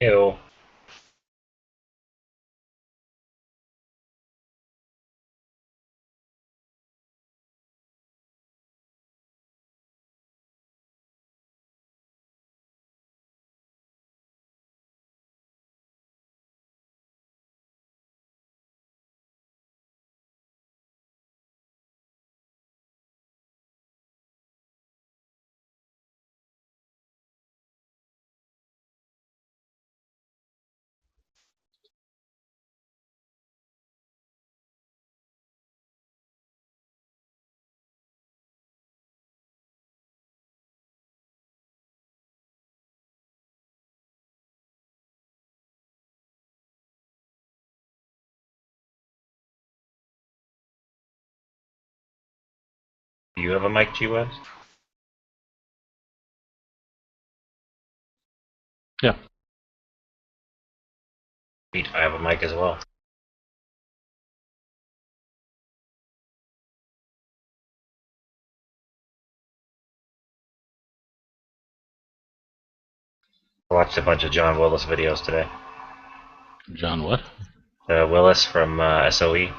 Ew. Do you have a mic, G-Webs? Yeah. Pete, I have a mic as well. I watched a bunch of John Willis videos today. John what? Willis from SOE.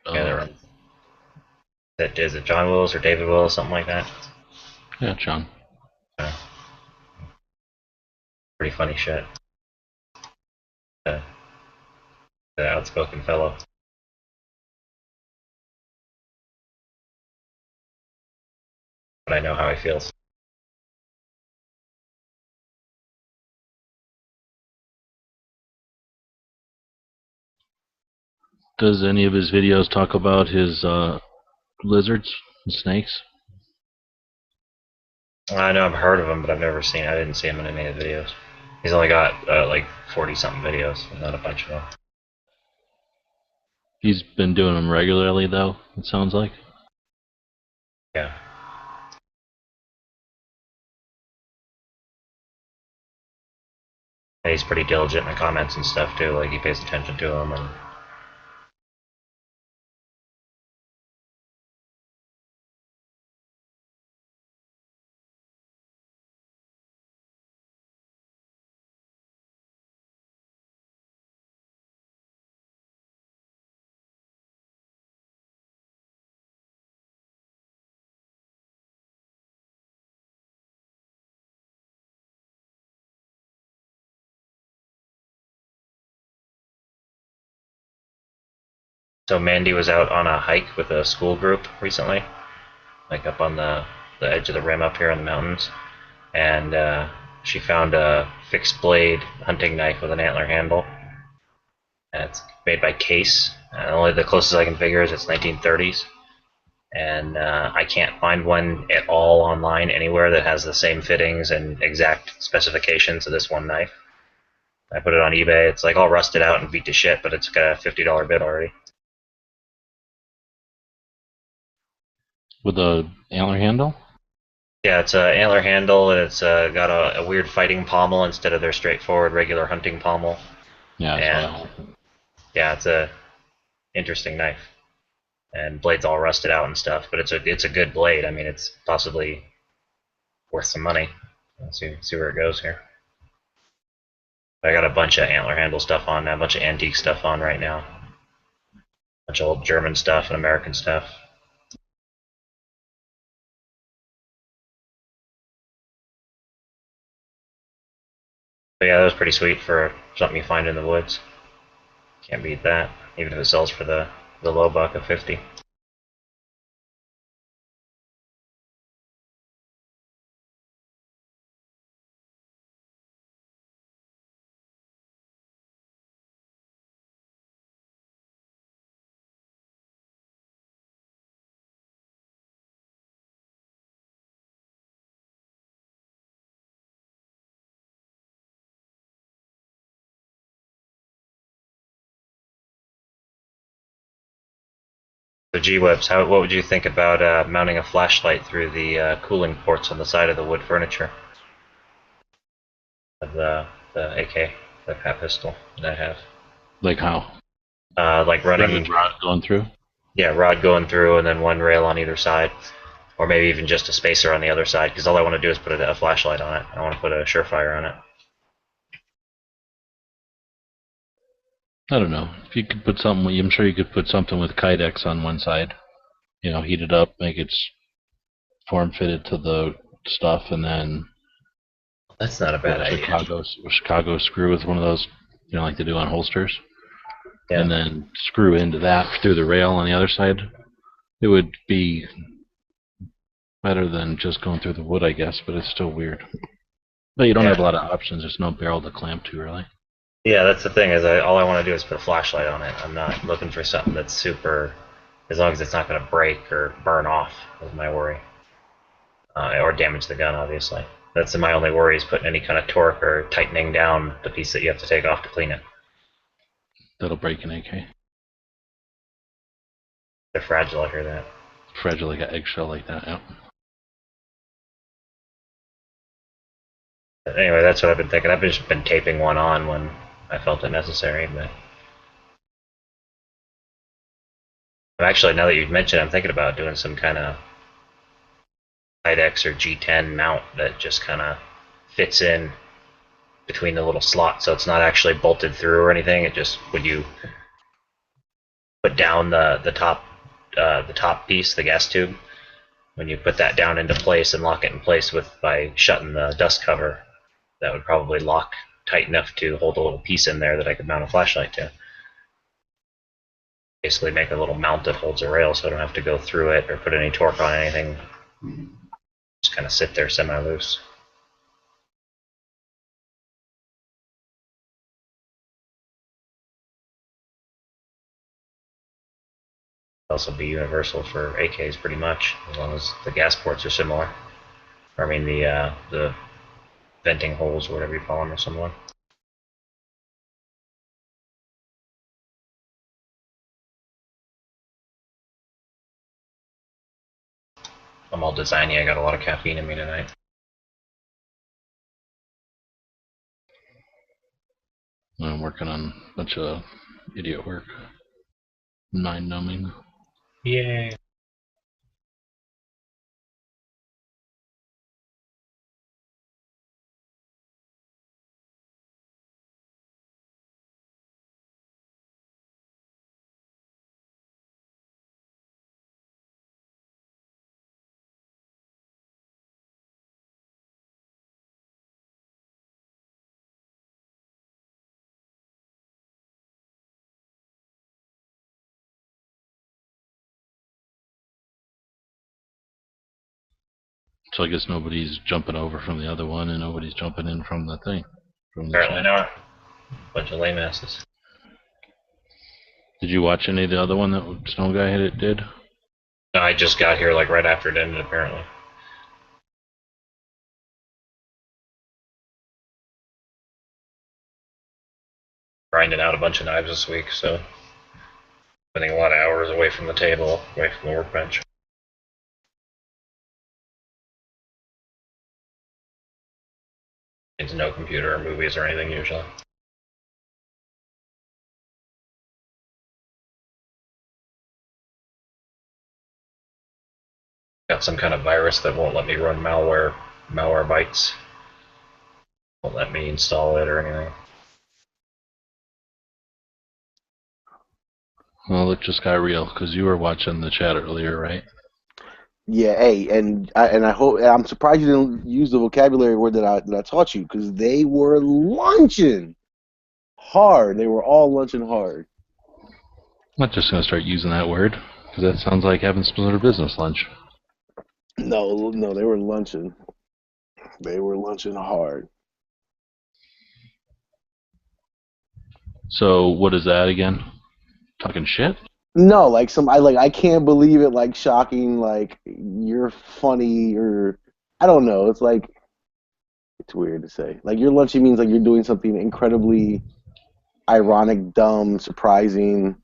Oh, Yeah, is it John Willis or David Willis, something like that? yeah, John. Uh, Pretty funny shit. Uh, the outspoken fellow. But I know how he feels. Does any of his videos talk about his lizards and snakes? I know I've heard of him, but I've never seen. I didn't see him in any of the videos. He's only got like 40 something videos, not a bunch of them. He's been doing them regularly, though, it sounds like. Yeah. And he's pretty diligent in the comments and stuff too. Like he pays attention to them and so Mandy was out on a hike with a school group recently, like up on the edge of the rim up here in the mountains, and she found a fixed blade hunting knife with an antler handle. And it's made by Case. Only the closest I can figure is it's 1930s, and I can't find one at all online anywhere that has the same fittings and exact specifications of this one knife. I put it on eBay. It's like all rusted out and beat to shit, but it's got a $50 bid already. With a antler handle? Yeah, it's a antler handle, and it's got a weird fighting pommel instead of their straightforward regular hunting pommel. Yeah, I saw And that. yeah, it's a interesting knife. And blade's all rusted out and stuff, but it's a good blade. I mean, it's possibly worth some money. Let's see where it goes here. I got a bunch of antler handle stuff on now, a bunch of antique stuff on right now, a bunch of old German stuff and American stuff. But yeah, that was pretty sweet for something you find in the woods. Can't beat that, even if it sells for the low buck of 50. So G-Webs, what would you think about mounting a flashlight through the cooling ports on the side of the wood furniture of the AK, the Pat pistol that I have? Like how? Like Threaded running, rod going through? yeah, rod going through and then one rail on either side, or maybe even just a spacer on the other side. Because all I want to do is put a flashlight on it. I want to put a Surefire on it. I don't know. If you could put something, I'm sure you could put something with Kydex on one side. Heat it up, make it form fitted to the stuff, and then That's not a put bad a idea. Chicago screw with one of those, like they do on holsters, and Yeah. then screw into that through the rail on the other side. It would be better than just going through the wood, I guess, but it's still weird. But you don't have a Yeah. lot of options. There's no barrel to clamp to, really. Yeah, that's the thing is all I want to do is put a flashlight on it. I'm not looking for something that's super, as long as it's not going to break or burn off is my worry. Or damage the gun, obviously. That's my only worry is putting any kind of torque or tightening down the piece that you have to take off to clean it. That'll break an AK. They're fragile, I hear that. Fragile like an eggshell like that, yeah. But anyway, that's what I've been thinking. I've just been taping one on when I felt it necessary, but I'm actually, now that you've mentioned, I'm thinking about doing some kind of Kydex or G10 mount that just kind of fits in between the little slots, so it's not actually bolted through or anything. It just, when you put down the top piece, the gas tube, when you put that down into place and lock it in place by shutting the dust cover, that would probably lock tight enough to hold a little piece in there that I could mount a flashlight to. Basically make a little mount that holds a rail so I don't have to go through it or put any torque on anything. Just kind of sit there semi-loose. Also be universal for AKs pretty much, as long as the gas ports are similar. Or, I mean the venting holes or whatever you call them are similar. I'm all designy. I got a lot of caffeine in me tonight. I'm working on a bunch of idiot work. Mind numbing. Yay. So I guess nobody's jumping over from the other one, and nobody's jumping in from the thing, from the Apparently chat. not. Bunch of lame asses. Did you watch any of the other one that Snow Guy did? No, I just got here like right after it ended, apparently. Grinding out a bunch of knives this week, so spending a lot of hours away from the table, away from the workbench. There's no computer or movies or anything usually. Got some kind of virus that won't let me run malware. Malwarebytes won't let me install it or anything. Well, it just got real because you were watching the chat earlier, right? Yeah, hey, and I hope I'm surprised you didn't use the vocabulary word that I taught you because they were lunching hard. They were all lunching hard. I'm not just gonna start using that word because that sounds like having some sort of business lunch. No, they were lunching. They were lunching hard. So what is that again? Talking shit? No, like I can't believe it. Like shocking. Like you're funny or I don't know. It's like it's weird to say. Like you're lunching means like you're doing something incredibly ironic, dumb, surprising.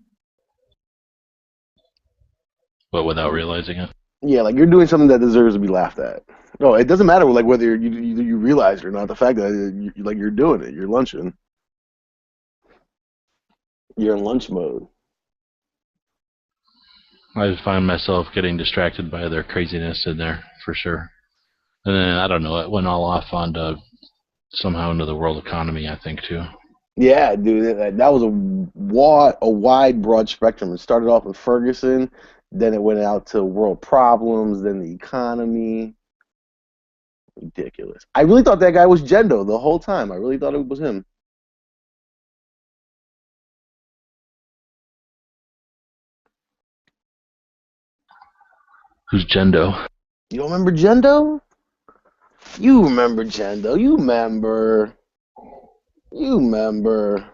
But without realizing it. Yeah, like you're doing something that deserves to be laughed at. No, it doesn't matter like whether you realize it or not. The fact that you're doing it, you're lunching, you're in lunch mode. I find myself getting distracted by their craziness in there for sure. And then I don't know, it went all off onto somehow into the world economy, I think too. Yeah, dude, that was a wide, broad spectrum. It started off with Ferguson, then it went out to world problems, then the economy. Ridiculous. I really thought that guy was Jendo the whole time. I really thought it was him. Who's Jendo? You don't remember Jendo? You remember Jendo. You remember. You remember.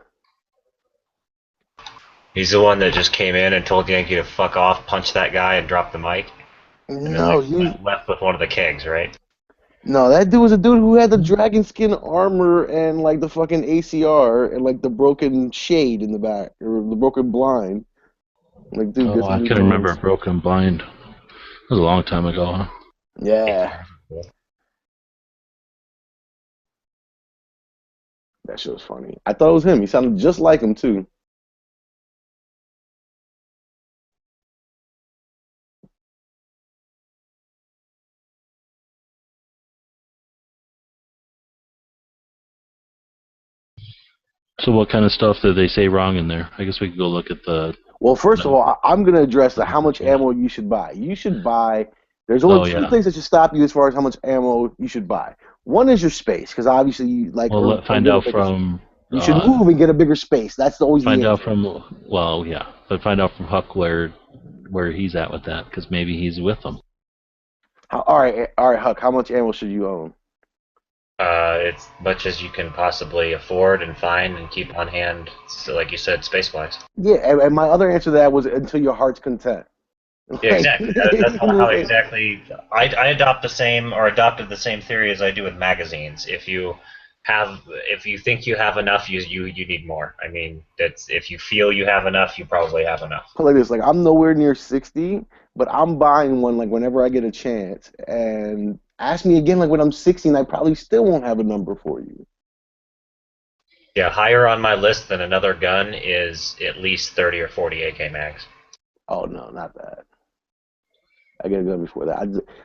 He's the one that just came in and told Yankee to fuck off, punch that guy, and drop the mic, and then No, like you. left with one of the kegs, right? No, that dude was a dude who had the dragon skin armor and like the fucking ACR and like the broken shade in the back or the broken blind. Like, dude, Oh, this I dude can remember was. Broken Blind. That was a long time ago, huh? Yeah, that shit was funny. I thought it was him. He sounded just like him too. So what kind of stuff did they say wrong in there? I guess we could go look at the. Well, first of No. all, I'm going to address the how much ammo you should buy. You should buy. There's only Oh two yeah. things that should stop you as far as how much ammo you should buy. One is your space, because obviously, Well, or find get a out bigger. from. You should move and get a bigger space. That's always the Find out answer. from. Well, yeah, but find out from Huck where he's at with that, because maybe he's with them. All right, Huck. How much ammo should you own? It's much as you can possibly afford and find and keep on hand. So, like you said, space wise. Yeah, and my other answer to that was until your heart's content. Yeah, Like, exactly. That's how exactly I adopt the same or adopted the same theory as I do with magazines. If you think you have enough, you need more. I mean, that's if you feel you have enough, you probably have enough. put like this, like I'm nowhere near 60, but I'm buying one like whenever I get a chance. And ask me again like when I'm 60, and I probably still won't have a number for you. Yeah, higher on my list than another gun is at least 30 or 40 AK mags. Oh no, not that. I get a gun before that.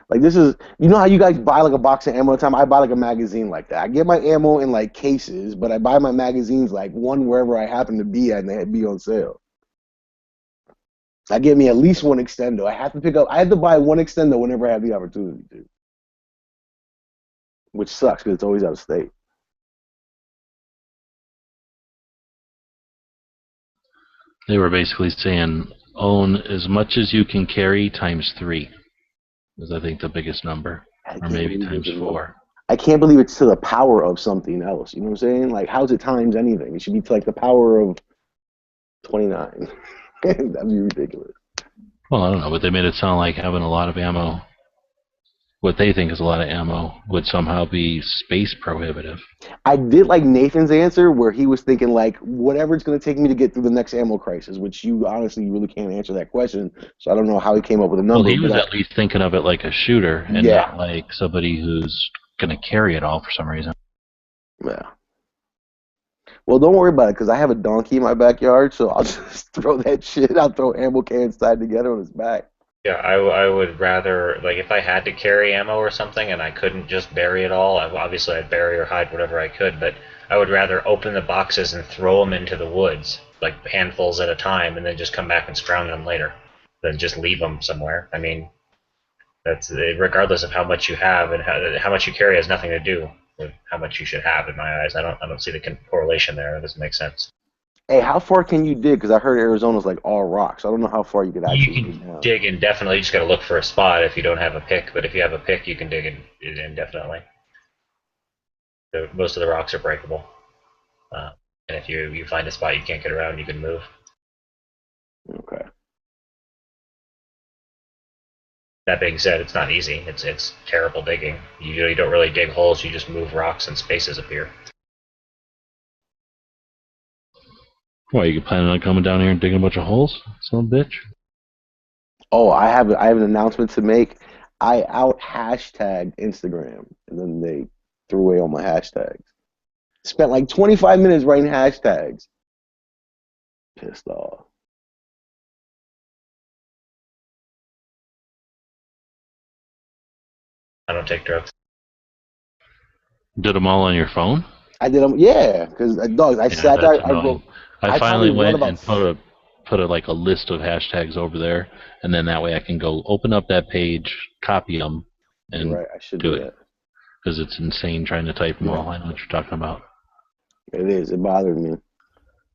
Like this is, you know how you guys buy like a box of ammo at a time. I buy like a magazine like that. I get my ammo in like cases, but I buy my magazines like one wherever I happen to be at, and they be on sale. I get me at least one extendo. I have to pick up. I have to buy one extendo whenever I have the opportunity to, which sucks because it's always out of state. They were basically saying own as much as you can carry times 3 is I think the biggest number, I or can't maybe believe times it's 4. I can't believe it's to the power of something else. You know what I'm saying? Like, how's it times anything? It should be to like the power of 29. That'd be ridiculous. Well, I don't know, but they made it sound like having a lot of ammo, what they think is a lot of ammo, would somehow be space prohibitive. I did like Nathan's answer where he was thinking like whatever it's going to take me to get through the next ammo crisis, which you honestly really can't answer that question. So I don't know how he came up with a Well, number, he but was at least thinking of it like a shooter and yeah, not like somebody who's going to carry it all for some reason. yeah. Well, don't worry about it because I have a donkey in my backyard, so I'll just throw that shit. I'll throw ammo cans tied together on his back. Yeah, I would rather like if I had to carry ammo or something and I couldn't just bury it all. Obviously, I'd bury or hide whatever I could, but I would rather open the boxes and throw them into the woods, like handfuls at a time, and then just come back and scrounge them later, than just leave them somewhere. I mean, that's regardless of how much you have and how much you carry has nothing to do with how much you should have in my eyes. I don't see the correlation there. It doesn't make sense. Hey, how far can you dig? Because I heard Arizona's like all rocks. I don't know how far you could You actually can dig down. dig indefinitely. You just got to look for a spot if you don't have a pick. But if you have a pick, you can dig indefinitely. Most of the rocks are breakable. And if you find a spot you can't get around, you can move. Okay. That being said, it's not easy. It's terrible digging. You don't really dig holes. You just move rocks and spaces appear. Why, you planning on coming down here and digging a bunch of holes? Son of a bitch. Oh, I have an announcement to make. I out hashtagged Instagram, and then they threw away all my hashtags. Spent like 25 minutes writing hashtags. Pissed off. I don't take drugs. Did them all on your phone? I did them, yeah, because dogs. I Yeah, sat that's there. I wrote. annoying. I I probably finally wrote went about. and put a like a list of hashtags over there, and then that way I can go open up that page, copy them, You're and right. I should do do it that. because it's insane trying to type them Yeah, all. I know what you're talking about. it is. It bothered me.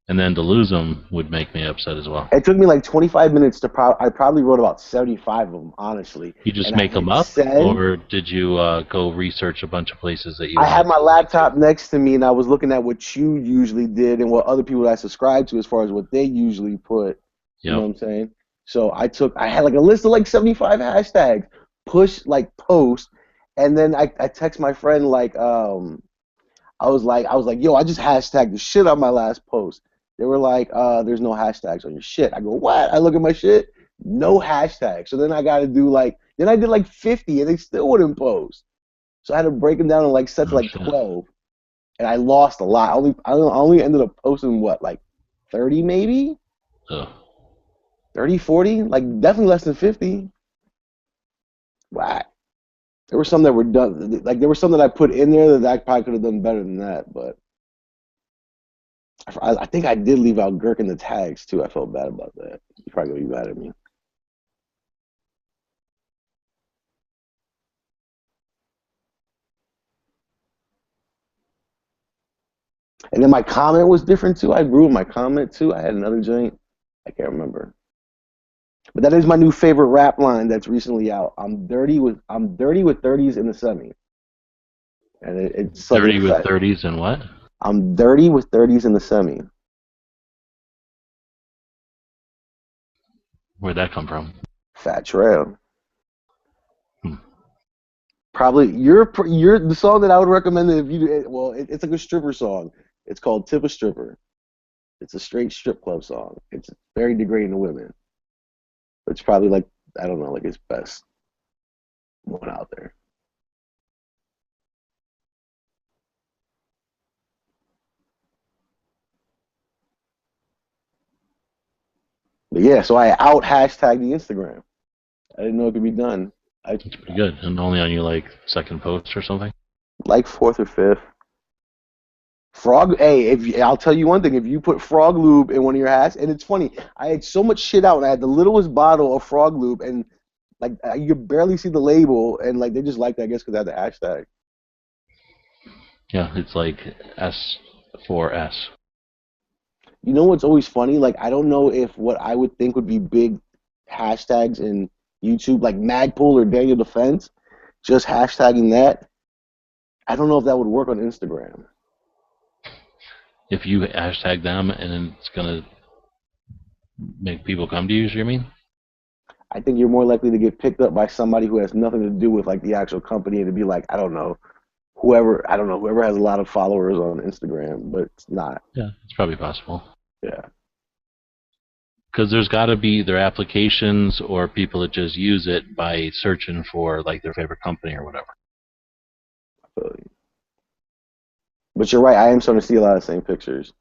And then to lose them would make me upset as well. It took me like 25 minutes to I probably wrote about 75 of them, honestly. You just And I make them hit up, send. or did you go research a bunch of places that you I wanted had my to link to? laptop next to me, and I was looking at what you usually did and what other people I subscribe to as far as what they usually put. You know Yep. what I'm saying? So I had like a list of like 75 hashtags, push like post, and then I text my friend like I was like, yo, I just hashtagged the shit on my last post. They were like, there's no hashtags on your shit. I go, what? I look at my shit, no hashtags. So then I got to do like, then I did like 50, and they still wouldn't post. So I had to break them down and like set to Oh like shit. 12, and I lost a lot. I only ended up posting what, like 30 maybe, Ugh. 30, 40, like definitely less than 50. Wow. There were some that were done, like there were some that I put in there that I probably could have done better than that, but I think I did leave out Gherkin the tags too. I felt bad about that. You're probably gonna be mad at me. And then my comment was different too. I ruined my comment too. I had another joint. I can't remember. But that is my new favorite rap line that's recently out. I'm dirty with 30s in the semi. And it's like a 30 with fat. 30s and what? I'm dirty with 30s in the semi. Where'd that come from? Fat Trail. Hmm. Probably you're the song that I would recommend if you well, it's like a stripper song. It's called Tip a Stripper. It's a straight strip club song. It's very degrading to women. But it's probably like, I don't know, like his best one out there. But yeah, so I out hashtagged the Instagram. I didn't know it could be done. I It's pretty good. And only on your like second post or something? like fourth or fifth. Frog, hey, I'll tell you one thing, if you put Frog Lube in one of your hats, and it's funny, I had so much shit out, and I had the littlest bottle of Frog Lube, and like you could barely see the label, and like they just liked it, I guess, because they had the hashtag. Yeah, it's like S4S. You know what's always funny? Like I don't know if what I would think would be big hashtags in YouTube, like Magpul or Daniel Defense, just hashtagging that. I don't know if that would work on Instagram. If you hashtag them and it's gonna make people come to you, you mean? I think you're more likely to get picked up by somebody who has nothing to do with like the actual company and to be like, whoever has a lot of followers on Instagram, but it's not. Yeah, it's probably possible. Yeah. Because there's got to be either applications or people that just use it by searching for like their favorite company or whatever. But you're right, I am starting to see a lot of the same pictures.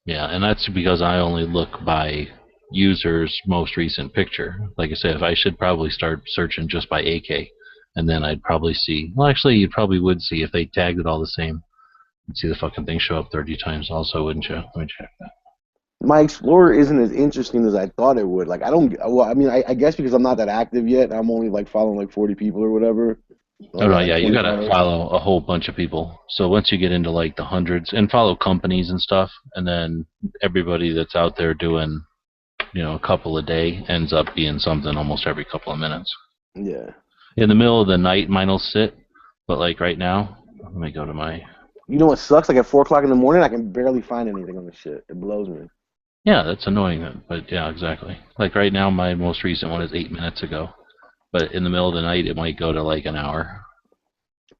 Yeah, and that's because I only look by user's most recent picture. Like I said, if I should probably start searching just by AK, and then I'd probably see. Well, actually, you probably would see if they tagged it all the same. You'd see the fucking thing show up 30 times, also, wouldn't you? Let me check that. My Explorer isn't as interesting as I thought it would. Like I don't. Well, I mean, I guess because I'm not that active yet. I'm only like following like 40 people or whatever. Oh Only no, got like yeah, you gotta 25. follow a whole bunch of people. So once you get into like the hundreds, and follow companies and stuff, and then everybody that's out there doing, a couple a day ends up being something almost every couple of minutes. Yeah. In the middle of the night, mine'll sit, but like right now, let me go to my. You know what sucks? Like at 4 o'clock in the morning, I can barely find anything on the shit. It blows me. Yeah, that's annoying, but yeah, exactly. Like right now, my most recent one is 8 minutes ago, but in the middle of the night, it might go to like an hour.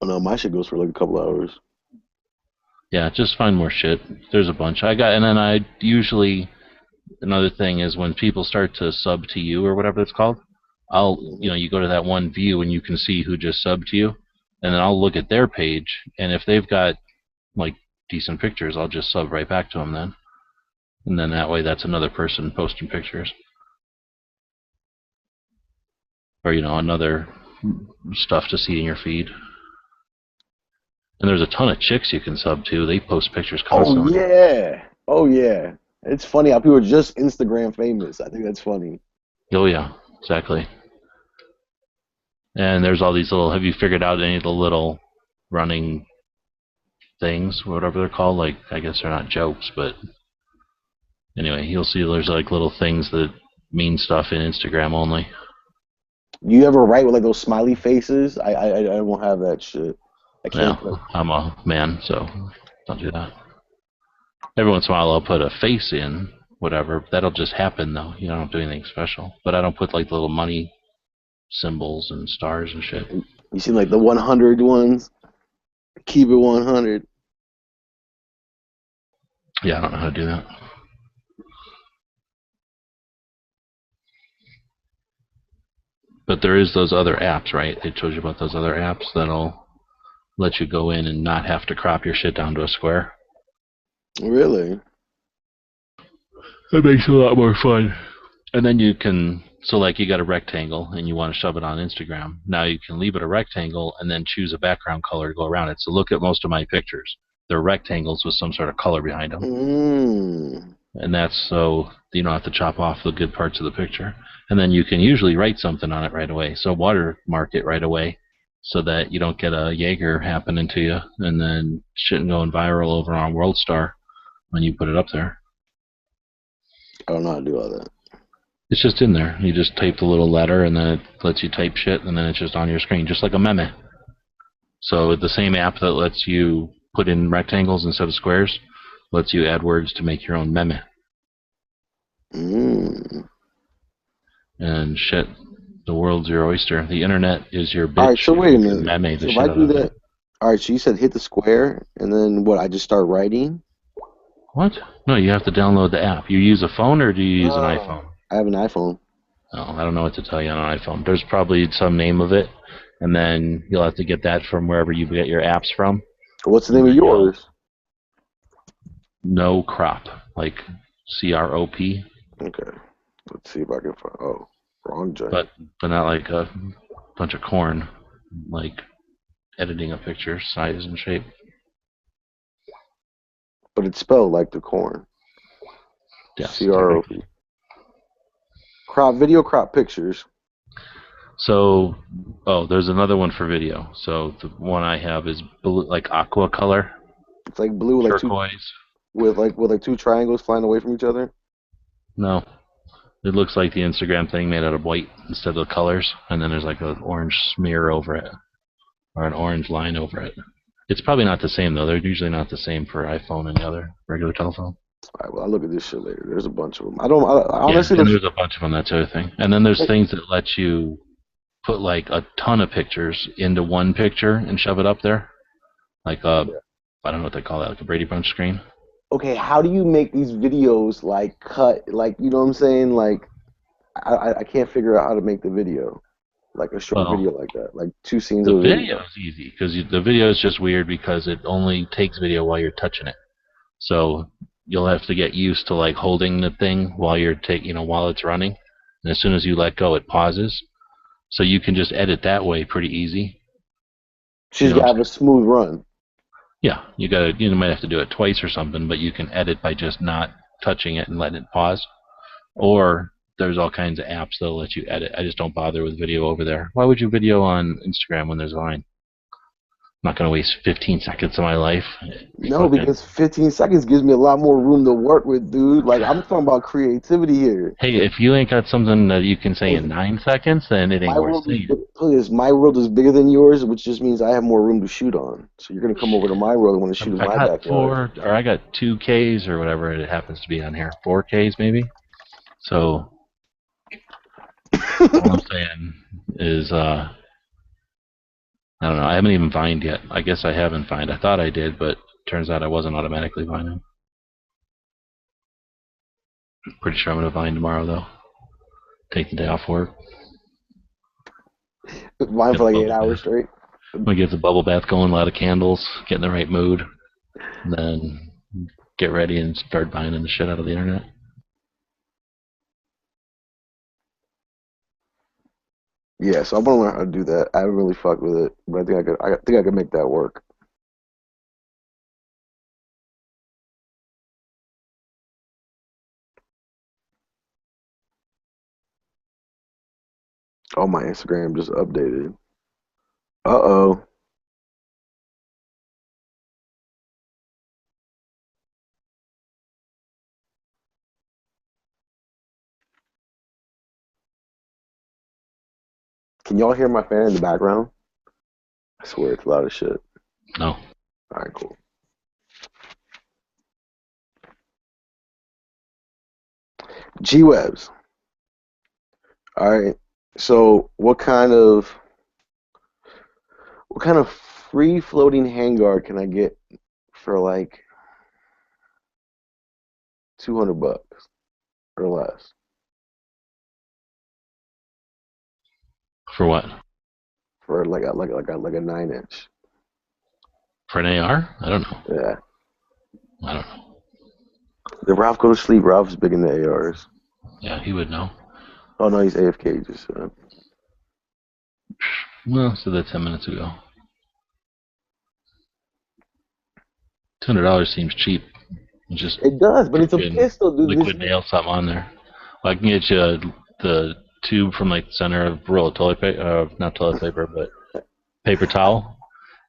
Oh no, my shit goes for like a couple hours. Yeah, just find more shit. There's a bunch and then I usually. Another thing is when people start to sub to you or whatever it's called, you go to that one view and you can see who just subbed to you, and then I'll look at their page, and if they've got like decent pictures, I'll just sub right back to them then, and then that way that's another person posting pictures, or another stuff to see in your feed. And there's a ton of chicks you can sub to. They post pictures Oh constantly. yeah. Oh yeah. It's funny how people are just Instagram famous. I think that's funny. Oh yeah, exactly. And there's all these little. Have you figured out any of the little running things, whatever they're called? Like, I guess they're not jokes, but anyway, you'll see there's like little things that mean stuff in Instagram only. You ever write with like those smiley faces? I don't have that shit. I Yeah, can't. Like, I'm a man, so don't do that. Every once in a while, I'll put a face in, whatever. That'll just happen though. You know, I don't do anything special. But I don't put like little money symbols and stars and shit. you see like the 100 ones. Keep it 100. Yeah, I don't know how to do that. But there is those other apps, right? They told you about those other apps that'll let you go in and not have to crop your shit down to a square. Really? That makes it a lot more fun. And then you can, so like you got a rectangle and you want to shove it on Instagram. Now you can leave it a rectangle and then choose a background color to go around it. So look at most of my pictures. They're rectangles with some sort of color behind them. Mm. And that's so you don't have to chop off the good parts of the picture. And then you can usually write something on it right away. So watermark it right away so that you don't get a Jaeger happening to you and then shit going viral over on WorldStar when you put it up there. I don't know how to do all that. It's just in there. You just type the little letter and then it lets you type shit and then it's just on your screen, just like a meme. So the same app that lets you put in rectangles instead of squares lets you add words to make your own meme. Mm. And shit, the world's your oyster. The internet is your bitch. All right, so wait a minute. Meme the So if shit I out do of that, it. all right. So you said hit the square, and then what? I just start writing. What? No, you have to download the app. You use a phone or do you use an Oh. iPhone? I have an iPhone. No, I don't know what to tell you on an iPhone. There's probably some name of it, and then you'll have to get that from wherever you get your apps from. What's the And name of then yours? No crop, like CROP, Okay. Let's see if I can find. Oh, wrong joint. but not like a bunch of corn, like editing a picture, size and shape. But it's spelled like the corn. Yes, CROP. Crop video, crop pictures. So, there's another one for video. So the one I have is blue, like aqua color, It's like blue, like turquoise. with two triangles flying away from each other. No, it looks like the Instagram thing made out of white instead of colors, and then there's like an orange smear over it, or an orange line over it. It's probably not the same though. They're usually not the same for iPhone and the other regular telephone. All right. Well, I'll look at this shit later. There's a bunch of them. I don't. Honestly, Yeah, and there's a bunch of them. That's the other thing. And then there's things that let you put like a ton of pictures into one picture and shove it up there, like I don't know what they call that, like a Brady Bunch screen. okay, how do you make these videos like cut, like, you know what I'm saying? Like, I can't figure out how to make the video, like a short video like that, like 2 scenes The of a video video. is easy because the video is just weird because it only takes video while you're touching it. So you'll have to get used to like holding the thing while while it's running, and as soon as you let go, it pauses. So you can just edit that way pretty easy. She's gotta have a smooth run. Yeah, you might have to do it twice or something, but you can edit by just not touching it and letting it pause. Or there's all kinds of apps that'll let you edit. I just don't bother with video over there. Why would you video on Instagram when there's Vine? I'm not going to waste 15 seconds of my life. No, because 15 seconds gives me a lot more room to work with, dude. Like, I'm talking about creativity here. Hey, if you ain't got something that you can say in 9 seconds, then it ain't worth saying. My world is bigger than yours, which just means I have more room to shoot on. So you're gonna come over to my world and want to shoot in my backyard. I got 2Ks or whatever it happens to be on here. 4Ks maybe. So all I'm saying is, I don't know. I haven't even Vined yet. I guess I haven't Vined. I thought I did, but turns out I wasn't automatically Vining. Pretty sure I'm gonna Vine tomorrow though. Take the day off work. Vine for like 8 hours straight. I'm gonna get the bubble bath going, a lot of candles, get in the right mood, and then get ready and start Vining the shit out of the internet. Yeah, so I want to learn how to do that. I haven't really fucked with it, but I think I could make that work. Oh, my Instagram just updated. Uh-oh. Can y'all hear my fan in the background? I swear it's a lot of shit. No. All right, cool. G-Webs. All right. So what kind of free floating handguard can I get for like $200 or less? For what? For like a 9-inch. For an AR? I don't know. Yeah. I don't know. Did Ralph go to sleep? Ralph's big in the ARs. Yeah, he would know. Oh no, he's AFK just Well, said that 10 minutes ago. $200 seems cheap. Just It does, but it's a fucking pistol, dude. liquid nail something on there. Well, I can get you the tube from like the center of a roll of toilet paper, not toilet paper, but paper towel,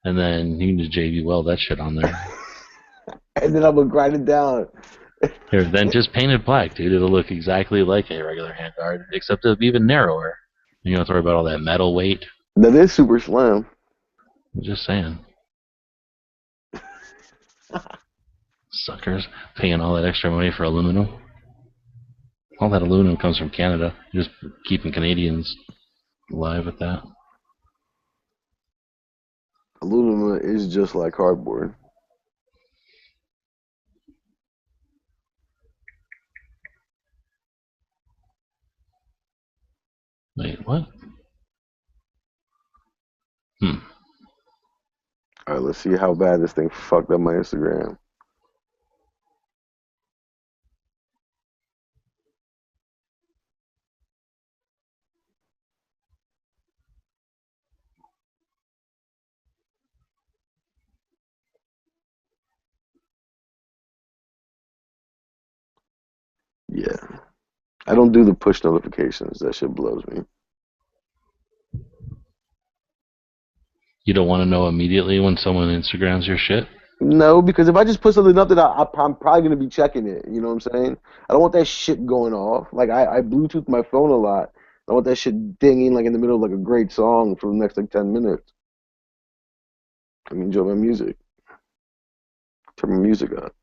and then you can just JB weld that shit on there. And then I'm gonna grind it down. Here, then just paint it black, dude. It'll look exactly like a regular handguard, except it'll be even narrower. You don't have to worry about all that metal weight. That is super slim. I'm just saying. Suckers paying all that extra money for aluminum. All that aluminum comes from Canada. Just keeping Canadians alive with that. Aluminum is just like cardboard. Wait, what? All right, let's see how bad this thing fucked up my Instagram. Yeah. I don't do the push notifications. That shit blows me. You don't want to know immediately when someone Instagrams your shit? No, because if I just put something up that I'm probably gonna be checking it. You know what I'm saying? I don't want that shit going off. Like I Bluetooth my phone a lot. I want that shit dinging like in the middle of like a great song for the next like 10 minutes. I mean, enjoy my music. Turn my music up.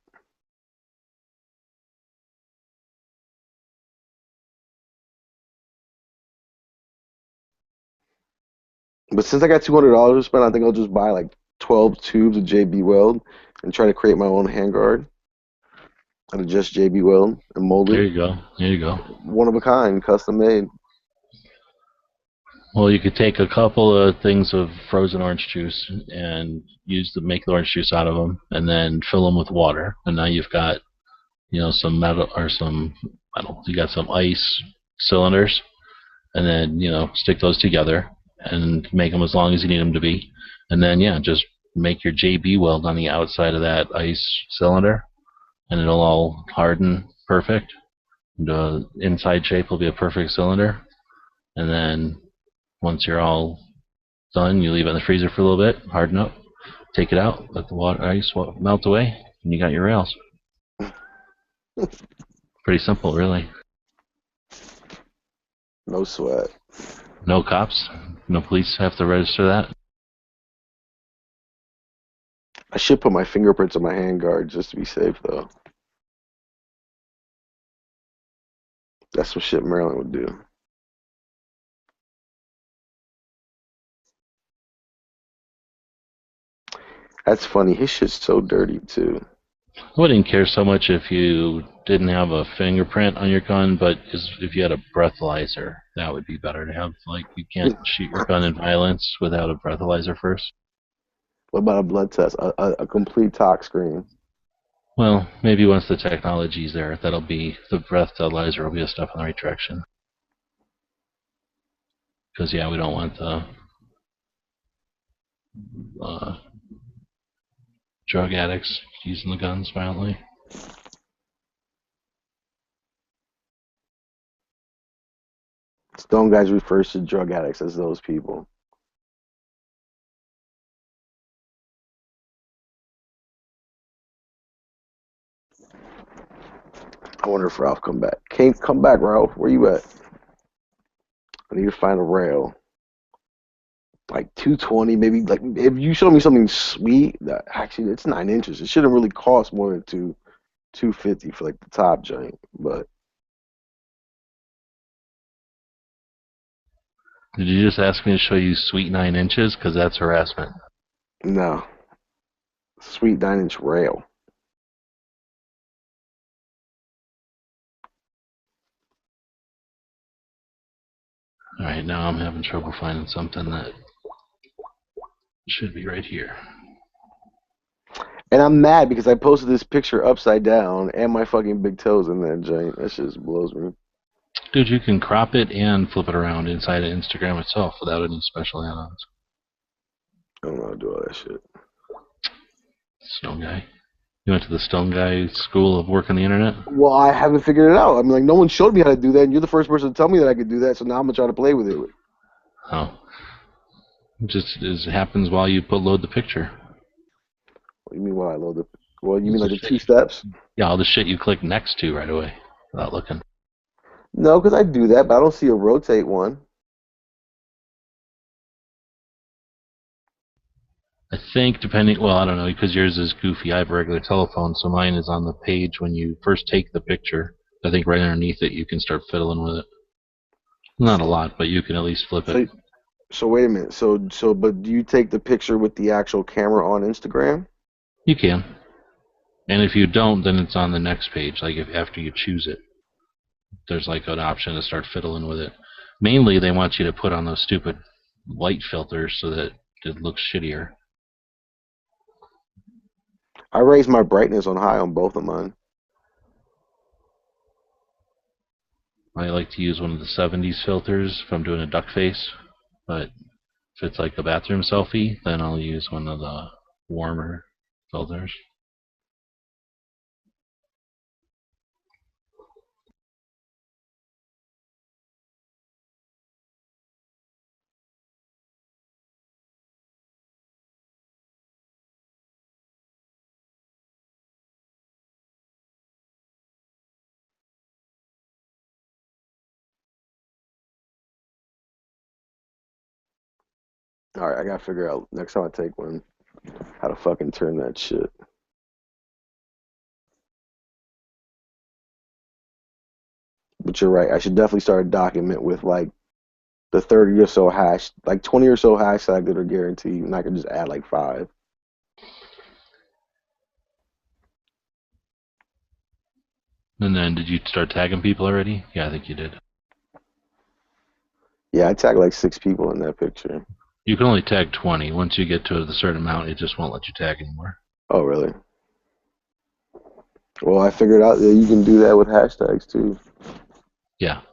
But since I got $200 to spend, I think I'll just buy like 12 tubes of JB Weld and try to create my own handguard out of just JB Weld and mold There it. you go. There you go. One of a kind, custom made. Well, you could take a couple of things of frozen orange juice and make the orange juice out of them, and then fill them with water. And now you've got, some metal or some metal. You got some ice cylinders, and then stick those together and make them as long as you need them to be. And then just make your JB weld on the outside of that ice cylinder, and it'll all harden perfect. The inside shape will be a perfect cylinder, and then once you're all done, you leave it in the freezer for a little bit, harden up, take it out, let the ice melt away, and you got your rails. Pretty simple, really. No sweat. No cops, no police have to register that. I should put my fingerprints on my handguard just to be safe, though. That's what shit Maryland would do. That's funny. His shit's so dirty, too. I wouldn't care so much if you didn't have a fingerprint on your gun, but if you had a breathalyzer, that would be better to have. Like, you can't shoot your gun in violence without a breathalyzer first. What about a blood test? A complete tox screen. Well, maybe once the technology's there, the breathalyzer will be a step in the right direction. Because, we don't want the drug addicts using the guns violently. Stone Guys refers to drug addicts as those people. I wonder if Ralph come back. Can't come back, Ralph. Where you at? I need to find a rail. Like 220, maybe. Like if you show me something sweet, that actually it's 9 inches. It shouldn't really cost more than 250 for like the top joint. But Did you just ask me to show you sweet 9 inches? Because that's harassment. no, sweet 9 inch rail. All right, now I'm having trouble finding something that should be right here. And I'm mad because I posted this picture upside down and my fucking big toes in that joint. That shit just blows me. Dude, you can crop it and flip it around inside of Instagram itself without any special add-ons. I don't know how to do all that shit. Stone Guy. You went to the Stone Guy School of Work on the Internet? Well, I haven't figured it out. I'm like, no one showed me how to do that, and you're the first person to tell me that I could do that, so now I'm going to try to play with it. Oh. It happens while you load the picture. What do you mean while I load it? Well, you mean like the 2 steps? Yeah, all the shit you click next to right away without looking. No, because I do that, but I don't see a rotate one. I think well, I don't know, because yours is goofy. I have a regular telephone, so mine is on the page when you first take the picture. I think right underneath it you can start fiddling with it. Not a lot, but you can at least flip it. So wait a minute. But do you take the picture with the actual camera on Instagram? You can. And if you don't, then it's on the next page, like after you choose it. There's like an option to start fiddling with it. Mainly, they want you to put on those stupid light filters so that it looks shittier. I raised my brightness on high on both of mine. I like to use one of the 70s filters if I'm doing a duck face, but if it's like a bathroom selfie, then I'll use one of the warmer filters. All right, I gotta figure out next time I take one how to fucking turn that shit. But you're right. I should definitely start a document with like the 30 or so hash, like 20 or so hashtags that are guaranteed, and I can just add like 5. And then, did you start tagging people already? Yeah, I think you did. Yeah, I tagged like 6 people in that picture. You can only tag 20. Once you get to a certain amount, it just won't let you tag anymore. Oh, really? Well, I figured out that you can do that with hashtags too. Yeah.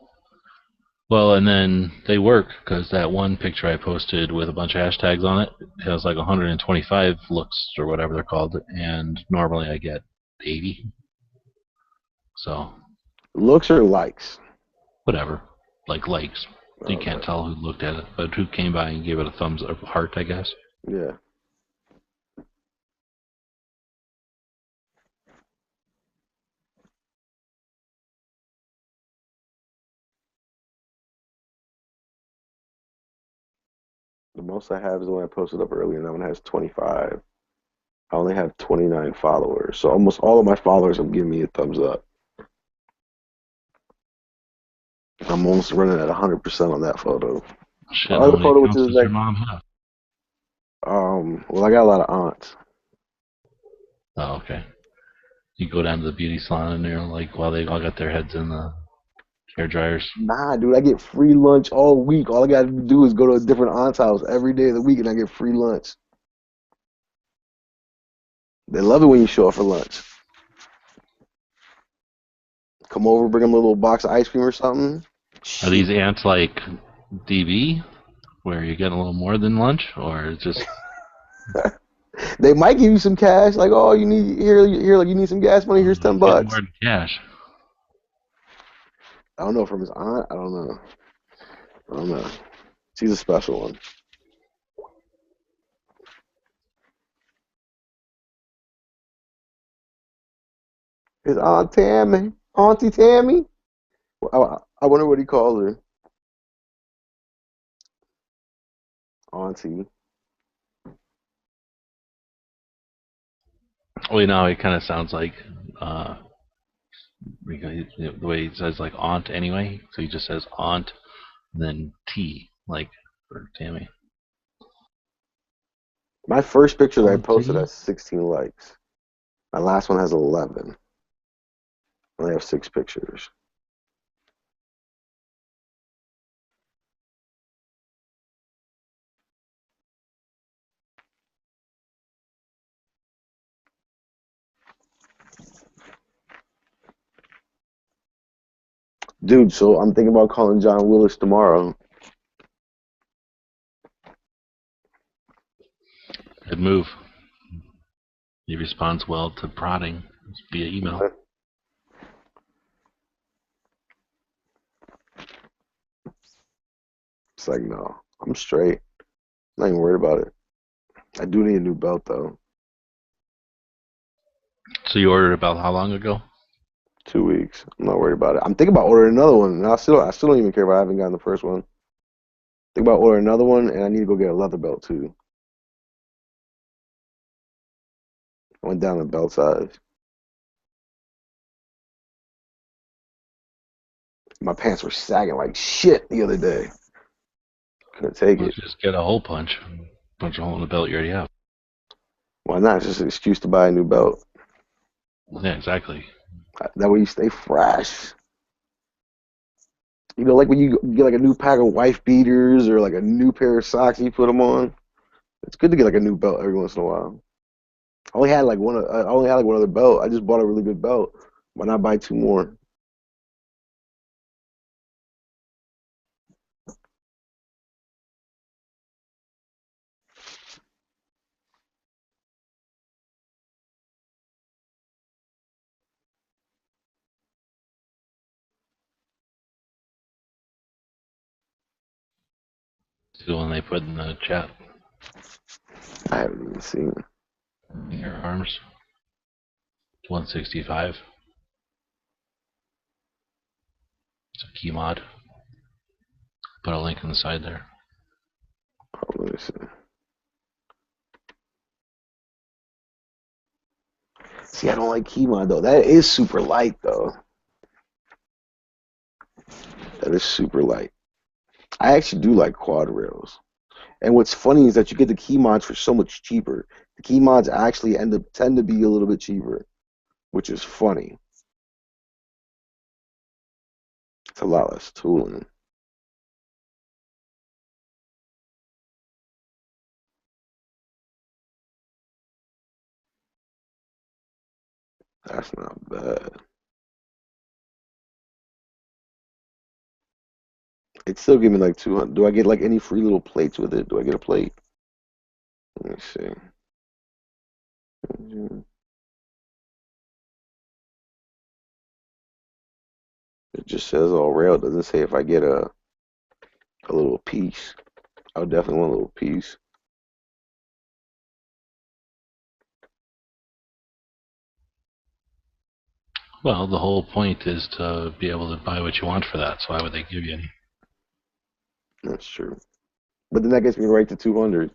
Well, and then they work, because that one picture I posted with a bunch of hashtags on it has like 125 looks or whatever they're called, and normally I get 80. So. Looks or likes? Whatever. Like likes. You can't tell who looked at it, but who came by and gave it a thumbs up, heart, I guess. Yeah. The most I have is the one I posted up earlier, and that one has 25. I only have 29 followers, so almost all of my followers have given me a thumbs up. I'm almost running at 100% on that photo. Shit, how many accounts does your mom have? Well, I got a lot of aunts. Oh, okay. You go down to the beauty salon and they're like, while they all got their heads in the hair dryers. Nah, dude, I get free lunch all week. All I got to do is go to a different aunt's house every day of the week, and I get free lunch. They love it when you show up for lunch. Come over, bring them a little box of ice cream or something. Are these aunts like DB, where you get a little more than lunch, or just? They might give you some cash, like, oh, you need like you need some gas money. Here's $10. More cash. I don't know, from his aunt. I don't know. I don't know. She's a special one. His Aunt Tammy, Auntie Tammy. I wonder what he calls her. Auntie. Well, now it kind of sounds like the way he says like aunt anyway. So he just says aunt, and then T like for Tammy. My first picture that I posted Auntie. has 16 likes. My last one has 11. I only have 6 pictures. Dude, so I'm thinking about calling John Willis tomorrow. Good move. He responds well to prodding via email. It's like, no, I'm straight. I'm not even worried about it. I do need a new belt, though. So you ordered about how long ago? 2 weeks. I'm not worried about it. I'm thinking about ordering another one, and I still don't even care if I haven't gotten the first one. Think about ordering another one, and I need to go get a leather belt, too. I went down in belt size. My pants were sagging like shit the other day. Couldn't take it. Just get a hole punch. Punch a hole in the belt you already have. Why not? It's just an excuse to buy a new belt. Yeah, exactly. That way you stay fresh. You know, like when you get like a new pack of wife beaters or like a new pair of socks, you put them on. It's good to get like a new belt every once in a while. I only had like one other belt. I just bought a really good belt. Why not buy 2 more? It's the one they put in the chat. I haven't even seen it. Air arms. 165. It's a key mod. Put a link on the side there. Let me see. See, I don't like Keyman though. That is super light though. That is super light. I actually do like quad rails. And what's funny is that you get the key mods for so much cheaper. The key mods actually tend to be a little bit cheaper, which is funny. It's a lot less tooling. That's not bad. It still give me like 200. Do I get like any free little plates with it? Do I get a plate? Let me see. It just says all rail. It doesn't say if I get a little piece. I would definitely want a little piece. Well, the whole point is to be able to buy what you want for that, so why would they give you any? That's true. But then that gets me right to 200.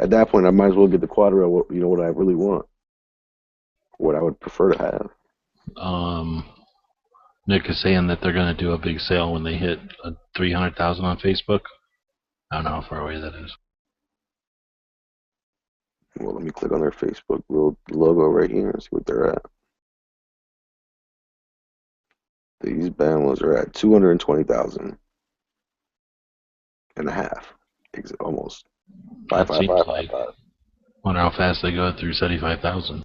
At that point, I might as well get the quad rail. You know what I really want, what I would prefer to have. Nick is saying that they're going to do a big sale when they hit 300,000 on Facebook. I don't know how far away that is. Well, let me click on their Facebook little logo right here and see what they're at. These band ones are at 220,000 and a half, almost. That seems like. Wonder how fast they go through 75,000.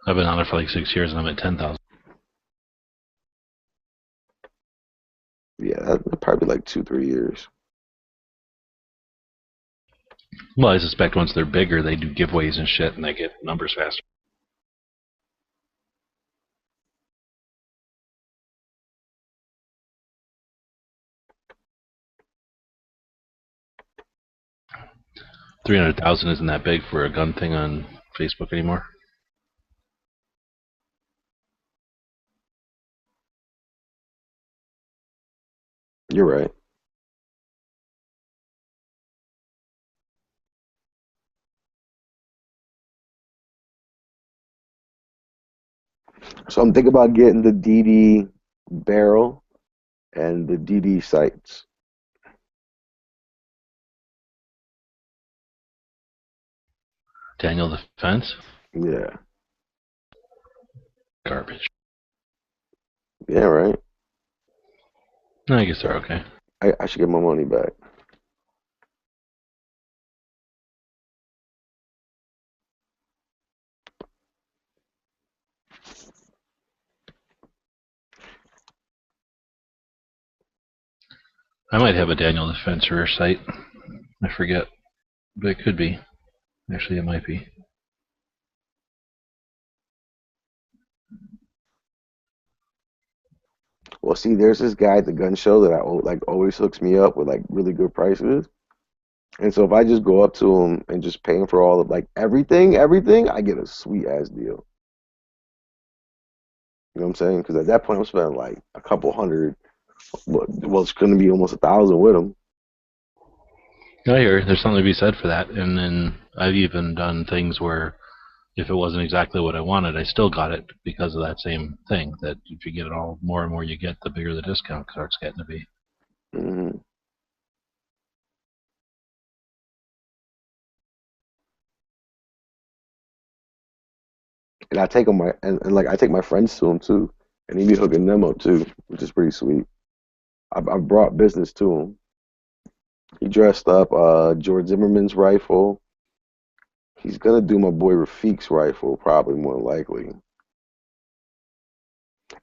I've been on it for like 6 years and I'm at 10,000. Yeah, that'd probably be like 2-3 years. Well, I suspect once they're bigger, they do giveaways and shit, and they get numbers faster. 300,000 isn't that big for a gun thing on Facebook anymore. You're right. So I'm thinking about getting the DD barrel and the DD sights. Daniel Defense? Yeah. Garbage. Yeah, right. No, I guess they're okay. I should get my money back. I might have a Daniel Defense rear sight. I forget. But it could be. Actually, it might be. Well, see, there's this guy at the gun show that like always hooks me up with like really good prices. And so if I just go up to him and just pay him for all of like everything, I get a sweet ass deal. You know what I'm saying? Because at that point I'm spending like a couple hundred. Well, it's going to be almost 1,000 with him. I hear there's something to be said for that. And then I've even done things where if it wasn't exactly what I wanted, I still got it because of that same thing. That if you get it all, more and more you get, the bigger the discount starts getting to be. Hmm. And I take them and like I take my friends to him too, and he be hooking them up too, which is pretty sweet. I've brought business to him. He dressed up George Zimmerman's rifle. He's gonna do my boy Rafiq's rifle, probably more than likely.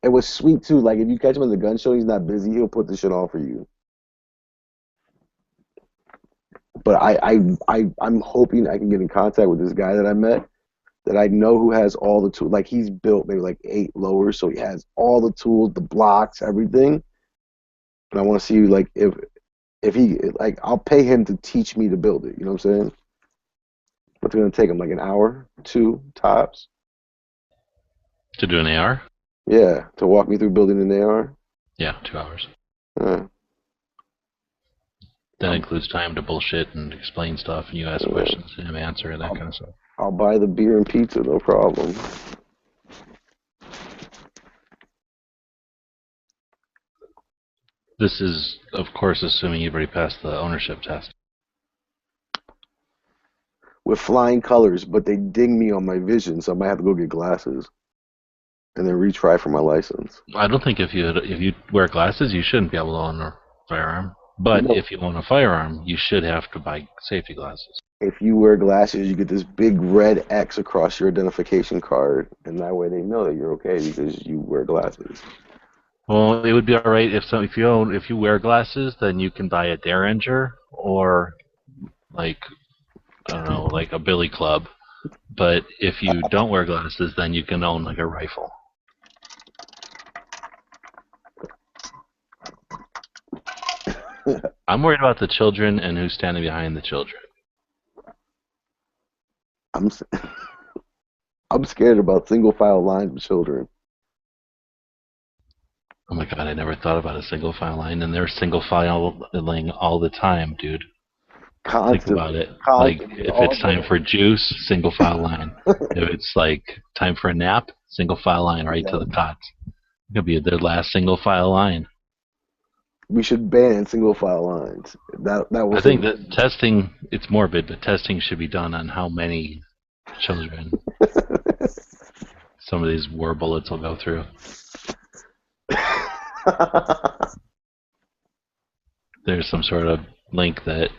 It was sweet too. Like if you catch him at the gun show, he's not busy. He'll put the shit on for you. But I'm hoping I can get in contact with this guy that I met that I know who has all the tools. Like he's built maybe like 8 lowers, so he has all the tools, the blocks, everything. And I want to see like if he like I'll pay him to teach me to build it. You know what I'm saying? What's it gonna take him like an hour, 2 tops? To do an AR? Yeah, to walk me through building an AR. Yeah, 2 hours. Uh, That I'll, includes time to bullshit and explain stuff, and you ask questions and him answer and that I'll kind of stuff. I'll buy the beer and pizza, no problem. This is, of course, assuming you've already passed the ownership test. With flying colors, but they ding me on my vision, so I might have to go get glasses and then retry for my license. I don't think if you wear glasses, you shouldn't be able to own a firearm. But No, if you own a firearm, you should have to buy safety glasses. if you wear glasses, you get this big red X across your identification card, and that way they know that you're okay because you wear glasses. Well, it would be all right if you wear glasses, then you can buy a Derringer or like I don't know, like a Billy Club. But if you don't wear glasses, then you can own like a rifle. I'm worried about the children and who's standing behind the children. I'm I'm scared about single file lines with children. Oh my god, I never thought about a single file line, and they're single filing all the time, dude. Think about Constantly, it. Like, constantly, if all it's time day. for juice, single file line. If it's like time for a nap, single file line right to Yeah. the cot. It could be their last single file line. We should ban single file lines. That will I save. think that testing, it's morbid, but testing should be done on how many children some of these war bullets will go through. There's some sort of link that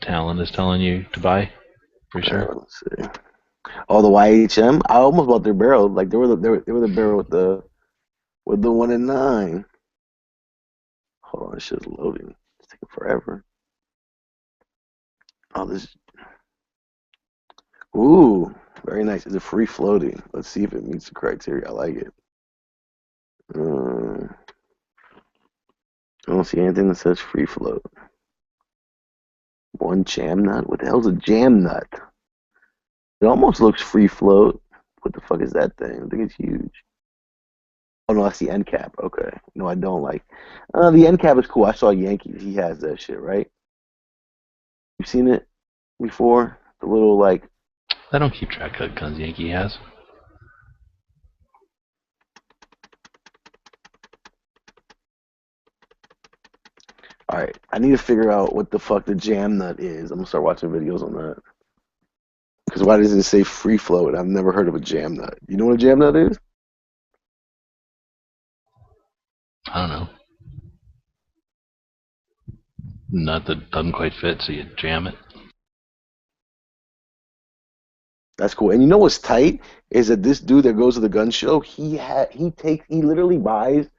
Talon is telling you to buy, for sure. Let's see. Oh, the YHM. I almost bought their barrel. Like they were the barrel with the 1 in 9. Hold on, this shit's loading. It's taking forever. Oh, this. Ooh, very nice. Is it free floating? Let's see if it meets the criteria. I like it. I don't see anything that says free float. One jam nut? What the hell's a jam nut? It almost looks free float. What the fuck is that thing? I think it's huge. Oh no, that's the end cap. Okay. No, I don't like. The end cap is cool. I saw Yankees. He has that shit, right? You've seen it before? The little like. I don't keep track of guns Yankee has. All right, I need to figure out what the fuck the jam nut is. I'm gonna start watching videos on that. Because why does it say free float? I've never heard of a jam nut. You know what a jam nut is? I don't know. Nut that doesn't quite fit, so you jam it. That's cool. And you know what's tight is that this dude that goes to the gun show, he literally buys,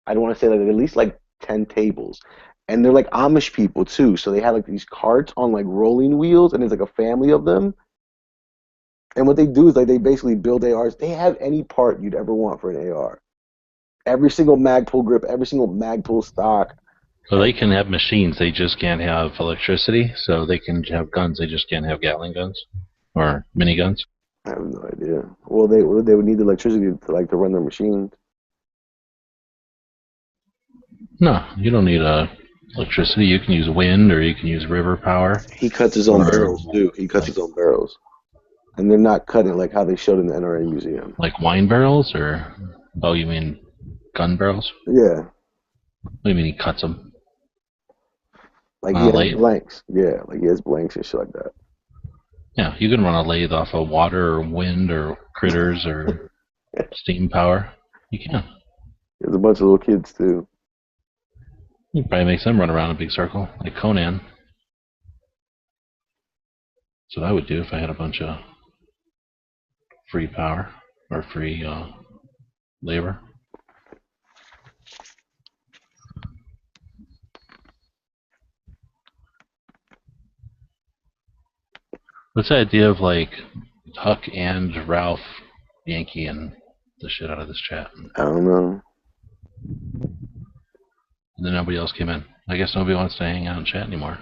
I don't want to say like at least like 10 tables. And they're like Amish people too. So they have like these carts on like rolling wheels and there's like a family of them. And what they do is like they basically build ARs. They have any part you'd ever want for an AR. Every single Magpul grip, every single Magpul stock. Well, they can have machines, they just can't have electricity. So they can have guns, they just can't have Gatling guns or miniguns. I have no idea. Well, they would need the electricity to run their machines. No, you don't need electricity. You can use wind or you can use river power. He cuts his own Or barrels too. He cuts his own barrels, and they're not cutting like how they showed in the NRA museum. like wine barrels, or oh, you mean gun barrels? Yeah, What do you mean he cuts them like on he a has lathe? blanks. Yeah, like he has blanks and shit like that. Yeah, you can run a lathe off of water or wind or critters or steam power. You can. There's a bunch of little kids too. You can probably make them run around in a big circle, like Conan. That's what I would do if I had a bunch of free power or free labor. What's the idea of like Huck and Ralph Yankee and the shit out of this chat? I don't know. And then nobody else came in. I guess nobody wants to hang out and chat anymore.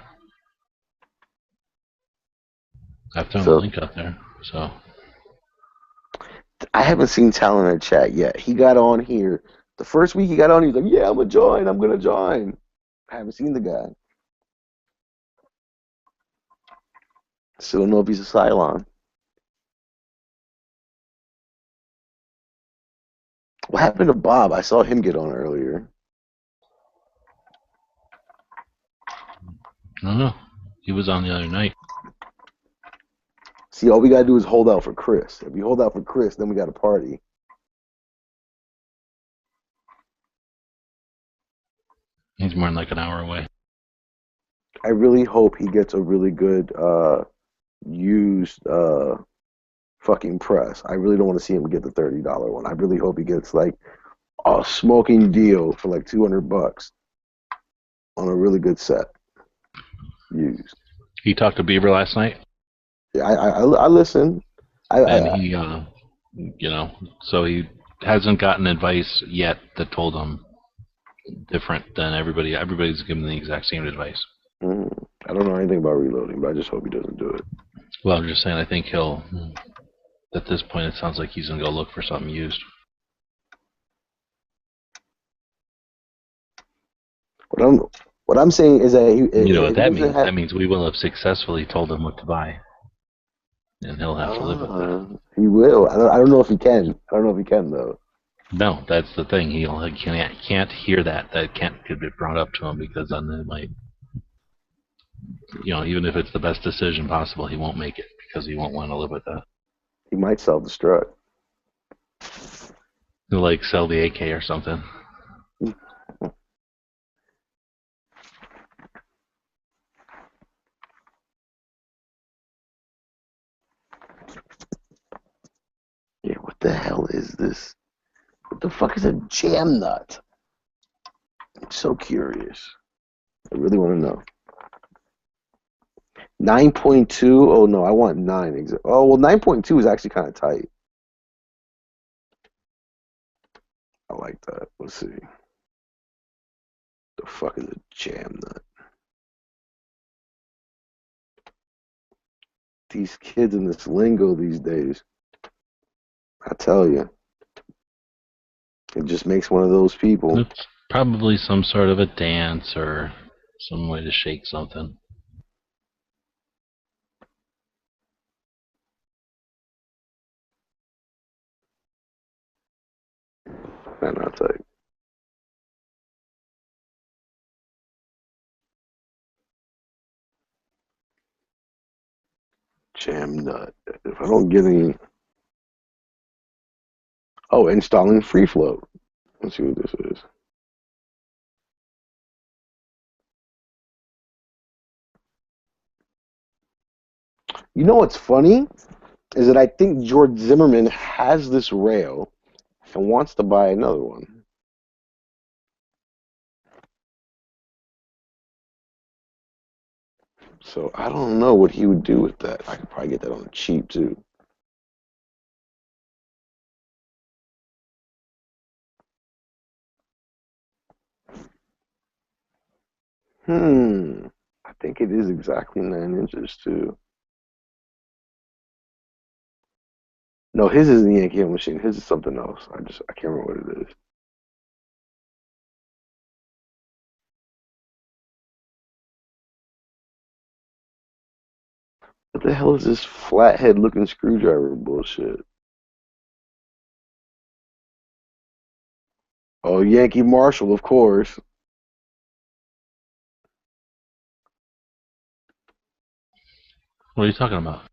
I've thrown the So link out there, so I haven't seen Talon in chat yet. He got on here the first week. He got on. He was like, "Yeah, I'm gonna join. I'm gonna join." I haven't seen the guy. Still don't know if he's a Cylon. What happened to Bob? I saw him get on earlier. I don't know. He was on the other night. See, all we gotta do is hold out for Chris. If we hold out for Chris, then we got a party. He's more than like an hour away. I really hope he gets a really good used fucking press. I really don't want to see him get the $30 one. I really hope he gets like a smoking deal for like $200 on a really good set used. He talked to Beaver last night, Yeah, I listen. and he, you know, so he hasn't gotten advice yet that told him different than everybody. Everybody's given the exact same advice. I don't know anything about reloading, but I just hope he doesn't do it. Well, I'm just saying, I think he'll. At this point, it sounds like he's gonna go look for something used. What I'm saying is that You know what that he doesn't means? have. That means we will have successfully told him what to buy, and he'll have to live with that. He will. I don't know if he can. I don't know if he can though. No, that's the thing. He can't hear that. That can't get brought up to him, because then it might, you know, even if it's the best decision possible, he won't make it because he won't want to live with that. He might self-destruct. He'll like sell the AK or something. Yeah, what the hell is this? What the fuck is a jam nut? I'm so curious. I really want to know. 9.2? Oh no, I want 9. Oh well, 9.2 is actually kind of tight. I like that. Let's see. The fuck is a jam nut? these kids and this lingo these days. I tell you, it just makes one of those people. It's probably some sort of a dance or some way to shake something. And I tell you, jam nut. If I don't get any, oh, installing free float. Let's see what this is. You know what's funny is that I think George Zimmerman has this rail and wants to buy another one. So I don't know what he would do with that. I could probably get that on the cheap too. I think it is exactly 9 inches too. No, his isn't the Yankee Hill machine. His is something else. I can't remember what it is. What the hell is this flathead looking screwdriver bullshit? Oh, Yankee Marshall, of course. What are you talking about?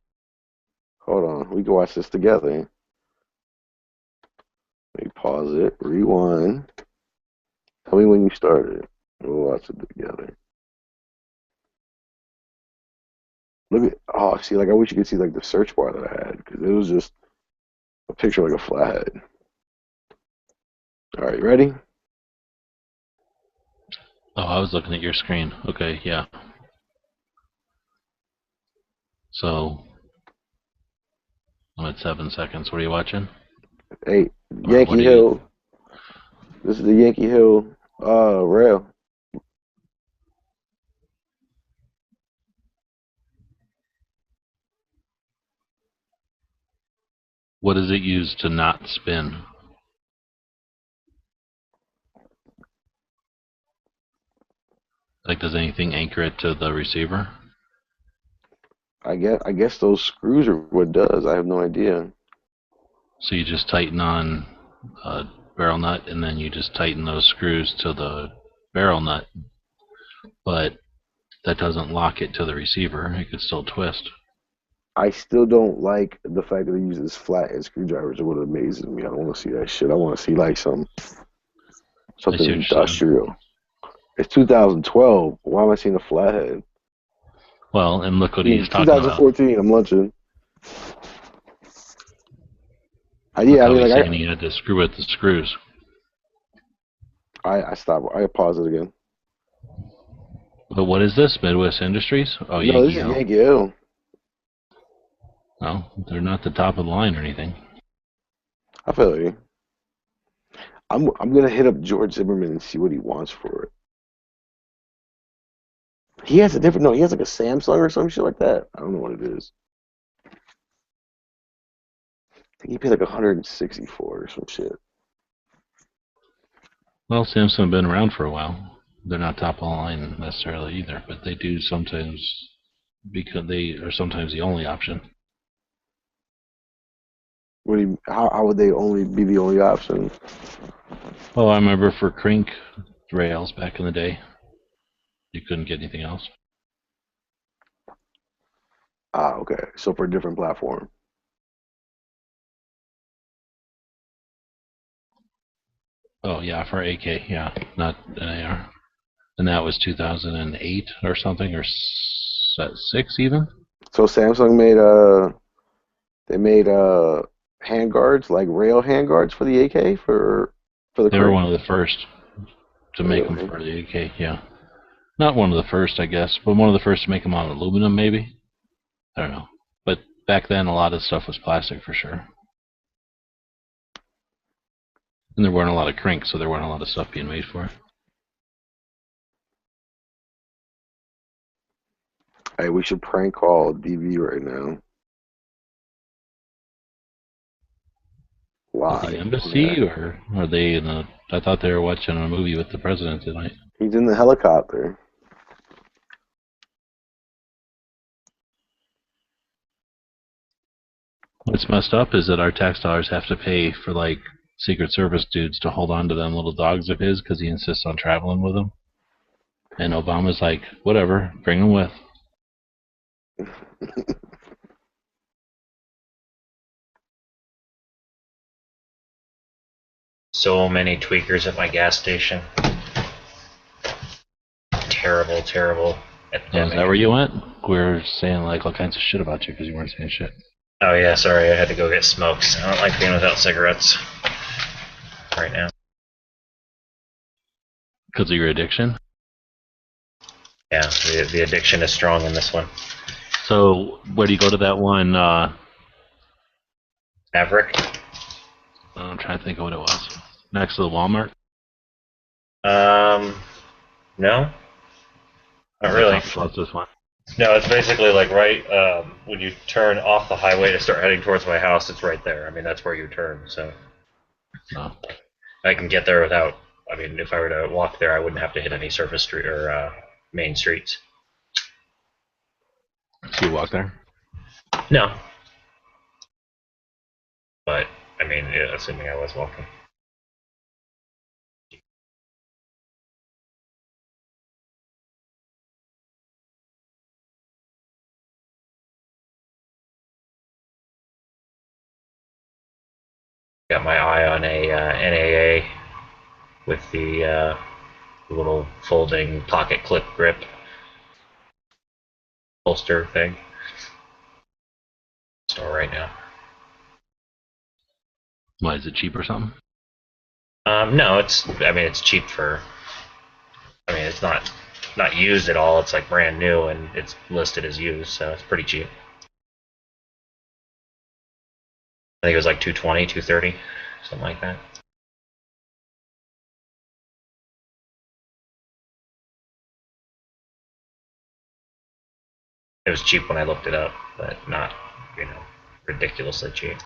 Hold on, we can watch this together. Let me pause it, rewind. Tell me when you started. We'll watch it together. Look at, oh, see, like I wish you could see like the search bar that I had because it was just a picture like a flathead. All right, you ready? Oh, I was looking at your screen. Okay, yeah. So, I'm at 7 seconds. What are you watching? Hey, Or what Yankee do you... Hill. This is the Yankee Hill rail. What does it use to not spin? Like, does anything anchor it to the receiver? I guess those screws are what it does. I have no idea. So you just tighten on a barrel nut, and then you just tighten those screws to the barrel nut. But that doesn't lock it to the receiver. It could still twist. I still don't like the fact that it uses flathead screwdrivers. It what amazes me. I don't want to see that shit. I want to see like something industrial. It's 2012. Why am I seeing a flathead? Well, and look what he's talking about. 2014. I'm lunching. Yeah, I mean, like saying he had to screw with the screws. I stopped. I pause it again. But what is this? Midwest Industries? Oh, no, Yankee this is Yankee Hill. No, they're not the top of the line or anything. I feel you. I'm gonna hit up George Zimmerman and see what he wants for it. He has a different. No, he has like a Samsung or some shit like that. I don't know what it is. I think he paid like 164 or some shit. Well, Samsung have been around for a while. They're not top of the line necessarily either, but they do sometimes, because they are sometimes the only option. What do you, how would they only be the only option? Oh, I remember for crank rails back in the day, you couldn't get anything else. Ah, okay. So for a different platform. Oh yeah, for AK, yeah, not an AR. And that was 2008 or something, or 6 even. So Samsung made they made handguards, like rail handguards for the AK for the. They were one of the first to make them for the AK, yeah. Not one of the first, I guess, but one of the first to make them on aluminum, maybe. I don't know. But back then, a lot of stuff was plastic for sure. And there weren't a lot of cranks, so there weren't a lot of stuff being made for it. Hey, we should prank call DV right now. At the Why? embassy, Yeah. or are they in a? I thought they were watching a movie with the president tonight. He's in the helicopter. What's messed up is that our tax dollars have to pay for like Secret Service dudes to hold on to them little dogs of his because he insists on traveling with them. And Obama's like, whatever, bring them with. So many tweakers at my gas station. Terrible, terrible Oh, is epidemic. that where you went? We were saying like all kinds of shit about you because you weren't saying shit. Oh yeah, sorry, I had to go get smokes. I don't like being without cigarettes right now. Because of your addiction? Yeah, the addiction is strong in this one. So, where do you go to that one? Maverick. I'm trying to think of what it was. Next to the Walmart? No, not Is that really. the closest one? No, it's basically like right when you turn off the highway to start heading towards my house. It's right there. I mean, that's where you turn. So No. I can get there without. I mean, if I were to walk there, I wouldn't have to hit any surface street or main streets. So you walk there? No, but I mean, yeah, assuming I was walking. Got my eye on a NAA with the little folding pocket clip grip holster thing. Store right now. Why, is it cheap or something? No, it's. I mean, it's cheap for. I mean, it's not used at all. It's like brand new and it's listed as used, so it's pretty cheap. I think it was like 220, 230, something like that. It was cheap when I looked it up, but not, ridiculously cheap.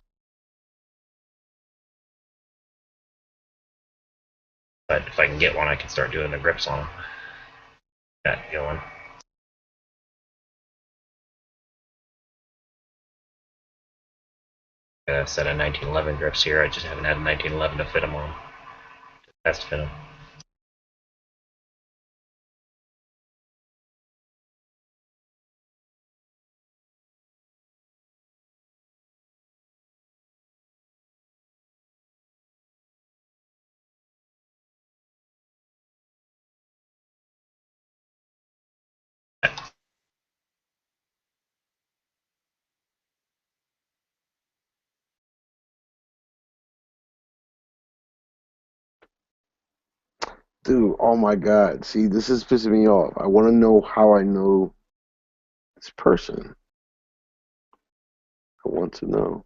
But if I can get one, I can start doing the grips on them. That going. Got a set of 1911 grips here. I just haven't had a 1911 to fit them on. Test fit them. Dude, oh my God. See, this is pissing me off. I want to know how I know this person. I want to know.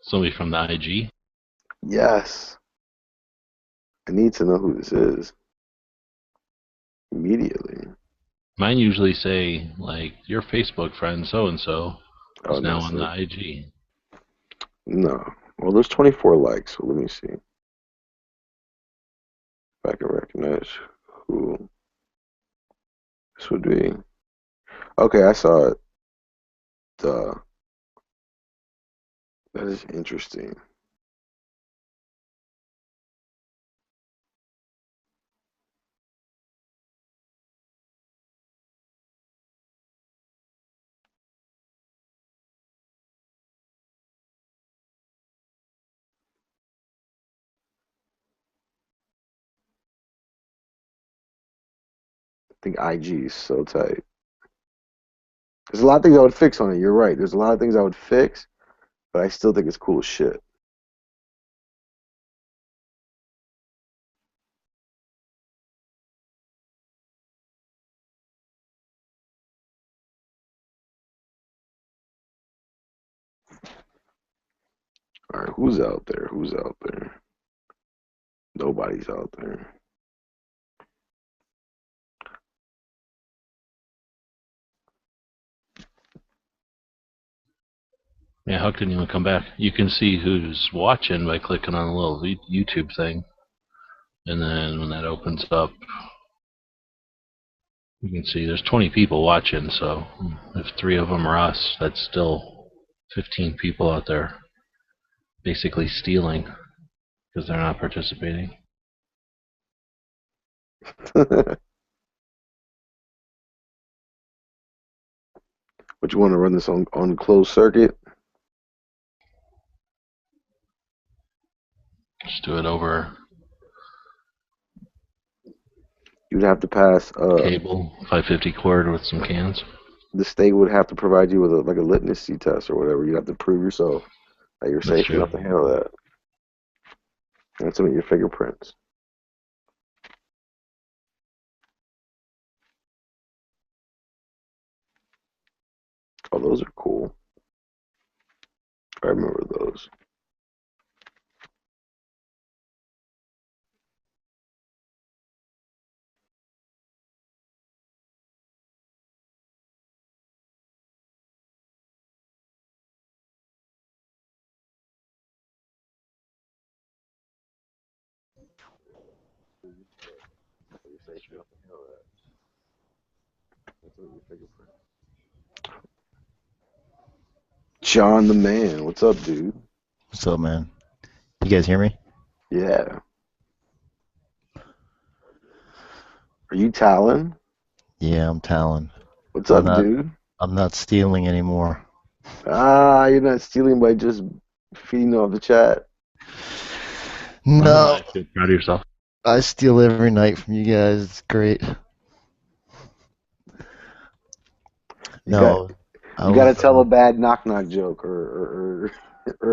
Somebody from the IG? Yes. I need to know who this is immediately. Mine usually say, like, your Facebook friend so-and-so Oh, is no, now it's on the not. IG. No. Well, there's 24 likes, so let me see if I can recognize who this would be. Okay, I saw it. Duh. That is interesting. I think IG is so tight. There's a lot of things I would fix on it. You're right. There's a lot of things I would fix, but I still think it's cool as shit. All right, who's out there? Who's out there? Nobody's out there. Yeah, Huck didn't even come back. You can see who's watching by clicking on the little YouTube thing. And then when that opens up, you can see there's 20 people watching, so if 3 of them are us, that's still 15 people out there basically stealing because they're not participating. But you want to run this on closed circuit? Just do it over You'd have to pass. cable, 550 cord with some cans. The state would have to provide you with like a literacy test or whatever. You'd have to prove yourself that you're safe enough to handle that. And submit your fingerprints. Oh, those are cool. I remember those. John the Man, what's up, dude? What's up, man? You guys hear me? Yeah. Are you Talon? Yeah, I'm Talon. What's up, dude? I'm not stealing anymore. Ah, you're not stealing by just feeding off the chat. No, Feel proud of yourself. I steal every night from you guys. It's great. You gotta tell a bad knock joke, or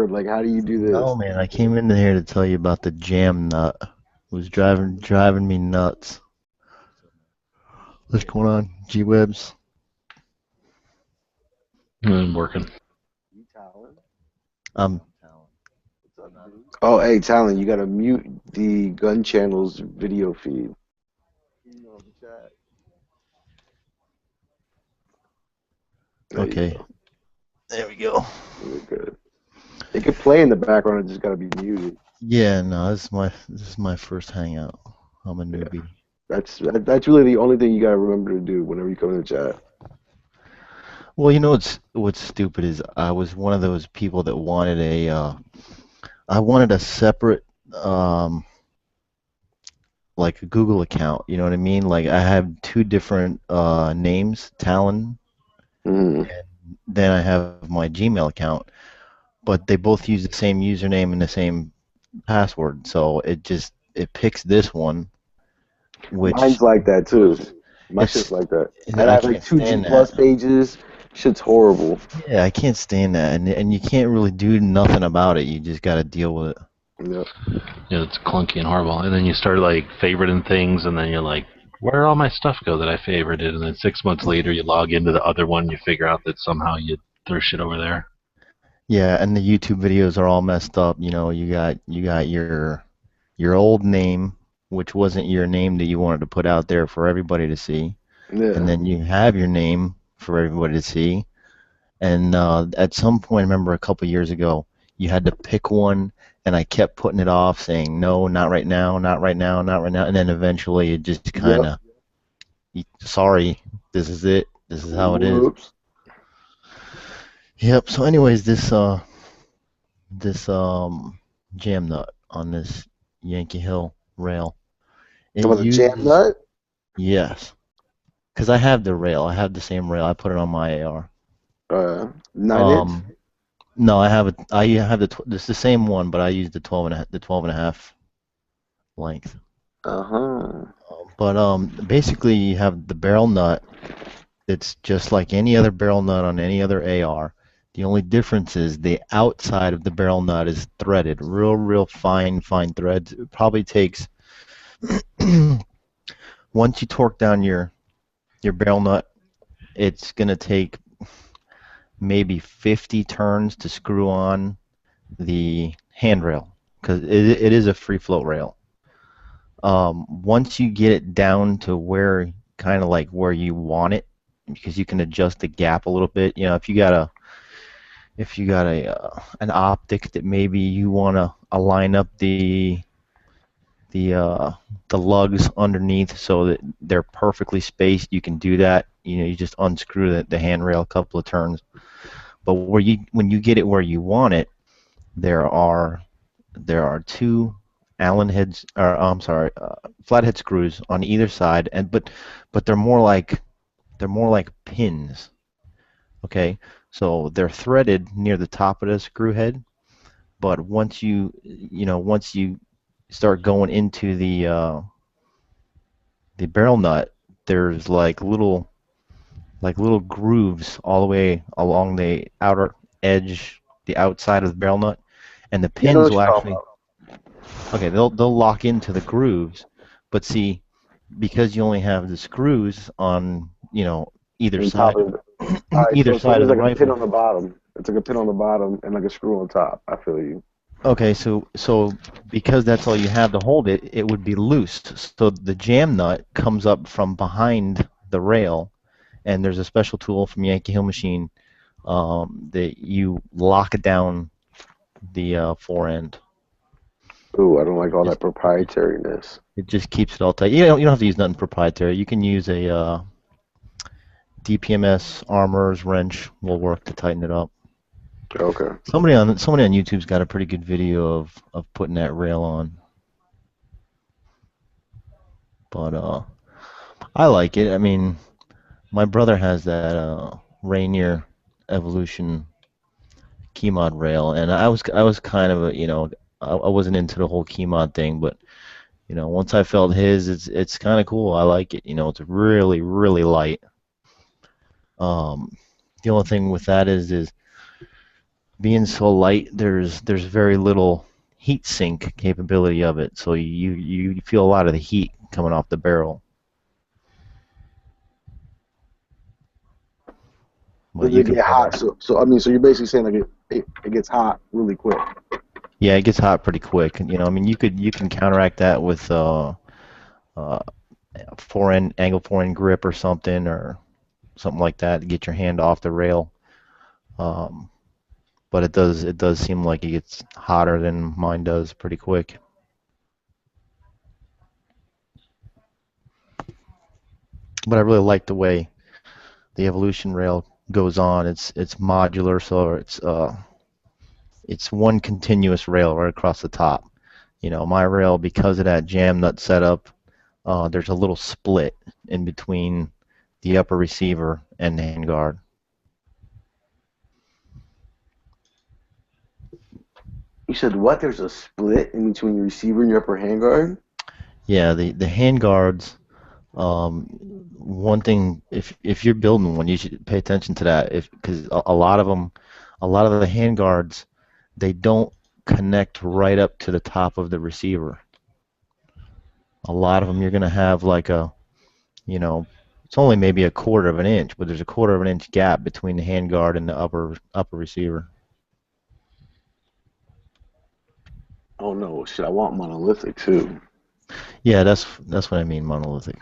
like, how do you do this? No, man, I came in here to tell you about the jam nut. It was driving me nuts. What's going on, G-Webs? I'm working. Oh, hey, Talon, you gotta mute the Gun Channel's video feed. Okay. There we go. You're good. It could play in the background. It just gotta be muted. Yeah, no, this is my first hangout. I'm a newbie. That's really the only thing you gotta remember to do whenever you come in the chat. Well, you know what's stupid is I was one of those people that wanted I wanted a separate like a Google account. You know what I mean? Like I have 2 different names, Talon, Mm. and then I have my Gmail account, but they both use the same username and the same password. So it picks this one, which Mine's like that too. My shit's like that. I have like 2 G+ pages. Shit's horrible. Yeah, I can't stand that, and you can't really do nothing about it. You just got to deal with it. Yep. Yeah, it's clunky and horrible. And then you start like favoriting things, and then you're like, where did all my stuff go that I favorited? And then 6 months later, you log into the other one, you figure out that somehow you threw shit over there. Yeah, and the YouTube videos are all messed up. You know, you got your old name, which wasn't your name that you wanted to put out there for everybody to see, and then you have your name for everybody to see. And at some point, I remember a couple years ago, you had to pick one, and I kept putting it off, saying no, not right now, not right now, not right now, and then eventually it just kind of, sorry, this is it, this is how it is. Yep. So, anyways, this jam nut on this Yankee Hill rail. The jam nut? Yes. Because I have the rail. I have the same rail. I put it on my AR. 9-inch? No, I have it's the same one, but I use the 12 and a half length. But basically you have the barrel nut. It's just like any other barrel nut on any other AR. The only difference is the outside of the barrel nut is threaded, real fine threads. It probably takes once you torque down your barrel nut, it's gonna take maybe 50 turns to screw on the handrail because it is a free float rail. Once you get it down to where kind of like where you want it, because you can adjust the gap a little bit. If you got a an optic that maybe you want to align up the uh, the lugs underneath so that they're perfectly spaced, you can do that. You just unscrew the handrail a couple of turns. But when you get it where you want it, there are two Allen heads, or I'm sorry, flathead screws on either side, but they're more like pins. Okay, so they're threaded near the top of the screw head, but once you start going into the barrel nut, there's like little grooves all the way along the outer edge, the outside of the barrel nut, and the You know pins what will you're talking actually, about. okay, they'll lock into the grooves, but see, because you only have the screws on, either On top side of it. All right, either so side there's of the like a pin rifle. on the bottom. It's like a pin on the bottom and like a screw on top. I feel you. Okay, so because that's all you have to hold it, it would be loose. So the jam nut comes up from behind the rail, and there's a special tool from Yankee Hill Machine that you lock down the fore end. Ooh, I don't like all that Just proprietariness. it just keeps it all tight. You don't have to use nothing proprietary. You can use a DPMS armorer's wrench will work to tighten it up. Okay. Somebody on YouTube's got a pretty good video of putting that rail on. But I like it. I mean, my brother has that Rainier Evolution key mod rail, and I was kind of I wasn't into the whole key mod thing, but once I felt his, it's kind of cool. I like it. It's really really light. Um, the only thing with that is being so light, there's very little heat sink capability of it, so you feel a lot of the heat coming off the barrel. But Does you it can get pull that. hot? So I mean, so you're basically saying like it gets hot really quick. Yeah, it gets hot pretty quick. I mean, you can counteract that with uh, angle forend grip or something like that to get your hand off the rail. Um, but it does seem like it gets hotter than mine does pretty quick. But I really like the way the Evolution rail goes on. It's modular, so it's one continuous rail right across the top. My rail, because of that jam nut setup, there's a little split in between the upper receiver and the handguard. You said what? There's a split in between your receiver and your upper handguard? Yeah, the handguards. One thing, if you're building one, you should pay attention to that. Because a lot of them, a lot of the handguards, they don't connect right up to the top of the receiver. A lot of them, you're gonna have like you know, it's only maybe a quarter of an inch, but there's a quarter of an inch gap between the handguard and the upper receiver. Oh no, shit! I want monolithic too. Yeah, that's what I mean, monolithic.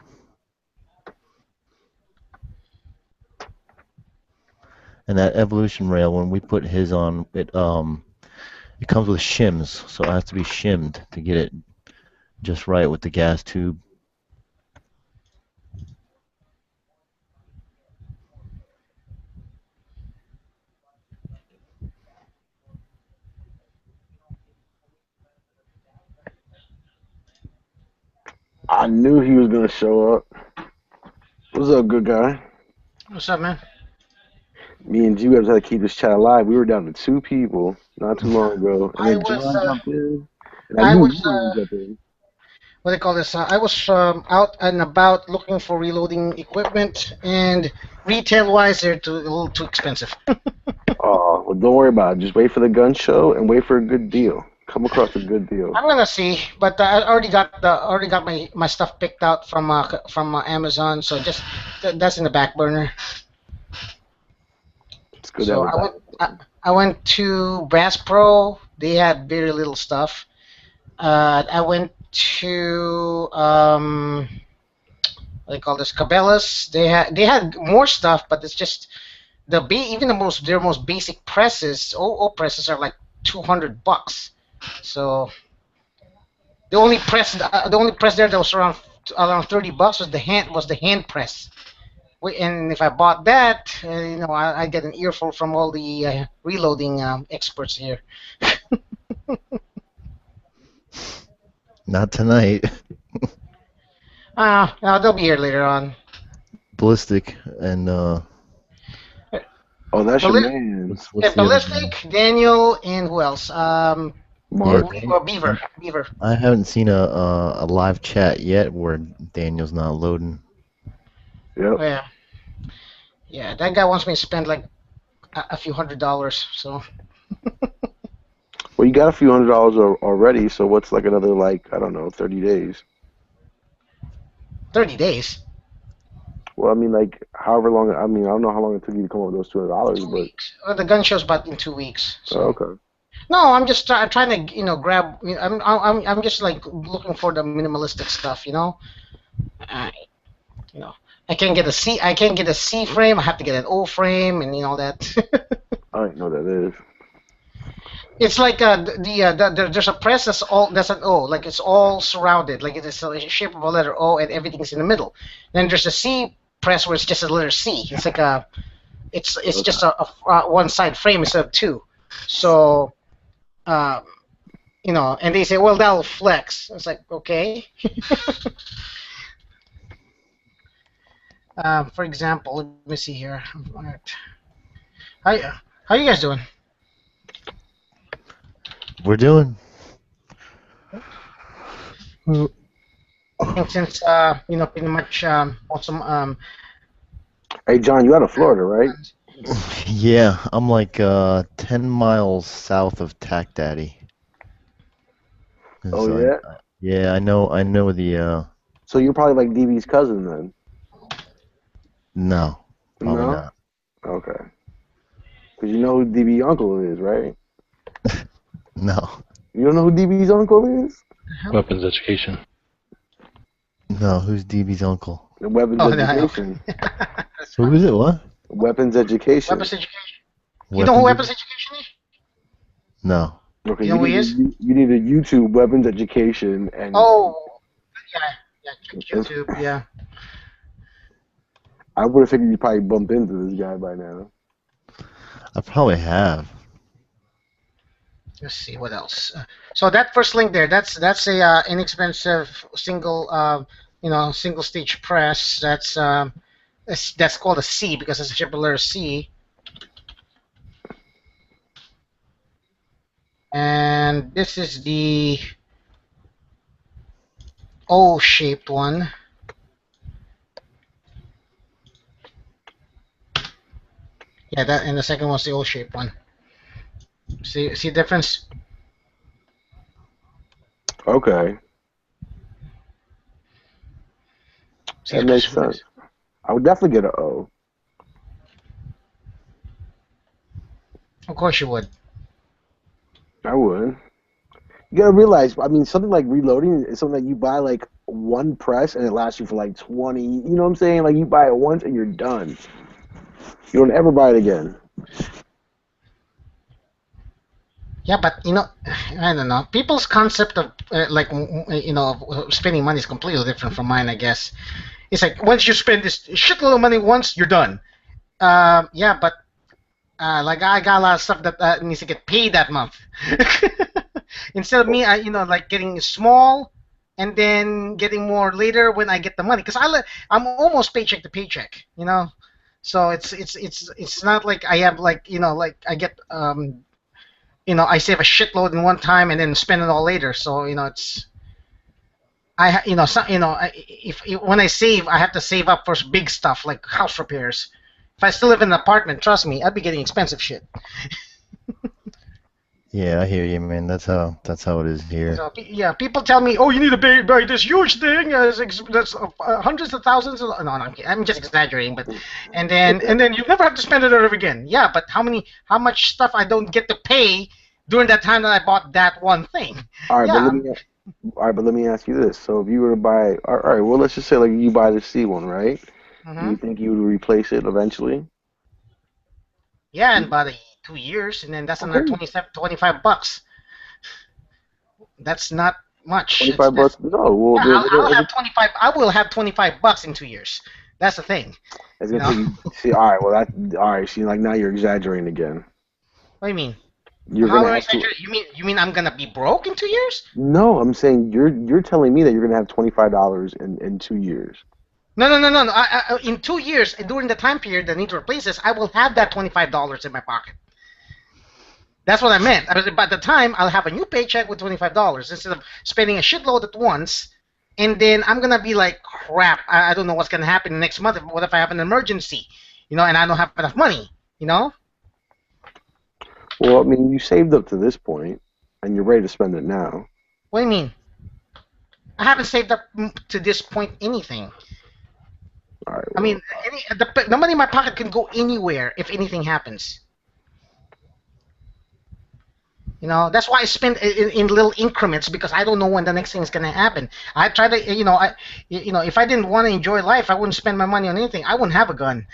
And that Evolution rail, when we put his on, it comes with shims, so it has to be shimmed to get it just right with the gas tube. I knew he was gonna show up. What's up, good guy? What's up, man? Me and G-Webs had to keep this chat alive. We were down to 2 people not too long ago, and I then was, John jumped in, and I I knew you was, were gonna jump in. what do you call this? I was out and about looking for reloading equipment, and retail-wise, they're a little too expensive. Oh, well, don't worry about it. Just wait for the gun show and wait for a good deal. Come across a good deal. I'm gonna see, but I already got my stuff picked out from Amazon, so just that's in the back burner. It's good to have So a I went backup. I, I went to Bass Pro they had very little stuff. I went to what do you call this, Cabela's. They had more stuff, but it's just even their most basic presses, OO presses, are like $200. So the only press there that was around $30 was the hand press. And if I bought that, I get an earful from all the reloading experts here. Not tonight. No, they'll be here later on. Ballistic and Oh, that's your man. what's Yeah, the other Ballistic, Daniel, and who else? Mark. Beaver. Beaver. I haven't seen a live chat yet where Daniel's not loading. Yep. Yeah. Yeah, that guy wants me to spend like a few $100s. So. Well, you got a few $100s already, so what's like another, like, I don't know, 30 days? 30 days. Well, I mean, like, however long, I mean, I don't know how long it took you to come up with those $200, 2 but... weeks. The gun show's about in 2 weeks. So. Oh, okay. No, I'm just trying to, grab. I'm just like looking for the minimalistic stuff, I can't get a C frame. I have to get an O frame, and all that. I don't know what that is. It's like there's a press that's an O, like it's all surrounded, like it's a shape of a letter O, and everything's in the middle. Then there's a C press where it's just a letter C. It's like it's Okay. just a one side frame instead of two. So, and they say, well, that'll flex. It's like, okay. For example, let me see here. How you guys doing? We're doing. And since pretty much also Hey, John, you out of Florida, right? Yeah, I'm like 10 miles south of Tac Daddy. Oh, So yeah? yeah, I know the So you're probably like DB's cousin then? no, probably No? not. Okay. Because you know who DB's uncle is, right? No, You don't know who DB's uncle is? Weapons education. no, who's DB's uncle? The Weapons Oh, no, I know. Education. Who is it? What? Weapons Education. weapons education. You know who weapons education is? No. Okay, You know who he is? You need to YouTube Weapons Education and Oh, yeah, check YouTube, yeah. I would have figured you'd probably bump into this guy by now. I probably have. Let's see what else. So that first link there, that's a inexpensive single single stage press. That's called a C because it's a triple letter C. And this is the O-shaped one. Yeah, that, and the second one's the O-shaped one. See the difference? Okay. See That the makes difference? sense. I would definitely get an O. Of course you would. I would. You gotta realize, I mean, something like reloading is something that you buy like one press and it lasts you for like 20. You know what I'm saying? Like you buy it once and you're done. You don't ever buy it again. Yeah, but I don't know. People's concept of spending money is completely different from mine, I guess. It's like once you spend this shitload of money once, you're done. Yeah, but like I got a lot of stuff that needs to get paid that month. Instead of me, like getting small and then getting more later when I get the money, because I'm almost paycheck to paycheck, So it's not like I have like I get I save a shitload in one time and then spend it all later. So it's when I save, I have to save up for big stuff like house repairs. If I still live in an apartment, trust me, I'd be getting expensive shit. Yeah, I hear you, man. That's how it is here. So, yeah, people tell me, "Oh, you need to buy this huge thing. That's hundreds of thousands." No, I'm just exaggerating. But and then you never have to spend it ever again. Yeah, but how much stuff I don't get to pay during that time that I bought that one thing. All right, Yeah. but let me ask you this. So if you were to buy, all right, well, let's just say like you buy the C one, right? Do you think you would replace it eventually? Yeah, in about 2 years, and then that's another Okay. 25 bucks. That's not much. 25 bucks? No, well, Yeah, I'll have 25. I will have 25 bucks in 2 years. That's the thing. it's You gonna know? take you. See, all right, well, all right. See, like now you're exaggerating again. What do you mean? You're How gonna do I have to. exaggerate? You mean I'm gonna be broke in 2 years? No, I'm saying you're telling me that you're gonna have $25 in 2 years. No, no, no, no, no. In 2 years, during the time period that I need to replace this, I will have that $25 in my pocket. That's what I meant. By the time, I'll have a new paycheck with $25 instead of spending a shitload at once. And then I'm gonna be like, crap. I don't know what's gonna happen next month. What if I have an emergency? And I don't have enough money. Well, I mean, you saved up to this point, and you're ready to spend it now. What do you mean? I haven't saved up to this point anything. All right. I mean, the money in my pocket can go anywhere if anything happens. That's why I spend in little increments, because I don't know when the next thing is gonna happen. I try to, if I didn't want to enjoy life, I wouldn't spend my money on anything. I wouldn't have a gun.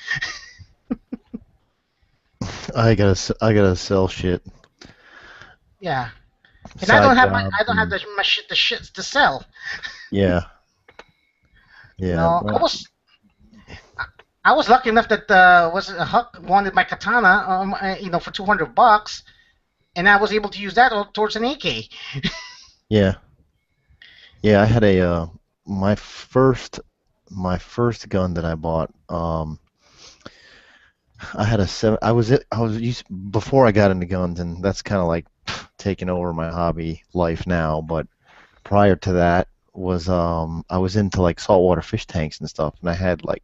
I gotta sell shit. Yeah, and Side I don't have jobs my shit to sell. Yeah. Yeah. I was lucky enough that Huck wanted my katana, for $200, and I was able to use that towards an AK. Yeah. Yeah, I had my first gun that I bought. I had before I got into guns, and that's kind of like taking over my hobby life now. But prior to that was I was into like saltwater fish tanks and stuff, and I had like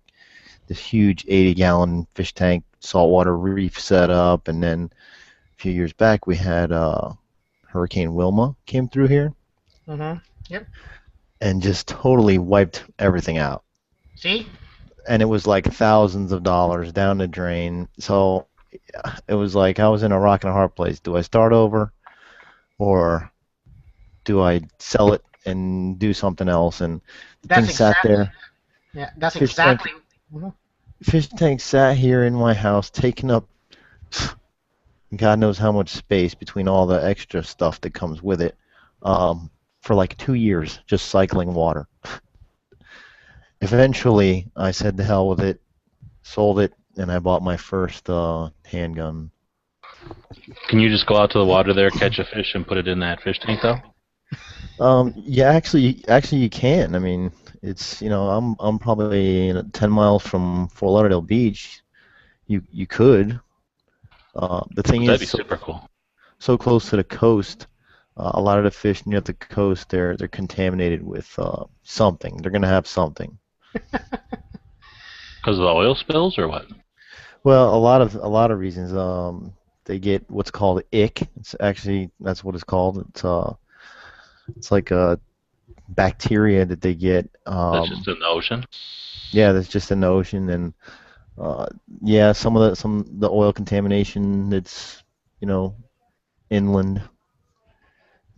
this huge 80-gallon fish tank saltwater reef set up, and then a few years back we had Hurricane Wilma came through here. Yep. And just totally wiped everything out. See? And it was like thousands of dollars down the drain. So it was like I was in a rock and a hard place. Do I start over, or do I sell it and do something else? And the thing sat there. Yeah, that's exactly. Fish tank sat here in my house, taking up God knows how much space between all the extra stuff that comes with it, for like 2 years, just cycling water. Eventually, I said to hell with it, sold it, and I bought my first handgun. Can you just go out to the water there, catch a fish, and put it in that fish tank, though? Yeah, actually, you can. I mean, it's I'm probably 10 miles from Fort Lauderdale Beach. You could. The thing That'd be is, super cool. So close to the coast. A lot of the fish near the coast, they're contaminated with something. They're gonna have something. Because of the oil spills, or what? Well, a lot of reasons. They get what's called ick. That's what it's called. It's like a bacteria that they get. That's just in the ocean. Yeah, that's just in the ocean, and yeah, some of the oil contamination that's inland.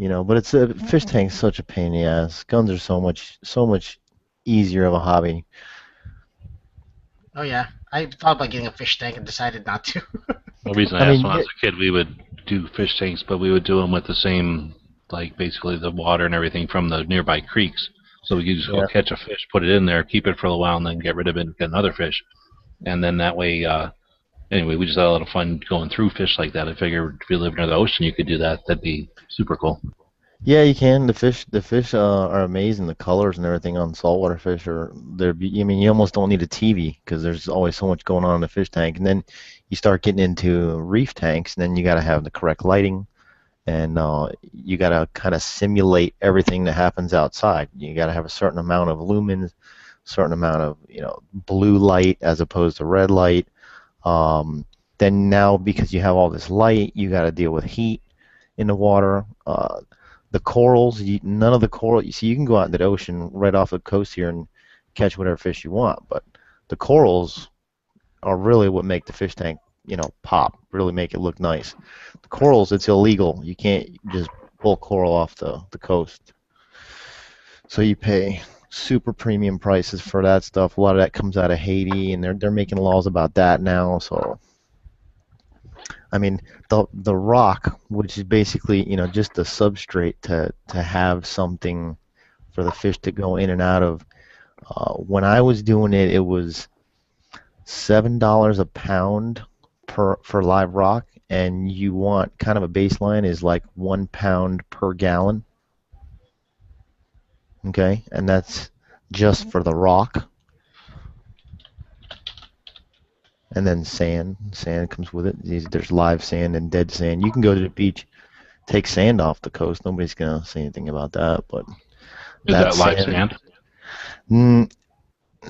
But it's a fish tank's such a pain in the ass. Guns are so much easier of a hobby. Oh yeah, I thought about getting a fish tank and decided not to. The reason I asked when I was a kid, we would do fish tanks, but we would do them with the same, like basically the water and everything from the nearby creeks. So we could just go catch a fish, put it in there, keep it for a while, and then get rid of it and get another fish. And then that way, anyway, we just had a lot of fun going through fish like that. I figured if you live near the ocean, you could do that. That'd be super cool. Yeah, you can. The fish are amazing. The colors and everything on saltwater fish I mean, you almost don't need a TV because there's always so much going on in the fish tank. And then you start getting into reef tanks, and then you got to have the correct lighting, and you got to kind of simulate everything that happens outside. You got to have a certain amount of lumens, certain amount of blue light as opposed to red light. Then now, because you have all this light, you got to deal with heat in the water. The corals, none of the coral. You see, you can go out into the ocean right off the coast here and catch whatever fish you want, but the corals are really what make the fish tank pop, really make it look nice. The corals, it's illegal. You can't just pull coral off the coast. So you pay super premium prices for that stuff. A lot of that comes out of Haiti, and they're making laws about that now. So I mean, the rock, which is basically just a substrate to have something for the fish to go in and out of. When I was doing it, it was $7 a pound for live rock, and you want kind of a baseline is like 1 pound per gallon. Okay, and that's just for the rock. And then sand comes with it. There's live sand and dead sand. You can go to the beach, take sand off the coast. Nobody's gonna say anything about that. But Is that live sand?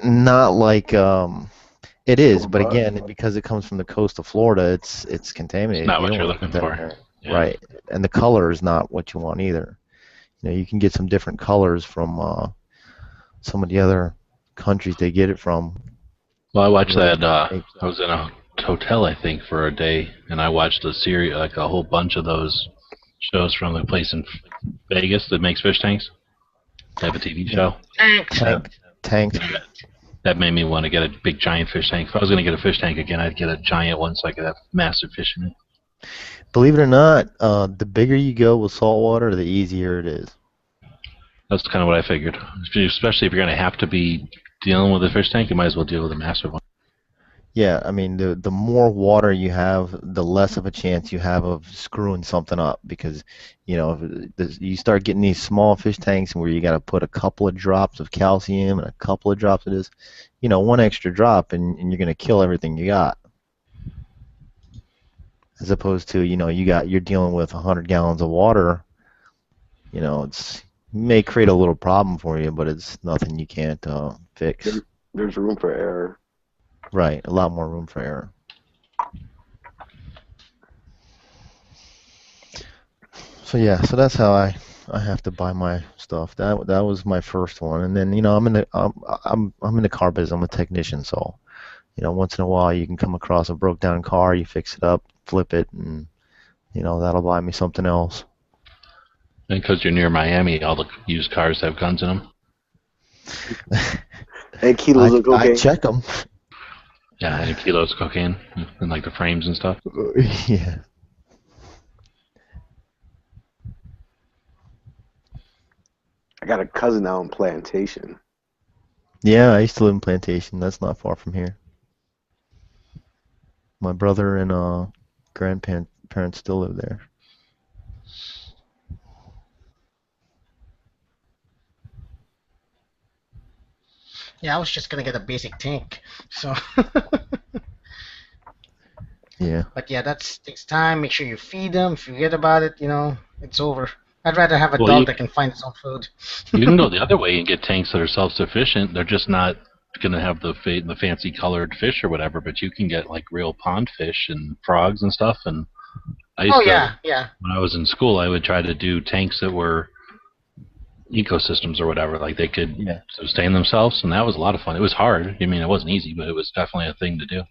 Not like it is, but again, because it comes from the coast of Florida, it's contaminated. It's not what you're looking for. Yeah. Right, and the color is not what you want either. You can get some different colors from some of the other countries they get it from. Well, I watched that. I was in a hotel, I think, for a day, and I watched a series, like a whole bunch of those shows from the place in Vegas that makes fish tanks. They have a TV show. Tank. That made me want to get a big giant fish tank. If I was going to get a fish tank again, I'd get a giant one so I could have massive fish in it. Believe it or not, the bigger you go with saltwater, the easier it is. That's kind of what I figured. Especially if you're going to have to be dealing with a fish tank, you might as well deal with a massive one. Yeah, I mean, the more water you have, the less of a chance you have of screwing something up, because if you start getting these small fish tanks where you got to put a couple of drops of calcium and a couple of drops of this, one extra drop and you're going to kill everything you got. As opposed to, you're dealing with 100 gallons of water, it may create a little problem for you, but it's nothing you can't fix. There's room for error. Right, a lot more room for error. So yeah, so that's how I have to buy my stuff. That was my first one, and then I'm in the car business. I'm a technician, so once in a while you can come across a broke down car, you fix it up, flip it, and that'll buy me something else. And because you're near Miami, all the used cars have guns in them. And kilos of cocaine. I check them. Yeah, and kilos of cocaine and like the frames and stuff. Yeah. I got a cousin out in Plantation. Yeah, I used to live in Plantation. That's not far from here. My brother and grandparents still live there. Yeah, I was just gonna get a basic tank, so. Yeah. But yeah, that takes time. Make sure you feed them. Forget about it, it's over. I'd rather have a dog that can find its own food. You can go the other way and get tanks that are self-sufficient. They're just not going to have the fancy colored fish or whatever, but you can get like real pond fish and frogs and stuff. And I used yeah. When I was in school, I would try to do tanks that were ecosystems or whatever, like they could sustain themselves, and that was a lot of fun. It was hard. I mean, it wasn't easy, but it was definitely a thing to do.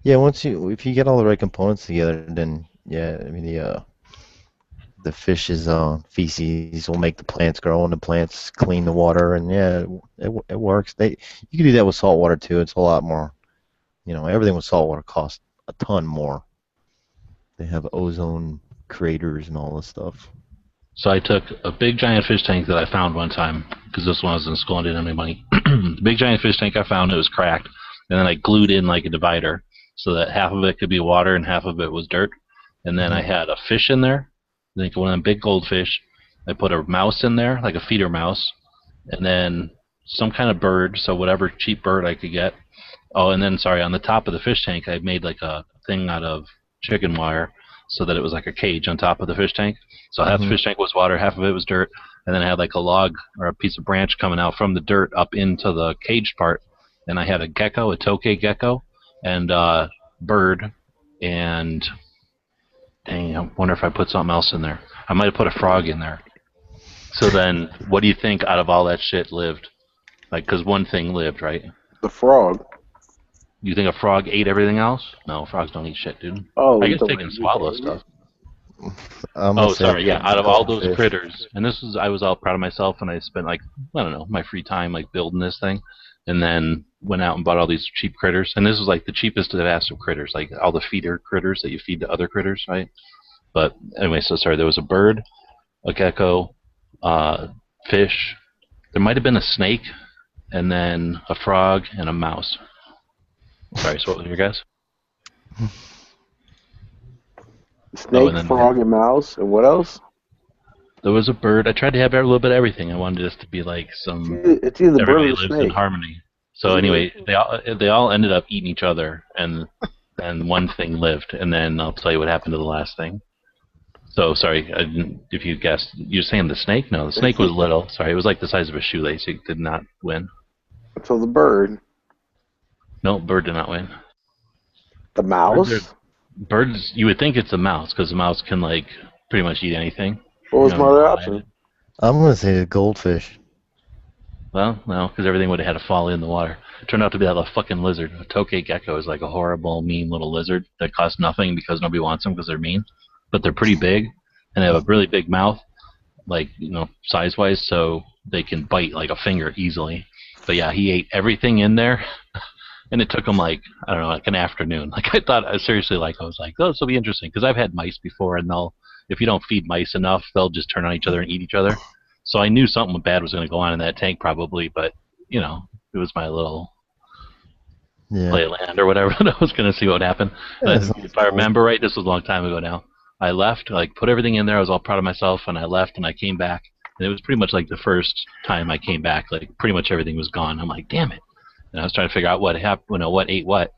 Yeah, if you get all the right components together, then yeah, I mean the fish's feces will make the plants grow, and the plants clean the water, and yeah, it works. You can do that with salt water too. It's a lot more, everything with salt water costs a ton more. They have ozone craters and all this stuff. So I took a big giant fish tank that I found one time, because this one I was in school and didn't have any money. The big giant fish tank I found, it was cracked, and then I glued in like a divider so that half of it could be water and half of it was dirt. And then I had a fish in there, like one of them big goldfish. I put a mouse in there, like a feeder mouse, and then some kind of bird, so whatever cheap bird I could get. Oh, and then, sorry, on the top of the fish tank, I made like a thing out of chicken wire so that it was like a cage on top of the fish tank. So half the fish tank was water, half of it was dirt, and then I had like a log or a piece of branch coming out from the dirt up into the caged part. And I had a gecko, a tokay gecko, and a bird, and dang, I wonder if I put something else in there. I might have put a frog in there. So then, what do you think out of all that shit lived? Like, because one thing lived, right? The frog. You think a frog ate everything else? No, frogs don't eat shit, dude. Oh, I you guess talking they about can you swallow ate stuff. it? I'm gonna Oh, say sorry. Yeah, out of all those goldfish. critters, and this was I was all proud of myself, and I spent like I don't know my free time like building this thing, and then went out and bought all these cheap critters, and this was like the cheapest of of critters, like all the feeder critters that you feed to other critters, right? But anyway, so sorry. There was a bird, a gecko, fish. There might have been a snake, and then a frog and a mouse. Sorry. So what was your guess? Snake, And then frog, and mouse, and what else? there was a bird. I tried to have a little bit of everything. I wanted this to be like some It's either the bird everybody or the lives in snake. harmony. So anyway, they all ended up eating each other, and one thing lived. And then I'll tell you what happened to the last thing. So sorry, if you guessed, you're saying the snake? No, the snake was little. Sorry, it was like the size of a shoelace. It did not win. So the bird, No, bird did not win. the mouse. Birds, you would think it's a mouse because the mouse can like pretty much eat anything. What was You my know, other option? I'm gonna say the goldfish. Well, no, because everything would have had to fall in the water. It turned out to be that fucking lizard. A tokay gecko is like a horrible, mean little lizard that costs nothing because nobody wants them because they're mean. But they're pretty big, and they have a really big mouth, like, size-wise, so they can bite like a finger easily. But yeah, he ate everything in there, and it took him like, I don't know, like an afternoon. Like I thought, I was like, oh, this will be interesting, because I've had mice before, and if you don't feed mice enough, they'll just turn on each other and eat each other. So I knew something bad was going to go on in that tank probably, but, it was my little play of land or whatever. I was going to see what would happen. If I remember right, this was a long time ago now. I left, like, put everything in there. I was all proud of myself, and I left, and I came back. And it was pretty much like the first time I came back. Like, pretty much everything was gone. I'm like, damn it. And I was trying to figure out what happened, what ate what.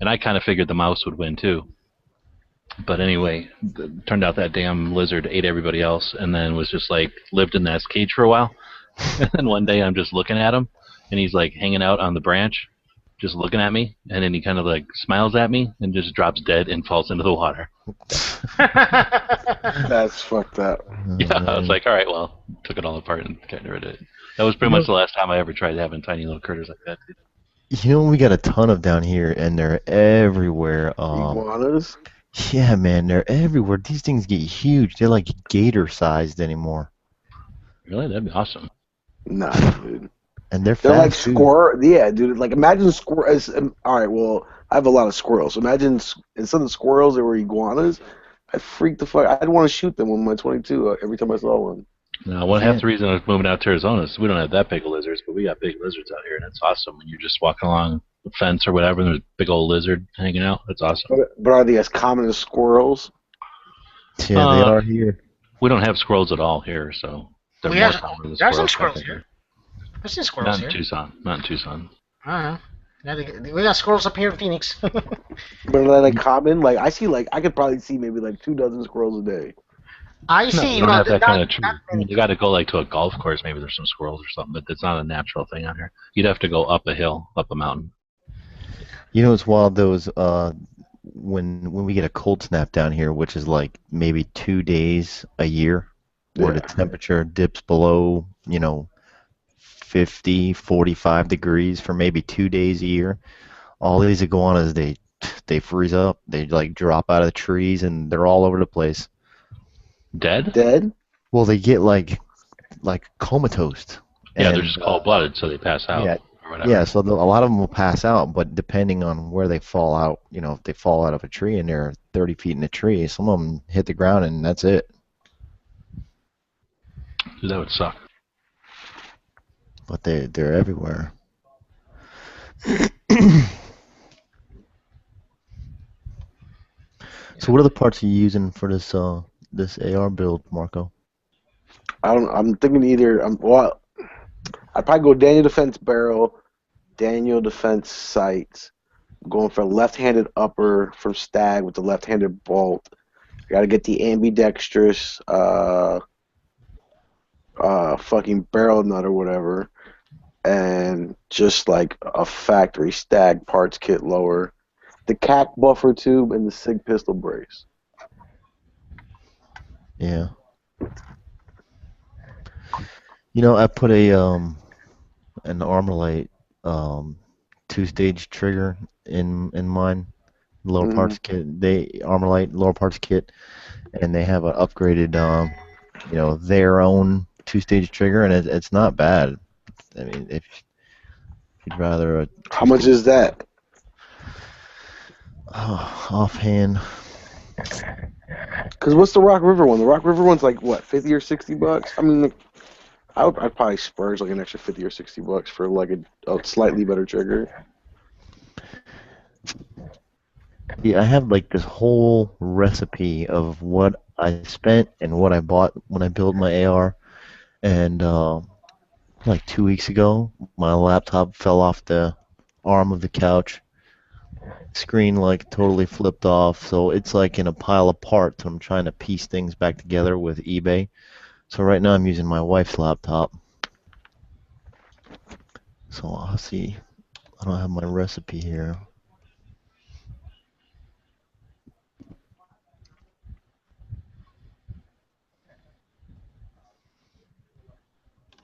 And I kind of figured the mouse would win, too. But anyway, it turned out that damn lizard ate everybody else, and then was just like lived in that cage for a while. And then one day I'm just looking at him, and he's like hanging out on the branch, just looking at me, and then he kind of like smiles at me and just drops dead and falls into the water. That's fucked up. Yeah, I was like, all right, well, took it all apart and got rid of it. That was pretty much the last time I ever tried having tiny little critters like that. We got a ton of down here, and they're everywhere. Iguanas. Yeah, man, they're everywhere. These things get huge. They're like gator-sized anymore. Really? That'd be awesome. Nah, dude. And they're They're like fast, too. squirrel. Yeah, dude. Like imagine squirrels. All right. Well, I have a lot of squirrels. So imagine instead of squirrels, there were iguanas. I'd freak the fuck. I'd want to shoot them with my 22 every time I saw one. Now, half the reason I was moving out to Arizona is we don't have that big of lizards, but we got big lizards out here, and it's awesome when you're just walking along the fence or whatever, and there's a big old lizard hanging out. That's awesome. But are they as common as squirrels? Yeah, they are here. We don't have squirrels at all here, so they're more common than There's some squirrels. squirrels here. I've seen squirrels Not in here. Tucson. Not in Tucson. Yeah, we got squirrels up here in Phoenix. But are they like common? Like I see, like I could probably see maybe like 24 squirrels a day. I see. We don't have that kind of not tree. You got to go like to a golf course. Maybe there's some squirrels or something, but it's not a natural thing out here. You'd have to go up a hill, up a mountain. It's wild those when we get a cold snap down here, which is like maybe 2 days a year, where the temperature dips below 50, 45 degrees for maybe 2 days a year. All these iguanas, they freeze up. They like drop out of the trees, and they're all over the place. Dead? Well, they get like comatose. Yeah, they're just cold-blooded, so they pass out. Yeah, or whatever. yeah. So a lot of them will pass out, but depending on where they fall out, if they fall out of a tree and they're 30 feet in a tree, some of them hit the ground and that's it. That would suck. But they're everywhere. So what are the parts you're using for this AR build, Marco? I'm thinking either I'd probably go Daniel Defense barrel, Daniel Defense sights. I'm going for left-handed upper from Stag with the left-handed bolt. Got to get the ambidextrous fucking barrel nut or whatever, and just like a factory Stag parts kit lower, the CAC buffer tube, and the SIG pistol brace. Yeah. I put an Armalite two-stage trigger in mine. Lower Mhm. parts kit, Armalite lower parts kit, and they have an upgraded, their own two-stage trigger, and it's not bad. I mean, if you'd rather a How much two-stage, is that? offhand, Because what's the Rock River one? The Rock River one's like what, $50 or $60? I mean, like, I'd probably splurge like an extra $50 or $60 for like a slightly better trigger. yeah, I have like this whole recipe of what I spent and what I bought when I built my AR, and like 2 weeks ago, my laptop fell off the arm of the couch. Screen like totally flipped off, so it's like in a pile of parts. I'm trying to piece things back together with eBay. So right now I'm using my wife's laptop. So I'll see. I don't have my recipe here.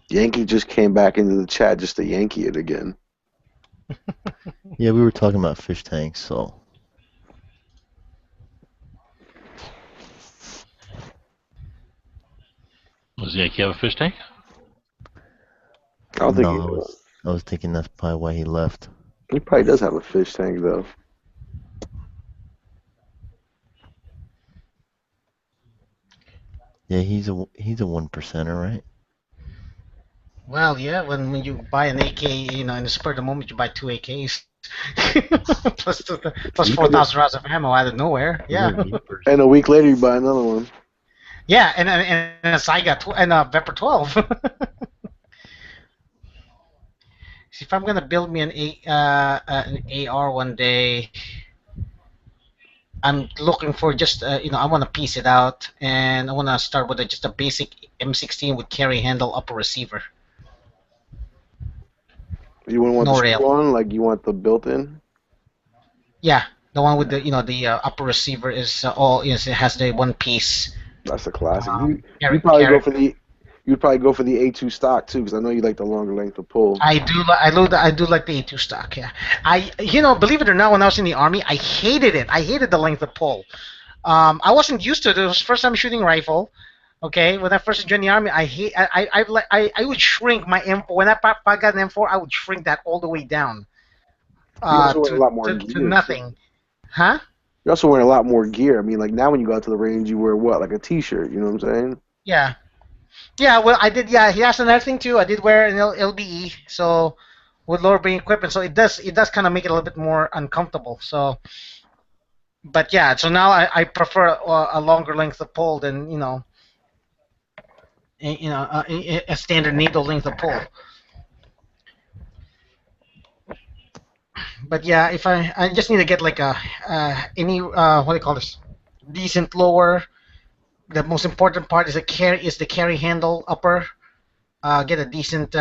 Yankee just came back into the chat just to Yankee it again. Yeah, we were talking about fish tanks, so. Does Yankee have a fish tank? I don't think No, I was thinking that's probably why he left. he probably does have a fish tank though. Yeah, he's a 1%er, right? Well, yeah, when you buy an AK, in the spur of the moment, you buy 2 AKs. plus 4,000 rounds of ammo out of nowhere. Yeah. And a week later you buy another one. Yeah, and a Saiga and a Vepr 12. See, if I'm gonna build me an AR one day, I'm looking for just I want to piece it out, and I want to start with just a basic M16 with carry handle upper receiver. You wouldn't want No the rail. screw on, like you want the built-in? Yeah, the one with the upper receiver is it has the one piece. That's a classic. Carry- You'd probably go for the A2 stock too, because I know you like the longer length of pull. I do like the A2 stock. Yeah, believe it or not, when I was in the army, I hated it. I hated the length of pull. I wasn't used to it. It was first time shooting rifle. Okay, when I first joined the army, I would shrink my M4. When I got an M4, I would shrink that all the way down You also wear a lot more to gear. nothing. Huh? You're also wearing a lot more gear. I mean, like now when you go out to the range, you wear what, like a T-shirt? You know what I'm saying? Yeah. Yeah, well, I did. Yeah, that's another thing too. I did wear an LBE, so with lower beam equipment, so it does kind of make it a little bit more uncomfortable. So, but yeah, so now I prefer a longer length of pull than a standard needle length of pull. But yeah, if I just need to get like any what do you call this, decent lower. The most important part is the carry handle upper. Get a decent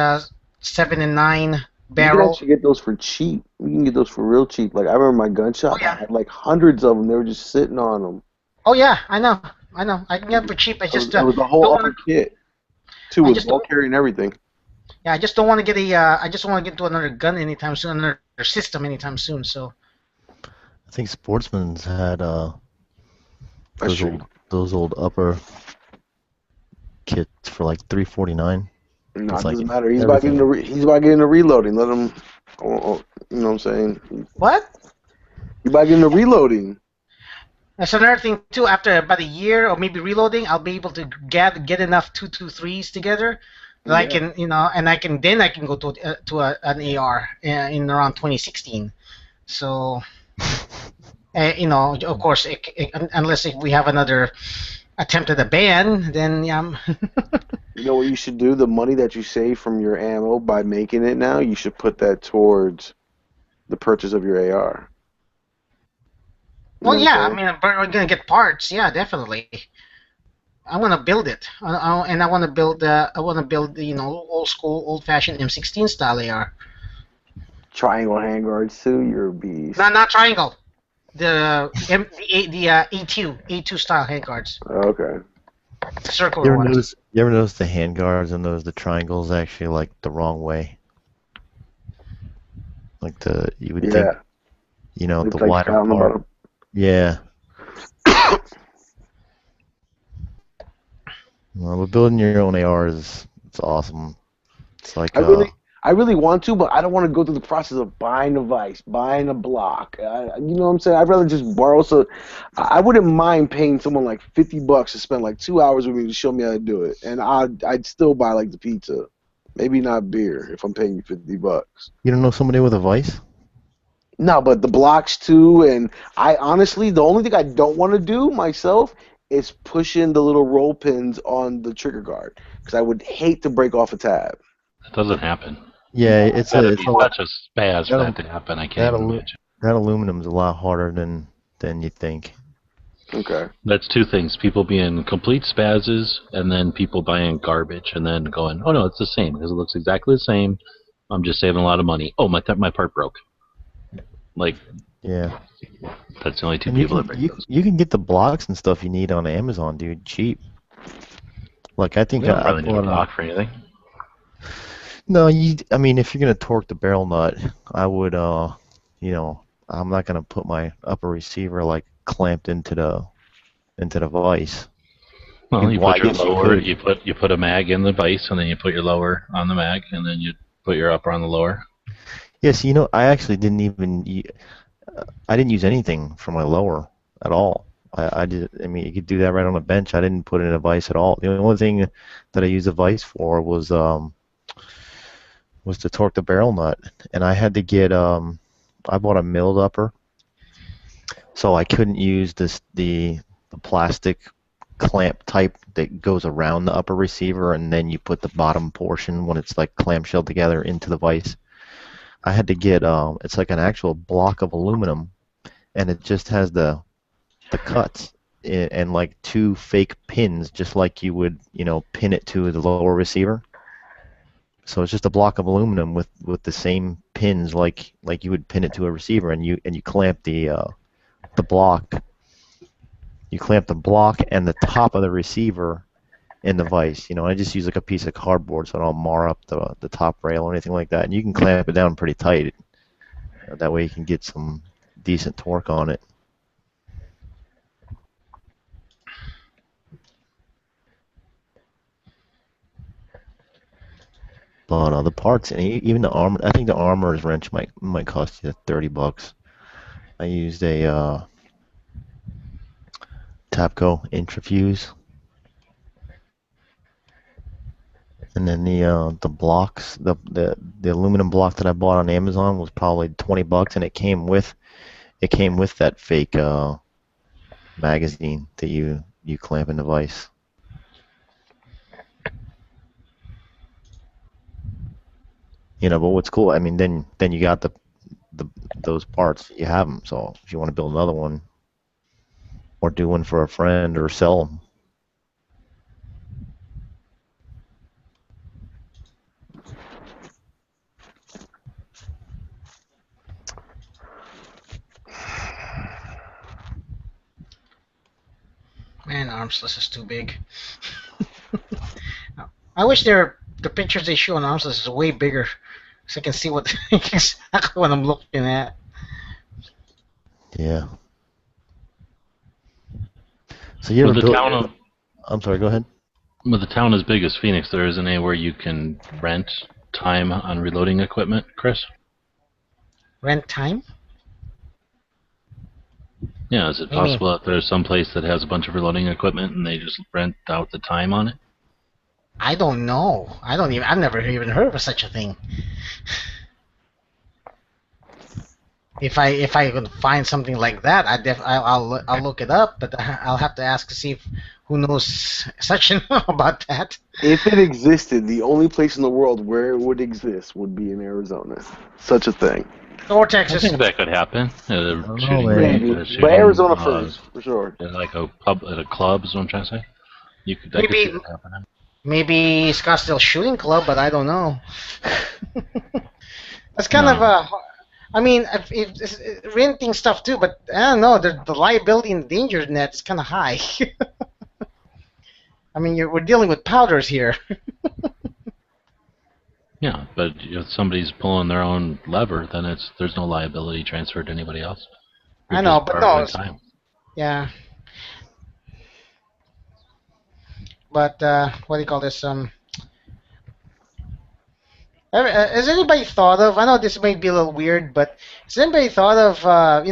7 and 9 You barrel. can actually get those for cheap. You can get those for real cheap. Like I remember my gun shop, Oh, yeah. I had like hundreds of them. They were just sitting on them. Oh yeah, I know. I can get them for cheap. I just it was the whole don't upper wanna- kit, too, I with just ball don't- carry and everything. Yeah, I just don't want to get I just want to get into another gun anytime soon, another system anytime soon. So I think Sportsman's had That's true. those old upper kits for like $349. No, It's it like doesn't matter. He's about getting the reloading. Let him. You know what I'm saying? what? He's about getting the reloading. That's another thing too. After about a year or maybe reloading, I'll be able to get enough 223s together that I can, and I can go to an AR in around 2016. So, of course, unless we have another attempt at a ban, then yeah. You know what you should do? The money that you save from your ammo by making it now, you should put that towards the purchase of your AR. Well, yeah, I mean, we're gonna get parts. Yeah, definitely. I want to build it, and I want to build. Old school, old-fashioned M16 style AR. Triangle handguards too. You're a beast. Not triangle. The A2 style handguards. Okay. Circular ones. You ever notice the handguards and the triangles actually like the wrong way? Like you would think, Yeah. the It's like wider down the part. bottom. Yeah. Well, but building your own AR it's awesome. It's like I really want to, but I don't want to go through the process of buying a vise, buying a block. You know what I'm saying? I'd rather just borrow. So I wouldn't mind paying someone like $50 to spend like 2 hours with me to show me how to do it, and I'd still buy like the pizza, maybe not beer if I'm paying you $50. you don't know somebody with a vice? No, but the blocks too, and I honestly, the only thing I don't want to do myself is push in the little roll pins on the trigger guard because I would hate to break off a tab. That doesn't happen. Yeah, It's gotta be such a spaz for that to happen. I can't even imagine. that aluminum's a lot harder than you think. Okay. That's two things: people being complete spazzes, and then people buying garbage, and then going, "Oh no, it's the same because it looks exactly the same. I'm just saving a lot of money. Oh, my part broke." Like, Yeah. that's the only two And you people can that break those. you can get the blocks and stuff you need on Amazon, dude, cheap. Like I think We don't I really need a bought block for anything. No, I mean, if you're gonna torque the barrel nut, I would, I'm not gonna put my upper receiver like clamped into the vise. Well, you put your Yes, you lower, could. you put a mag in the vise, and then you put your lower on the mag, and then you put your upper on the lower. Yes, I actually I didn't use anything for my lower at all. I did. I mean, you could do that right on a bench. I didn't put it in a vise at all. The only thing that I used a vise for was to torque the barrel nut, and I had to get I bought a milled upper, so I couldn't use the plastic clamp type that goes around the upper receiver, and then you put the bottom portion when it's like clamshelled together into the vise. I had to get it's like an actual block of aluminum, and it just has the cuts and like two fake pins, just like you would pin it to the lower receiver. So it's just a block of aluminum with the same pins like you would pin it to a receiver, and you clamp the block. You clamp the block and the top of the receiver in the vise. I just use like a piece of cardboard so I don't mar up the top rail or anything like that. And you can clamp it down pretty tight. That way you can get some decent torque on it. But the parts and even the armor, I think the armorer's wrench might cost you $30. I used a Tapco Intrafuse, and then the blocks, the aluminum block that I bought on Amazon was probably $20, and it came with that fake magazine that you clamp in the vise. But what's cool, I mean, then you got those parts, you have them. So if you want to build another one, or do one for a friend, or sell them. Man, Armsless is too big. I wish the pictures they show on Armsless is way bigger, so I can see what exactly what I'm looking at. Yeah. So you ever With the built? town of, I'm sorry. Go ahead. with a town as big as Phoenix, there isn't anywhere you can rent time on reloading equipment, Chris? Rent time? Yeah, is it What do you mean? possible that there's some place that has a bunch of reloading equipment and they just rent out the time on it? I don't know. I've never even heard of such a thing. If I could find something like that, I'll look it up, but I'll have to ask to see if who knows such about that. If it existed, the only place in the world where it would exist would be in Arizona. Such a thing. Or I Texas. think that could happen. know, Shooting man. range, Maybe. shooting, But Arizona first, for sure. like a pub at a club is what I'm trying to say. That could Maybe- see that happening. Maybe Scottsdale Shooting Club, but I don't know. That's kind No. of a. I mean, it's renting stuff too, but I don't know. The liability and danger net is kind of high. I mean, we're dealing with powders here. Yeah, but if somebody's pulling their own lever, then there's no liability transferred to anybody else. You're I know, just but no, borrowing time. yeah. But what do you call this? Has anybody thought of? I know this may be a little weird, but has anybody thought of?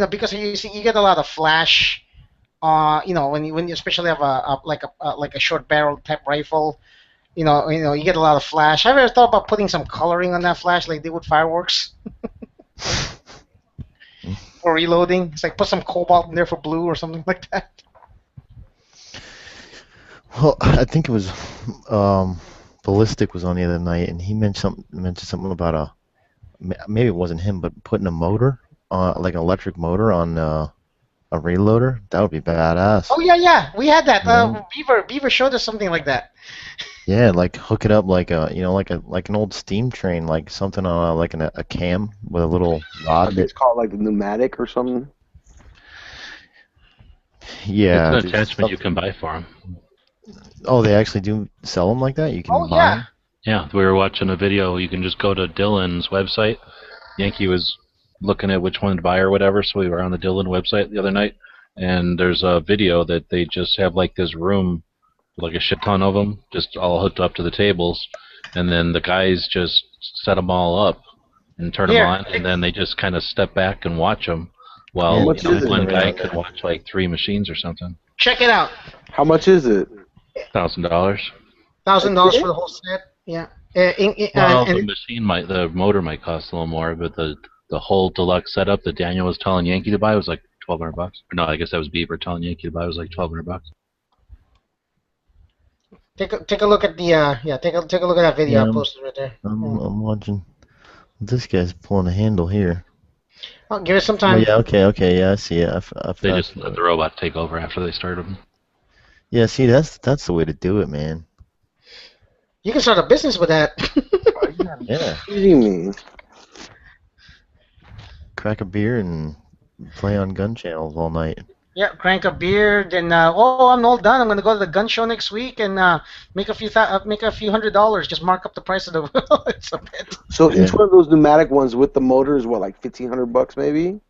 Because you see, you get a lot of flash. When you especially have a short barrel type rifle. You get a lot of flash. Have you ever thought about putting some coloring on that flash, like they would fireworks, for reloading? It's like put some cobalt in there for blue or something like that. Well, I think it was Ballistic was on the other night, and he mentioned something about maybe it wasn't him, but putting a motor like an electric motor on a reloader. That would be badass. Oh yeah, we had that. Yeah. Beaver showed us something like that. Yeah, like hook it up like like an old steam train, like something on like a cam with a little rod. It's called like the pneumatic or something. Yeah. It's an attachment you can buy for them. Oh, they actually do sell them like that? You can buy Yeah. them? Yeah, we were watching a video. You can just go to Dylan's website. Yankee was looking at which one to buy or whatever, so we were on the Dylan website the other night, and there's a video that they just have like this room, like a shit ton of them, just all hooked up to the tables, and then the guys just set them all up and turn them on, and then they just kind of step back and watch them while How much is it one guy around could there? watch like 3 machines or something. Check it out. How much is it? $1,000. $1,000 for the whole set. Yeah. Well, the motor might cost a little more, but the whole deluxe setup that Daniel was telling Yankee to buy was like $1,200. No, I guess that was Beaver telling Yankee to buy was like $1,200. Take a look at the take a look at that video Yeah, I posted right there. I'm watching. This guy's pulling a handle here. Oh, give it some Oh, time. yeah, okay, yeah, I see it. They just let the robot take over after they started them. Yeah, see, that's the way to do it, man. You can start a business with that. Yeah, What do you mean? crack a beer and play on gun channels all night. Yeah, crank a beer, then I'm all done. I'm gonna go to the gun show next week and make a few $100. Just mark up the price of the. It's a bit. So Yeah. each one of those pneumatic ones with the motor is what, like $1,500 maybe?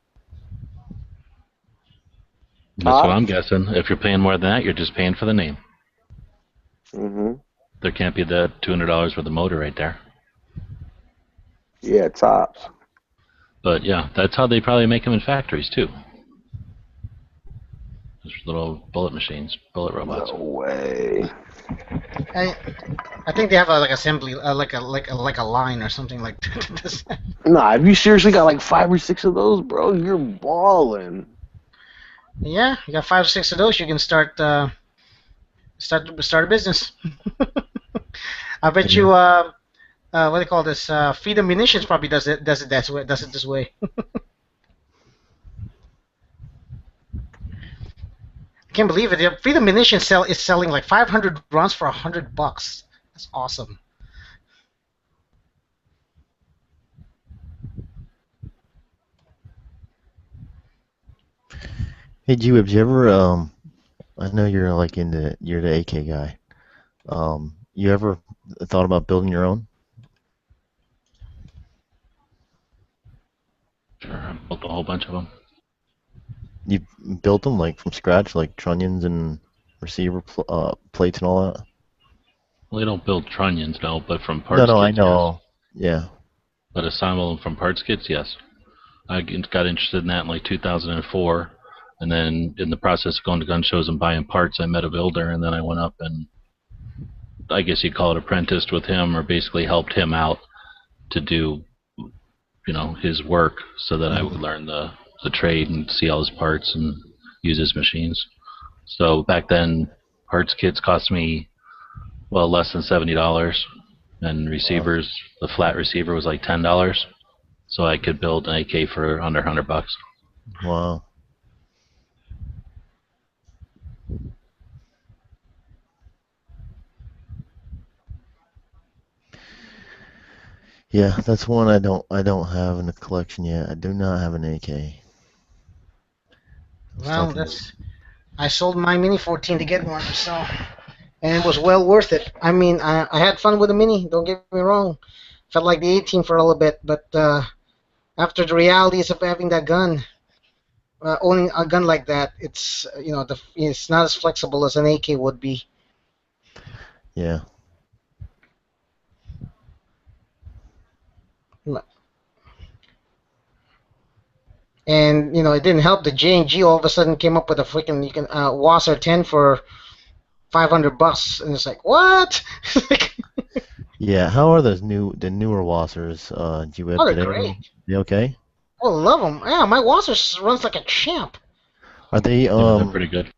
That's what I'm guessing. If you're paying more than that, you're just paying for the name. Mm-hmm. There can't be the $200 for the motor right there. Yeah, tops. But yeah, that's how they probably make them in factories too. Those little bullet machines, bullet robots. No way. I think they have like assembly, like a line or something like that. Nah, if you seriously got like 5 or 6 of those, bro, you're balling. Yeah, you got 5 or 6 of those. You can start a business. I bet you. What do you call this? Freedom Munitions probably does it this way. I can't believe it. Freedom Munitions is selling like 500 rounds for $100. That's awesome. Hey, G-Webs, you ever I know you're you're the AK guy. You ever thought about building your own? Sure, I built a whole bunch of them. You built them like from scratch, like trunnions and receiver plates and all that? Well, they don't build trunnions, no, but from parts No, kits, I know. yes. Yeah. But assemble them from parts kits, yes. I got interested in that in like 2004, and then in the process of going to gun shows and buying parts, I met a builder, and then I went up and I guess you'd call it apprenticed with him, or basically helped him out to do, his work, so that I would learn the trade and see all his parts and use his machines. So back then, parts kits cost me, well, less than $70, and receivers, the flat receiver was like $10. So I could build an AK for under $100. Wow. Yeah, that's one I don't have in the collection yet. I do not have an AK. Well, I sold my Mini 14 to get one, so, and it was well worth it. I mean, I had fun with the Mini. Don't get me wrong. felt like the A-team for a little bit, but after the realities of having that gun, owning a gun like that, it's it's not as flexible as an AK would be. Yeah. And it didn't help. The J&G all of a sudden came up with a freaking Wasser 10 for $500, and it's like, what? Yeah. How are the newer Wassers? G-Web Oh, they're today? great. They okay? Oh, I love them. Yeah, my Wasser runs like a champ. Are they Yeah, they're pretty good.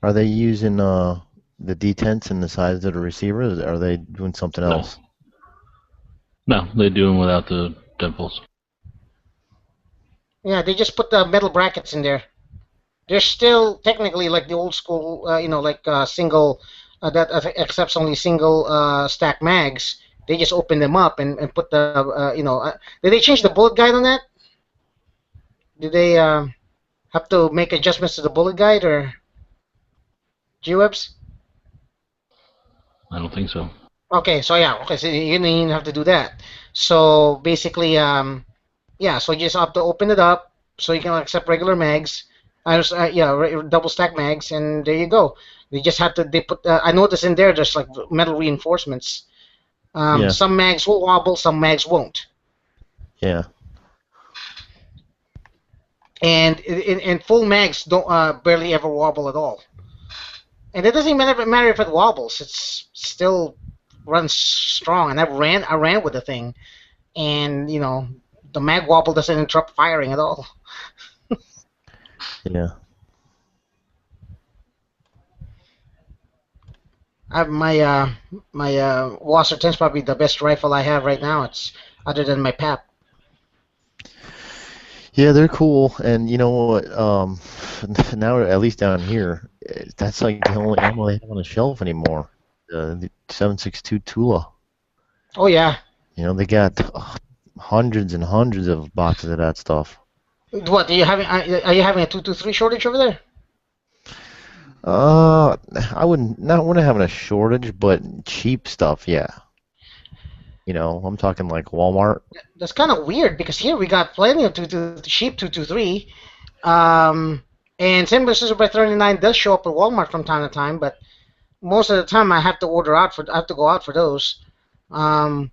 Are they using the detents and the size of the receiver? Or are they doing something No. else? No, they do them without the dimples. Yeah, they just put the metal brackets in there. They're still technically like the old school, single, that accepts only single stack mags. They just open them up and put the, did they change the bullet guide on that? Did they have to make adjustments to the bullet guide or G-Webs? I don't think so. Okay, so so you didn't have to do that. So basically, so you just have to open it up so you can accept regular mags. Double stack mags, and there you go. They just have to. They put. I noticed in there there's like metal reinforcements. Yeah. Some mags will wobble, some mags won't. Yeah. And full mags don't barely ever wobble at all. And it doesn't even matter if it wobbles. It's still runs strong. And I ran with the thing, and the mag wobble doesn't interrupt firing at all. Yeah. I have my Wasser 10 is probably the best rifle I have right now. It's other than my PAP. Yeah, they're cool, and you know what? Now at least down here, that's like the only ammo they have on the shelf anymore. The 7.62 Tula. Oh yeah. They got hundreds and hundreds of boxes of that stuff. What are you having a 223 shortage over there? We're not having a shortage, but cheap stuff, yeah. I'm talking like Walmart. That's kind of weird because here we got plenty of cheap 223. And Simba Scissor by 39 does show up at Walmart from time to time, but most of the time I have to I have to go out for those. But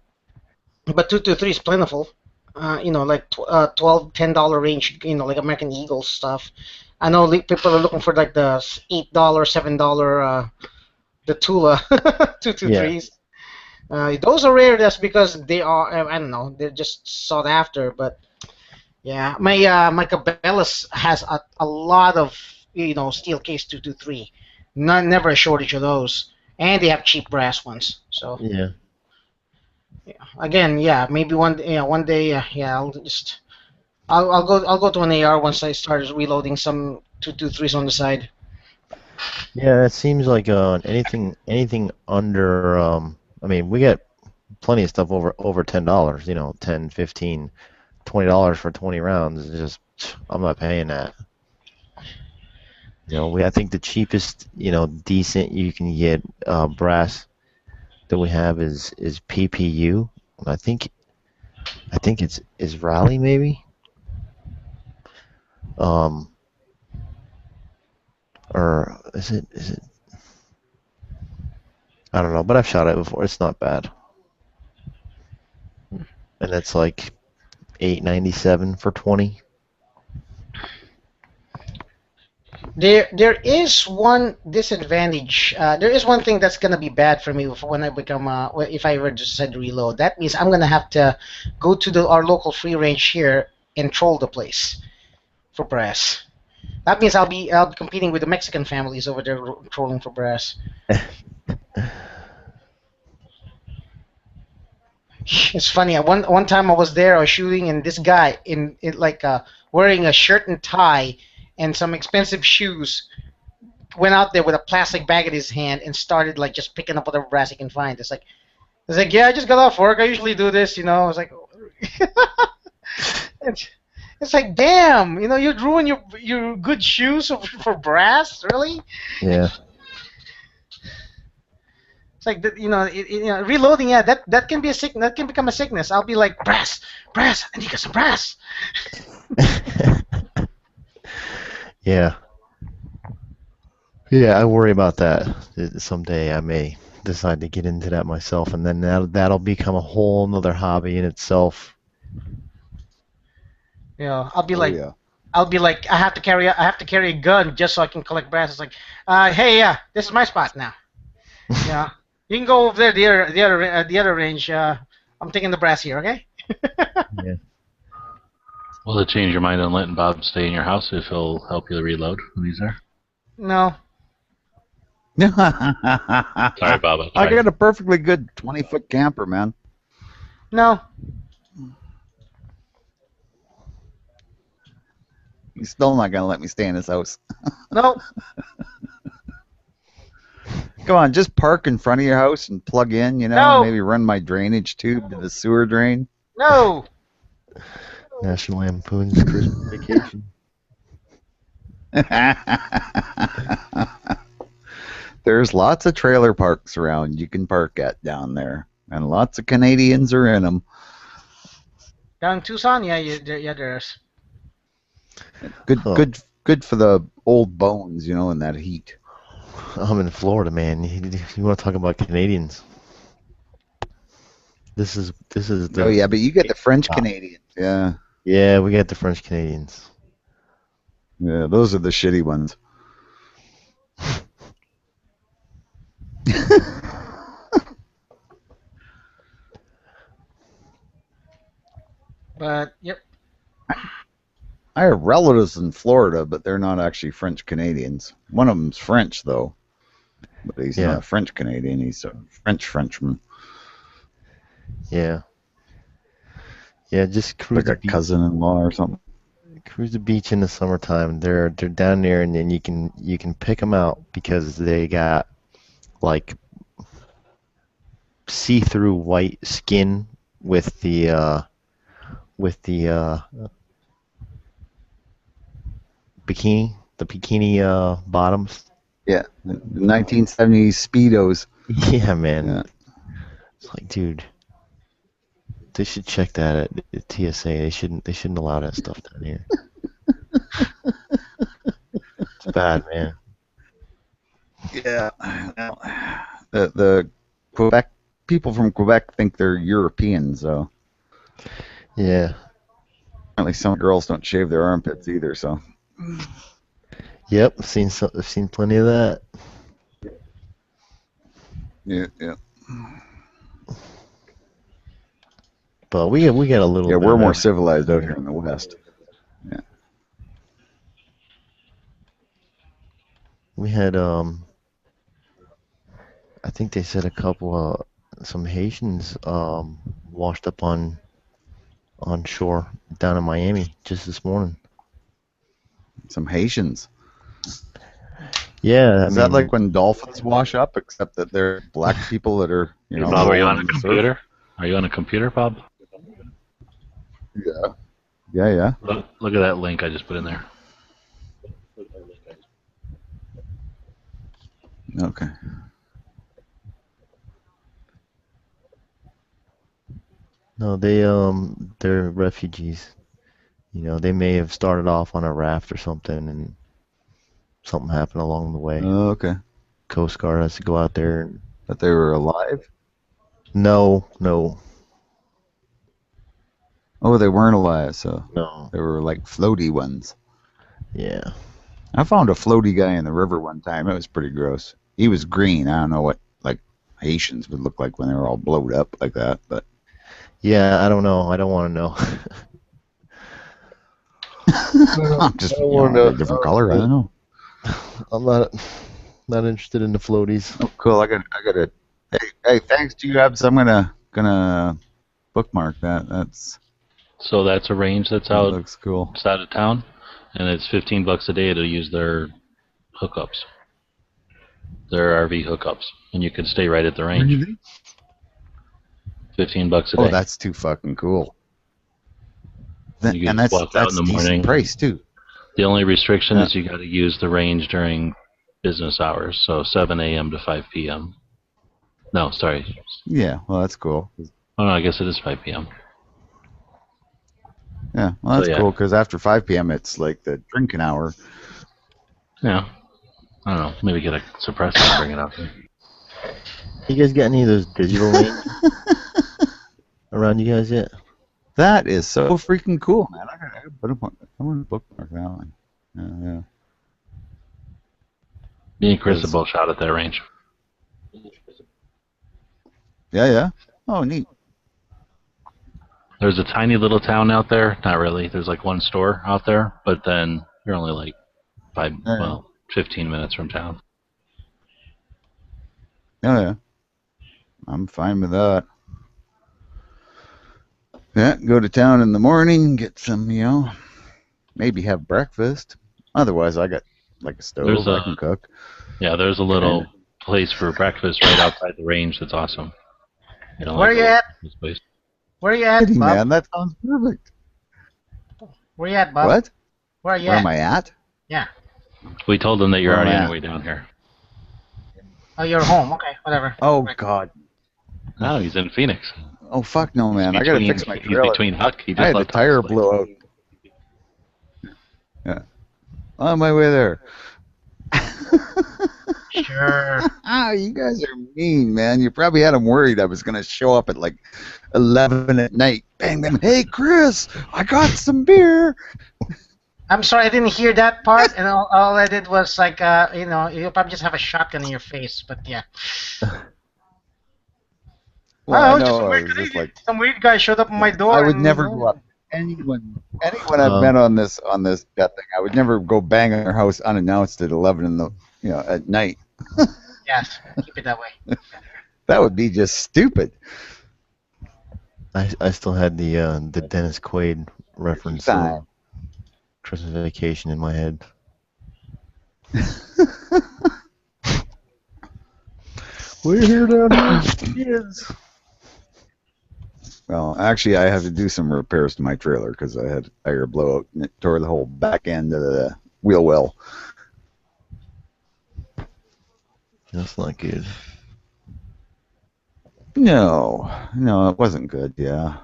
223 is plentiful. Like $12, $10 range, like American Eagle stuff. I know people are looking for like the $8, $7, the Tula 223s. Those are rare. That's because they are, I don't know, they're just sought after. But yeah, my Cabela's has a lot of steel case 223. Never a shortage of those, and they have cheap brass ones. So Yeah. again, maybe one day, I'll go to an AR once I start reloading some 223s on the side. Yeah, it seems like anything under I mean, we get plenty of stuff over $10, $10, $15, $20 for 20 rounds. It's just I'm not paying that. I think the cheapest, decent you can get brass that we have is PPU. I think it's Raleigh maybe. Or is it? I don't know, but I've shot it before. It's not bad, and it's like $8.97 for 20. There is one disadvantage. There is one thing that's gonna be bad for me when I become if I ever decide to reload. That means I'm gonna have to go to our local free range here and troll the place for brass. That means I'll be competing with the Mexican families over there trolling for brass. It's funny. One time I was there, I was shooting, and this guy in wearing a shirt and tie and some expensive shoes went out there with a plastic bag in his hand and started like just picking up whatever brass he can find. It's like, yeah, I just got off work. I usually do this, I was like, it's like, damn, you'd ruin your good shoes for brass, really? Yeah. It's like reloading. Yeah, that can be a sick. That can become a sickness. I'll be like brass, I need to get some brass. Yeah. Yeah, I worry about that. Someday I may decide to get into that myself, and then that'll become a whole nother hobby in itself. I'll be Oh like, yeah. I have to carry a gun just so I can collect brass. It's like, hey, this is my spot now. Yeah, you can go over there, the other range. I'm taking the brass here, okay? Yeah. Will it change your mind on letting Bob stay in your house if he'll help you reload when he's there? No. Sorry, Bob. I got a perfectly good 20-foot camper, man. No. He's still not gonna let me stay in his house. No. Come on, just park in front of your house and plug in. No. Maybe run my drainage tube to the sewer drain. No. National Lampoon's Christmas Vacation. There's lots of trailer parks around you can park at down there, and lots of Canadians are in them. Down in Tucson, there's. Good for the old bones, in that heat. I'm in Florida, man. You want to talk about Canadians? This is the. Oh yeah, but you get the French Canadians. Yeah. Yeah, we got the French Canadians. Yeah, those are the shitty ones. But yep. I have relatives in Florida, but they're not actually French Canadians. One of them's French though, but he's not a French Canadian. He's a Frenchman. Yeah. Yeah, just cruise like a cousin-in-law or something. Cruise the beach in the summertime. They're down there, and then you can pick them out because they got like see-through white skin with the bikini bottoms. Yeah, the 1970s Speedos. Yeah, man. Yeah. It's like, dude, they should check that at TSA. They shouldn't allow that stuff down here. It's bad, man. Yeah. The Quebec people from Quebec think they're Europeans, so. Yeah. Apparently, some girls don't shave their armpits either, so. Yep, I've seen plenty of that. Yeah. But we got a little. Yeah, bit we're of more everything. civilized out here in the West. Yeah. We had I think they said a couple some Haitians washed up on shore down in Miami just this morning. Some Haitians. Yeah, Is that like when dolphins wash up, except that they're black people that are, Bob, are you on a rolling in the surf? computer? Are you on a computer, Bob? Yeah. Look at that link I just put in there. Okay. No, they're refugees. They may have started off on a raft or something, and something happened along the way. Oh, okay. Coast Guard has to go out there. And... But they were alive? No. Oh, they weren't alive, so No. they were like floaty ones. Yeah. I found a floaty guy in the river one time. It was pretty gross. He was green. I don't know what like Haitians would look like when they were all blowed up like that, but Yeah, I don't know. I don't want to know. I'm just a different color. I don't know. I'm not interested in the floaties. Oh, cool. I got it. Hey, thanks to you, Abs. I'm gonna bookmark that. So that's a range that's That out. looks cool. It's out of town, and it's $15 a day to use their hookups, their RV hookups, and you can stay right at the range. Really? $15 a day. Oh, that's too fucking cool. You can And just that's walk out in the decent morning. price too. The only restriction is you got to use the range during business hours, so 7 a.m. to 5 p.m. No, sorry. Yeah, well, that's cool. Oh no, I guess it is 5 p.m. Yeah, well, that's So, yeah. cool because after 5 p.m. it's like the drinking hour. Yeah. I don't know. Maybe get a suppressor and bring it out there. You guys got any of those digital names around you guys yet? That is so freaking cool, man. I gotta put them on. I'm gonna bookmark that one. Yeah. Me and Chris have both shot at that range. Yeah. Oh, neat. There's a tiny little town out there. Not really. There's like one store out there, but then you're only like 15 minutes from town. Oh, yeah. I'm fine with that. Yeah, go to town in the morning, get some, maybe have breakfast. Otherwise, I got like a stove I can cook. Yeah, there's a little place for breakfast right outside the range that's awesome. Where are you at? This place. Where are you at, Bob? Man, that sounds perfect. Where are you at, Bob? What? Where are you Where at? am I at? Yeah. We told them that you're already on your way down here. Oh, you're home. Okay, whatever. Oh, God. No, he's in Phoenix. Oh, fuck no, man. I gotta fix my trailer. He's between Huck. He just I had the left tire Huck's blow out. Yeah. On my way there. Sure. You guys are mean, man. You probably had them worried I was going to show up at like 11 at night. Bang, bang. Hey, Chris, I got some beer. I'm sorry, I didn't hear that part, and all I did was like, you'll probably just have a shotgun in your face, but yeah. Well, I just know. I was just like, some weird guy showed up on my door. I would never go up. Anyone I've met on this that thing, I would never go bang on their house unannounced at 11 at night. Yes, keep it that way. That would be just stupid. I still had the Dennis Quaid reference to Christmas Vacation in my head. We're here down here, kids. Well, actually, I have to do some repairs to my trailer because I had a tire blowout and it tore the whole back end of the wheel well. That's not good. No, it wasn't good. Yeah,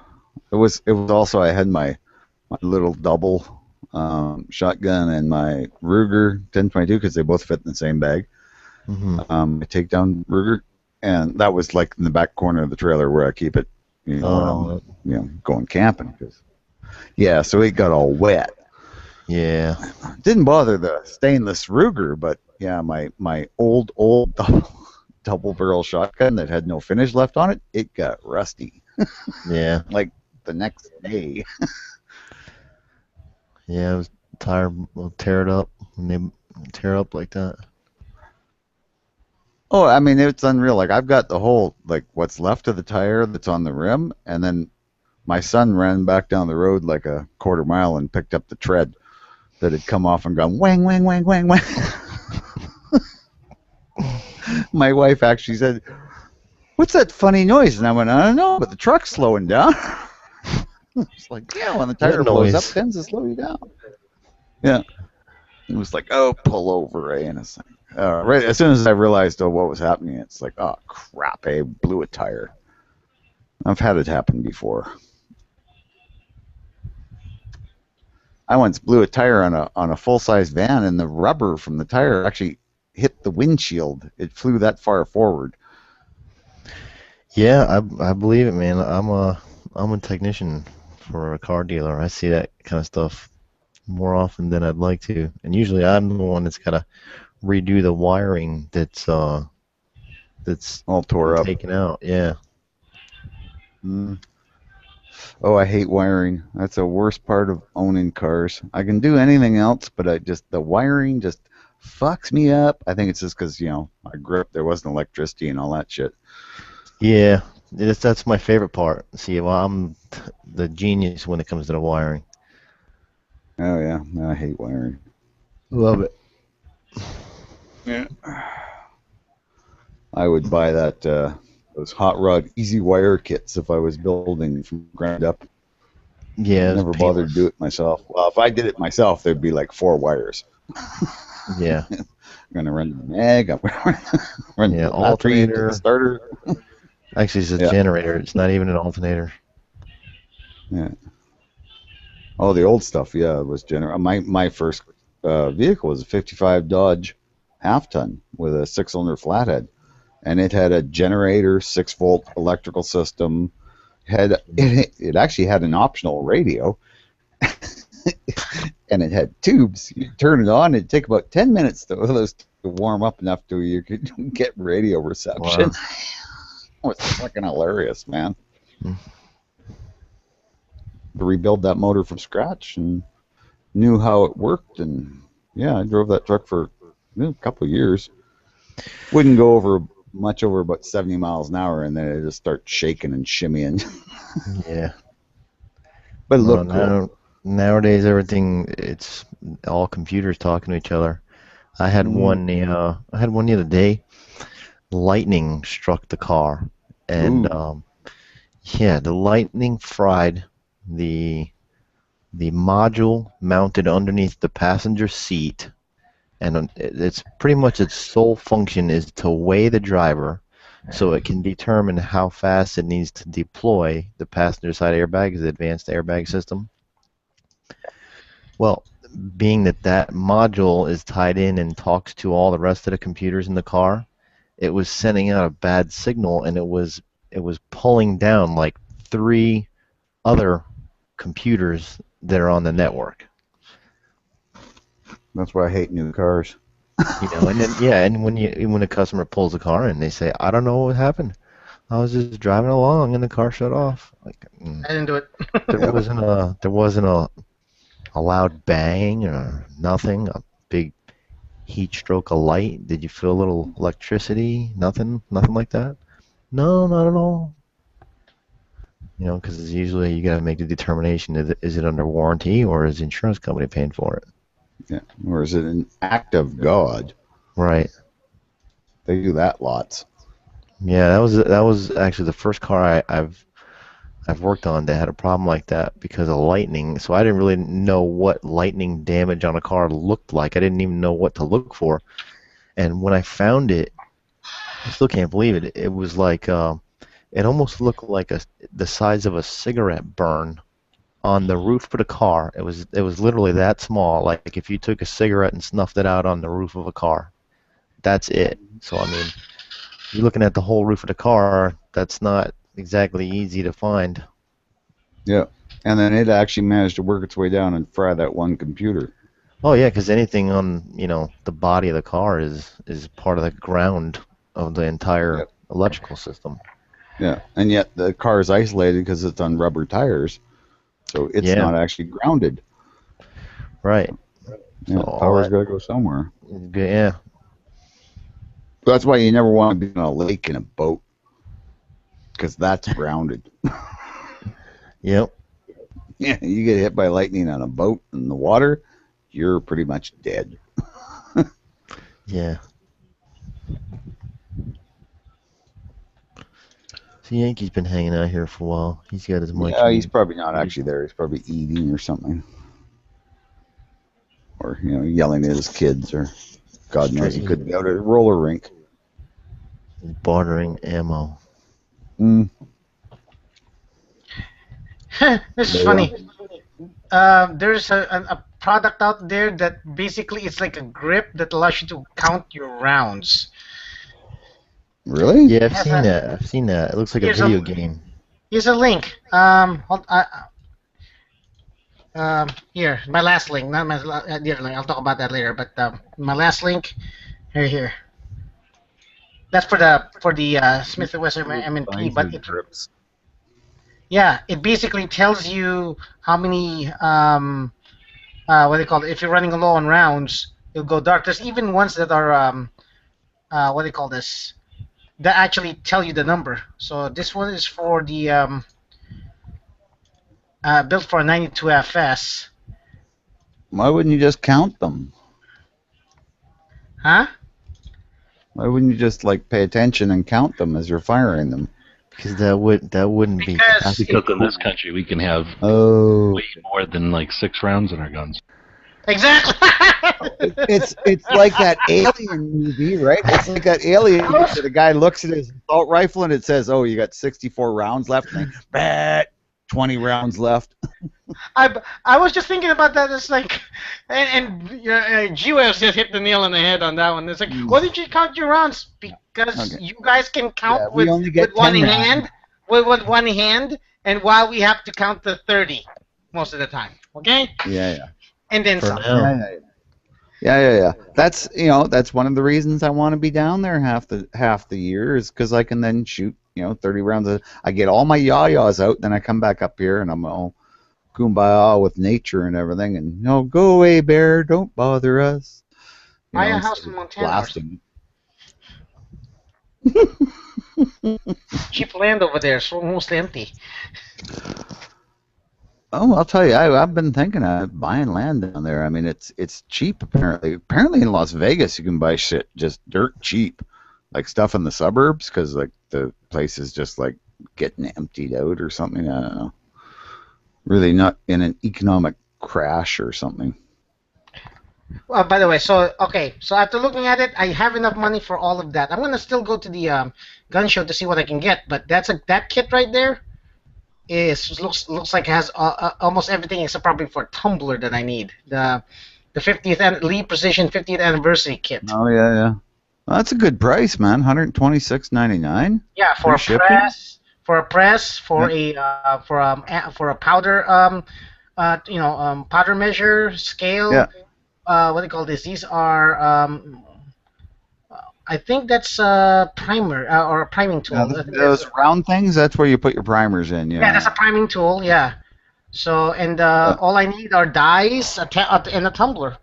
it was also I had my little double shotgun and my Ruger 1022 because they both fit in the same bag. Mm-hmm. My takedown Ruger, and that was like in the back corner of the trailer where I keep it. Going camping so it got all wet. Yeah, didn't bother the stainless Ruger, but yeah, my old double barrel shotgun that had no finish left on it, it got rusty. Yeah, like the next day. Yeah, it was tire will tear it up when they tear up like that. Oh, I mean, it's unreal. Like, I've got the whole, like, what's left of the tire that's on the rim, and then my son ran back down the road like a quarter mile and picked up the tread that had come off and gone wang, wang, wang, wang, wang. My wife actually said, "What's that funny noise?" And I went, "I don't know, but the truck's slowing down." It's like, yeah, when the tire blows up, it tends to slow you down. Yeah. It was like, oh, pull over, eh? And it's like, right as soon as I realized what was happening, it's like, oh crap, I blew a tire. I've had it happen before. I once blew a tire on a full-size van, and the rubber from the tire actually hit the windshield. It flew that far forward. Yeah, I believe it, man. I'm a technician for a car dealer. I see that kind of stuff more often than I'd like to, and usually I'm the one that's got to redo the wiring that's all tore up, taken out. Yeah. Oh, I hate wiring. That's the worst part of owning cars. I can do anything else, but the wiring just fucks me up. I think it's just because I grew up, there wasn't electricity and all that shit. Yeah, that's my favorite part. See, well, I'm the genius when it comes to the wiring. Oh yeah, I hate wiring. Love it. Yeah. I would buy those hot rod easy wire kits if I was building from ground up. Yeah, I never bothered to do it myself. Well, if I did it myself, there'd be like 4 wires. Yeah. going to run the mag. I'm going to run Yeah, the battery into alternator. the starter. Actually, it's a Yeah. generator. It's not even an alternator. Yeah. Oh, the old stuff, yeah, it was My first vehicle was a '55 Dodge half-ton with a 6-cylinder flathead, and it had a generator, 6-volt electrical system. It actually had an optional radio, and it had tubes. You turn it on, it'd take about 10 minutes for those to warm up enough to you could get radio reception. Wow. It was fucking hilarious, man. Hmm. To rebuild that motor from scratch and knew how it worked, and yeah, I drove that truck for a couple of years. Wouldn't go over much over about 70 miles an hour, and then it just start shaking and shimmying. Yeah. But it Well, looked cool. nowadays everything it's all computers talking to each other. I had one the other day. Lightning struck the car, and yeah, the lightning fried the module mounted underneath the passenger seat, and it's pretty much its sole function is to weigh the driver so it can determine how fast it needs to deploy the passenger side airbag, the advanced airbag system. Well, being that that module is tied in and talks to all the rest of the computers in the car, it was sending out a bad signal, and it was pulling down like 3 other computers that are on the network. That's why I hate new cars. You know, and then yeah, and when a customer pulls the car in, they say, "I don't know what happened. I was just driving along and the car shut off." Like, I didn't do it. there wasn't a loud bang or nothing. A big heat stroke of light. Did you feel a little electricity? Nothing like that. No, not at all. You know, because usually you got to make the determination: is it under warranty or is the insurance company paying for it? Yeah. Or is it an act of God? Right. They do that lots. Yeah, that was actually the first car I've worked on that had a problem like that because of lightning. So I didn't really know what lightning damage on a car looked like. I didn't even know what to look for. And when I found it, I still can't believe it. It was like it almost looked like the size of a cigarette burn on the roof of the car. It was literally that small. Like if you took a cigarette and snuffed it out on the roof of a car, that's it. So I mean, you're looking at the whole roof of the car. That's not exactly easy to find. Yeah. And then it actually managed to work its way down and fry that one computer. Oh yeah, because anything on the body of the car is part of the ground of the entire electrical system. Yeah, and yet the car is isolated because it's on rubber tires, so it's not actually grounded. Right. Yeah, So power's got to go somewhere. Yeah. That's why you never want to be on a lake in a boat, because that's grounded. Yep. Yeah, you get hit by lightning on a boat in the water, you're pretty much dead. Yeah. So Yankee's been hanging out here for a while. He's got as much. Yeah, he's probably not actually there. He's probably eating or something, or yelling at his kids, or God knows he could be out at a roller rink. Bartering ammo. This is funny. There's a product out there that basically it's like a grip that allows you to count your rounds. Really? Yeah, I've seen that. It looks like a video game. Here's a link. Here, my last link, not my the other link. I'll talk about that later. But my last link, here. That's for the Smith & Wesson M&P, but it basically tells you how many what do they call it? If you're running low on rounds, it'll go dark. There's even ones that are what do they call this? That actually tell you the number. So this one is for the built for a 92 FS. Why wouldn't you just count them? Huh? Why wouldn't you just pay attention and count them as you're firing them? Because that wouldn't be because in this country we can have way more than 6 rounds in our guns. Exactly. It's like that Alien movie, right? It's like that Alien movie where the guy looks at his assault rifle and it says, "Oh, you got 64 rounds left." And then, 20 rounds left. I was just thinking about that. It's like, G-Waves just hit the nail on the head on that one. It's like, why did you count your rounds? Because you guys can count with one hand, with one hand, and while we have to count to 30 most of the time. Okay? Yeah. And then some. Yeah. That's that's one of the reasons I want to be down there half the year is because I can then shoot 30 rounds. I get all my yayas out, then I come back up here and I'm all kumbaya with nature and everything, and go away, bear, don't bother us. Buy a house in Montana. Blasting. Cheap land over there, so almost empty. Oh, I'll tell you, I've been thinking of buying land down there. I mean, it's cheap apparently. Apparently in Las Vegas you can buy shit just dirt cheap, like stuff in the suburbs, because like the place is just like getting emptied out or something. I don't know. Really not in an economic crash or something. Well, by the way, so after looking at it, I have enough money for all of that. I'm gonna still go to the gun show to see what I can get, but that kit right there looks like it has almost everything except probably for a tumbler that I need. The 50th Lee Precision 50th anniversary kit. Oh yeah. Well, that's a good price, man. $126.99. Yeah, for a press, for a powder powder measure scale. Yeah. What do you call this? These are I think that's a primer or a priming tool. Those round things, that's where you put your primers in. Yeah, that's a priming tool. Yeah. So all I need are dies and a tumbler,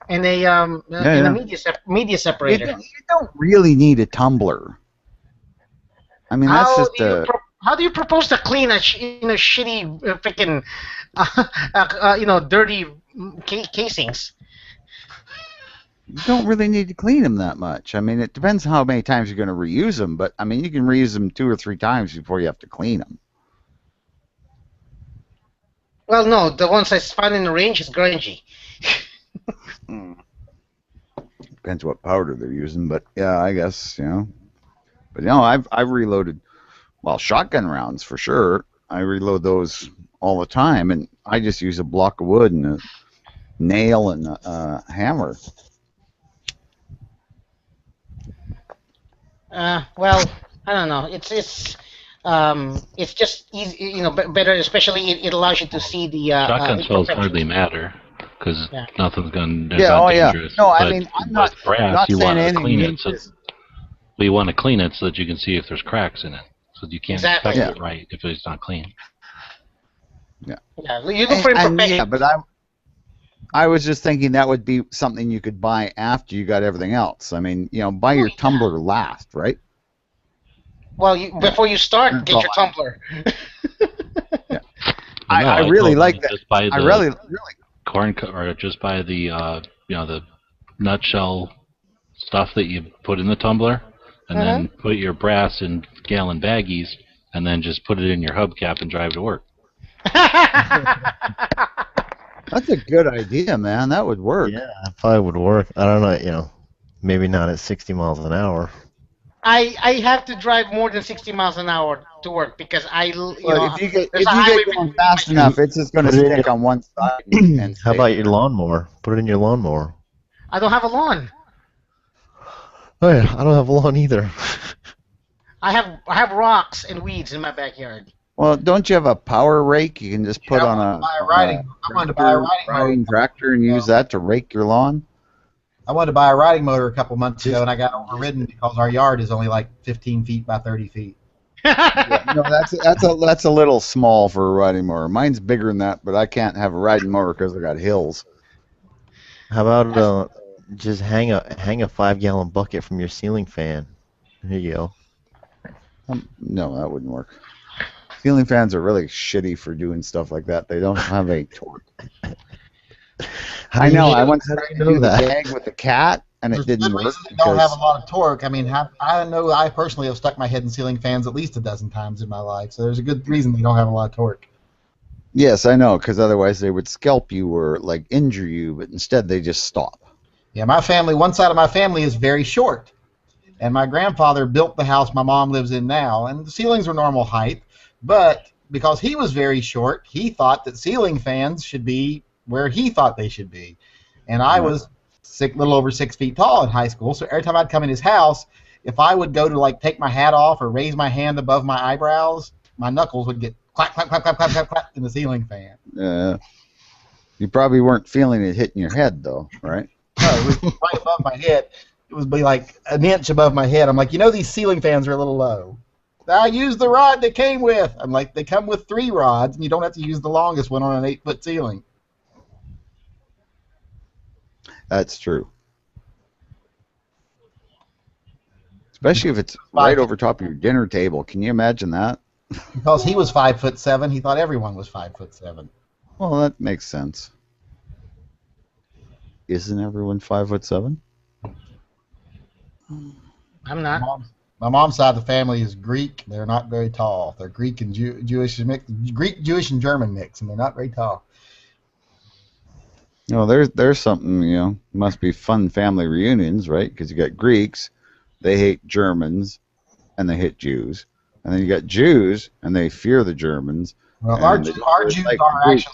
and a media separator. You don't really need a tumbler. I mean, that's how do you propose to clean a shitty freaking dirty casings? You don't really need to clean them that much. I mean, it depends how many times you're going to reuse them, but I mean, you can reuse them 2 or 3 times before you have to clean them. Well, no, the ones I found in the range is grungy. Depends what powder they're using, but yeah, I guess But I've reloaded, shotgun rounds for sure. I reload those all the time, and I just use a block of wood and a nail and a hammer. Well, I don't know. It's just easy, better. Especially it allows you to see the shotgun shells hardly matter because nothing's going to dangerous. No, I mean, I'm not brass. not you saying want to anything. clean it, so we want to clean it so that you can see if there's cracks in it, so that you can't inspect it right if it's not clean. Yeah, you look for imperfection. Yeah, but I was just thinking that would be something you could buy after you got everything else. I mean, buy your tumbler last, right? Well, before you start, get your tumbler. Yeah. I really like that. I really corn or just buy the the nutshell stuff that you put in the tumbler, and then put your brass in gallon baggies, and then just put it in your hubcap and drive to work. That's a good idea, man. That would work. Yeah, that probably would work. I don't know, maybe not at 60 miles an hour. I have to drive more than 60 miles an hour to work because if you get going fast enough, it's just going to stick on one side. And how about your lawnmower? Put it in your lawnmower. I don't have a lawn. Oh yeah, I don't have a lawn either. I have rocks and weeds in my backyard. Well, don't you have a power rake you can just put on a riding tractor and use that to rake your lawn? I wanted to buy a riding motor a couple months ago, and I got overridden because our yard is only like 15 feet by 30 feet. That's a little small for a riding mower. Mine's bigger than that, but I can't have a riding mower because I got hills. How about just hang a 5-gallon bucket from your ceiling fan? There you go. No, that wouldn't work. Ceiling fans are really shitty for doing stuff like that. They don't have a torque. I know. I once tried to do the bag with the cat, and it didn't work. They don't have a lot of torque. I mean, I know I personally have stuck my head in ceiling fans at least a dozen times in my life, so there's a good reason they don't have a lot of torque. Yes, I know, because otherwise they would scalp you or like injure you, but instead they just stop. Yeah, my family, one side of my family is very short. And my grandfather built the house my mom lives in now, and the ceilings were normal height. But because he was very short, he thought that ceiling fans should be where he thought they should be. And I was little over 6 feet tall in high school, so every time I'd come in his house, if I would go to like take my hat off or raise my hand above my eyebrows, my knuckles would get clap, clap, clap, clap, clap, clap, clap in the ceiling fan. You probably weren't feeling it hitting your head, though, right? No, it was right above my head. It was be like an inch above my head. I'm like, these ceiling fans are a little low. I used the rod they came with. I'm like, they come with 3 rods, and you don't have to use the longest one on an 8-foot ceiling. That's true. Especially if it's right over top of your dinner table. Can you imagine that? Because he was 5'7", he thought everyone was 5'7". Well, that makes sense. Isn't everyone 5'7"? I'm not. My mom's side of the family is Greek. They're not very tall. They're Greek and Jewish mix, Greek, Jewish, and German mix, and they're not very tall. There's something, must be fun family reunions, right? Because you got Greeks, they hate Germans, and they hate Jews. And then you got Jews, and they fear the Germans. Well, our Jews are actually,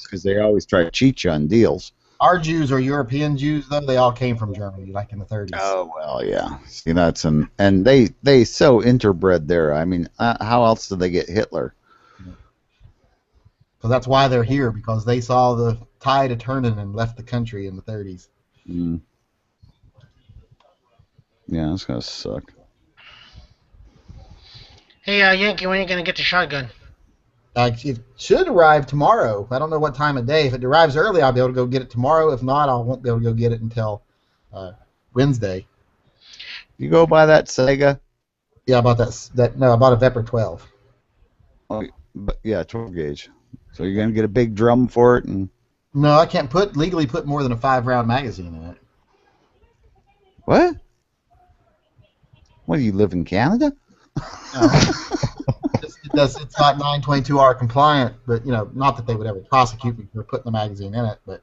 because they always try to cheat you on deals. Our Jews are European Jews, though. They all came from Germany, like in the 30s. Oh, well, yeah. See, that's and they so interbred there. I mean, how else did they get Hitler? So that's why they're here, because they saw the tide of turning and left the country in the 30s. Mm. Yeah, that's gonna suck. Hey, Yankee, when are you gonna get the shotgun? It should arrive tomorrow. I don't know what time of day. If it arrives early, I'll be able to go get it tomorrow. If not, I won't be able to go get it until Wednesday. You go buy that Sega? Yeah, I bought that. No, I bought a Vepr 12. Oh, but yeah, 12 gauge. So you're gonna get a big drum for it, and no, I can't legally put more than a 5-round magazine in it. What? What do you live in Canada? No. It's not 922R compliant, but not that they would ever prosecute me for putting the magazine in it. But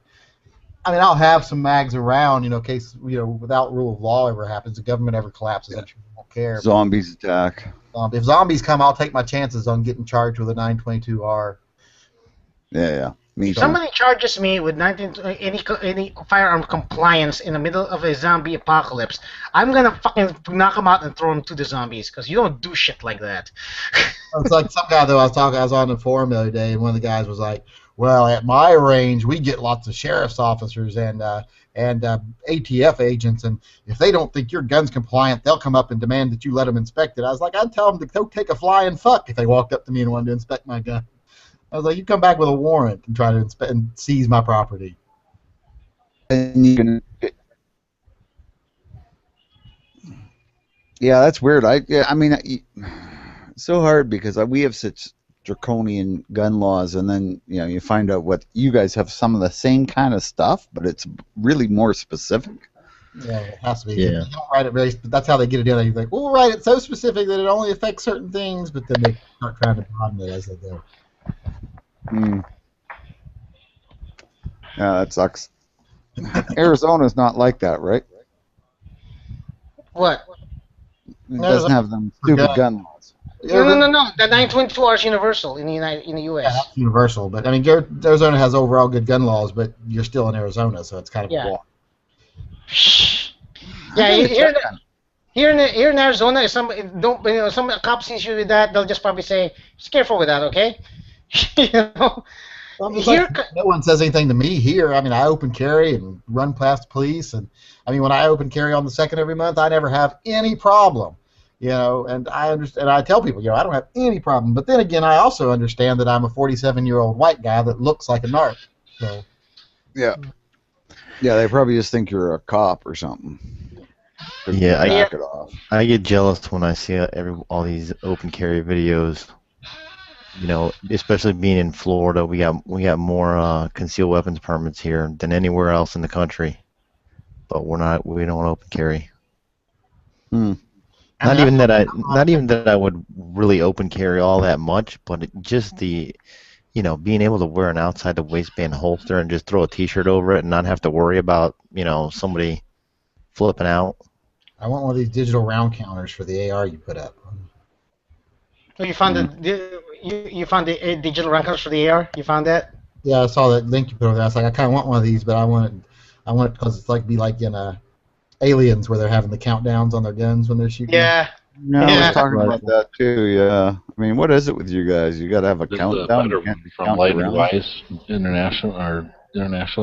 I mean, I'll have some mags around, in case without rule of law ever happens, the government ever collapses. I won't care. Zombies attack. If zombies come, I'll take my chances on getting charged with a 922R. Yeah. Me too. Somebody charges me with any firearm compliance in the middle of a zombie apocalypse. I'm gonna fucking knock them out and throw them to the zombies, because you don't do shit like that. It's like some guy though I was on the forum the other day, and one of the guys was like, "Well, at my range, we get lots of sheriff's officers and ATF agents, and if they don't think your gun's compliant, they'll come up and demand that you let them inspect it." I was like, I'd tell them to go take a flying fuck if they walked up to me and wanted to inspect my gun. I was like, you come back with a warrant and try to inspect and seize my property. And you can. Yeah, that's weird. I mean, it's so hard because we have such draconian gun laws, and then you find out what you guys have some of the same kind of stuff, but it's really more specific. Yeah, it has to be. Yeah. You don't write it very, but that's how they get it in. They're like, well, we'll write it so specific that it only affects certain things, but then they start trying to broaden it as they go. Yeah, that sucks. Arizona's not like that, right? What? It doesn't have them stupid gun laws. No. The 922R is universal in the U.S. Yeah, that's universal, but I mean, Arizona has overall good gun laws, but you're still in Arizona, so it's kind of a block. Yeah, here in Arizona, if some cop sees you with that, they'll just probably say, "Just careful with that, okay?" Here, no one says anything to me here. I mean, I open carry and run past police, and I mean, when I open carry on the 2nd every month, I never have any problem, and I understand. I tell people, I don't have any problem. But then again, I also understand that I'm a 47-year-old white guy that looks like a narc. So. Yeah, they probably just think you're a cop or something. Yeah, I get jealous when I see all these open carry videos. Especially being in Florida, we got more concealed weapons permits here than anywhere else in the country, but we don't open carry. Not even that I would really open carry all that much, but just the being able to wear an outside the waistband holster and just throw a T-shirt over it and not have to worry about, somebody flipping out. I want one of these digital round counters for the AR you put up. So you found you found the digital round for the AR? You found that? Yeah, I saw that link you put over there. I was like, I kind of want one of these, but I want it because it's like in Aliens where they're having the countdowns on their guns when they're shooting. Yeah. No, I Yeah. was talking about that too. Yeah, I mean, what is it with you guys? You got to have a The countdown. better You can't one from count Light and around. Wise International,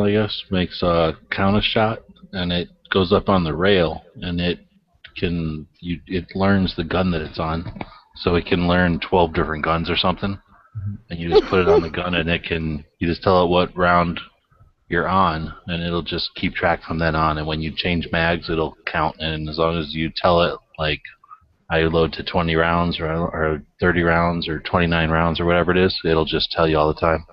I guess, makes a count a shot, and it goes up on the rail, and it learns the gun that it's on, so it can learn 12 different guns or something, and you just put it on the gun, and you just tell it what round you're on, and it'll just keep track from then on, and when you change mags, it'll count, and as long as you tell it, like, I load to 20 rounds or 30 rounds or 29 rounds or whatever it is, it'll just tell you all the time.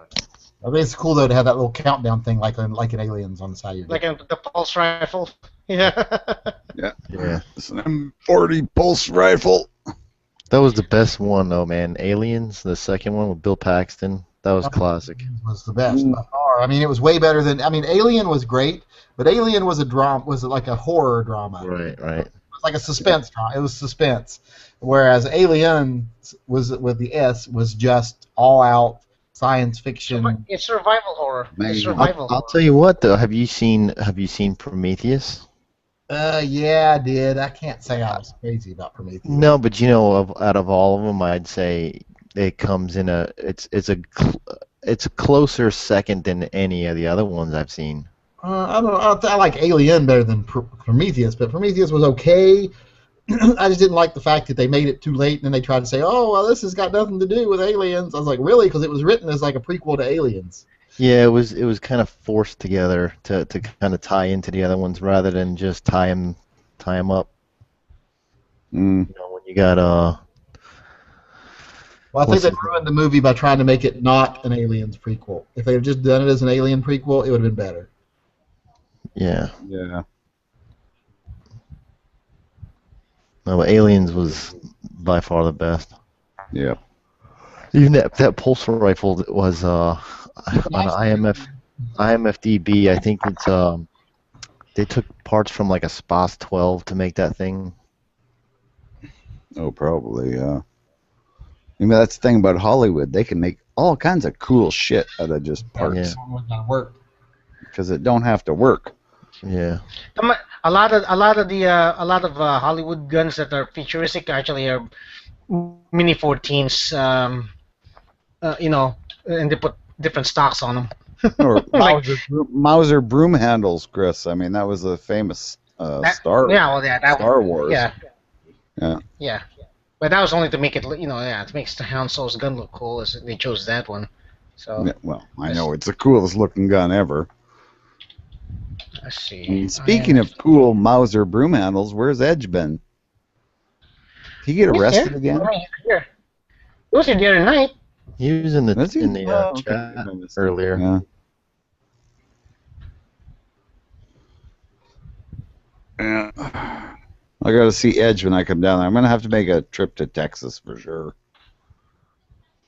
I mean, it's cool though to have that little countdown thing like in Aliens on the side of your Like the pulse rifle. Yeah. Yeah. It's an M40 pulse rifle. That was the best one, though, man. Aliens, the second one with Bill Paxton. That was classic. was the best by far. I mean, it was way better than. I mean, Alien was great, but Alien was like a horror drama. Right. It was like a suspense drama. It was suspense, whereas Alien was with the S was just all out science fiction. It's survival horror. Man, It's survival I'll horror. tell you what, though. Have you seen Prometheus? Yeah, I did. I can't say I was crazy about Prometheus. No, but out of all of them, I'd say it comes in it's a closer second than any of the other ones I've seen. I don't know. I like Alien better than Prometheus, but Prometheus was okay. I just didn't like the fact that they made it too late and then they tried to say, oh, well, this has got nothing to do with Aliens. I was like, really? Because it was written as like a prequel to Aliens. Yeah, it was kind of forced together to kind of tie into the other ones rather than just tie them up. Mm. When you got Well, I think What's they it- ruined the movie by trying to make it not an Aliens prequel. If they had just done it as an Alien prequel, it would have been better. yeah. Yeah. No, but Aliens was by far the best. Yep. Even that pulse rifle that was on IMFDB. I think it's they took parts from like a SPAS 12 to make that thing. Oh, probably. Yeah. I mean, that's the thing about Hollywood. They can make all kinds of cool shit out of just parts Yeah. It's not gonna work. because it don't have to work. Yeah. A lot of Hollywood guns that are futuristic actually are Mini 14s. And they put different stocks on them. Or Like- Mauser broom handles, Chris. I mean, that was a famous Star Star Wars. Yeah. Yeah. Yeah. But that was only to make it, to make Han Solo's gun look cool. As they chose that one. So Yeah, well, I know it's the coolest looking gun ever. let's see. And speaking of cool Mauser broom handles, where's Edge been? Did he get arrested again? Here. It was here the other night. He was in the Was he? Oh, okay. chat earlier. Yeah. Yeah. I got to see Edge when I come down there. I'm going to have to make a trip to Texas for sure.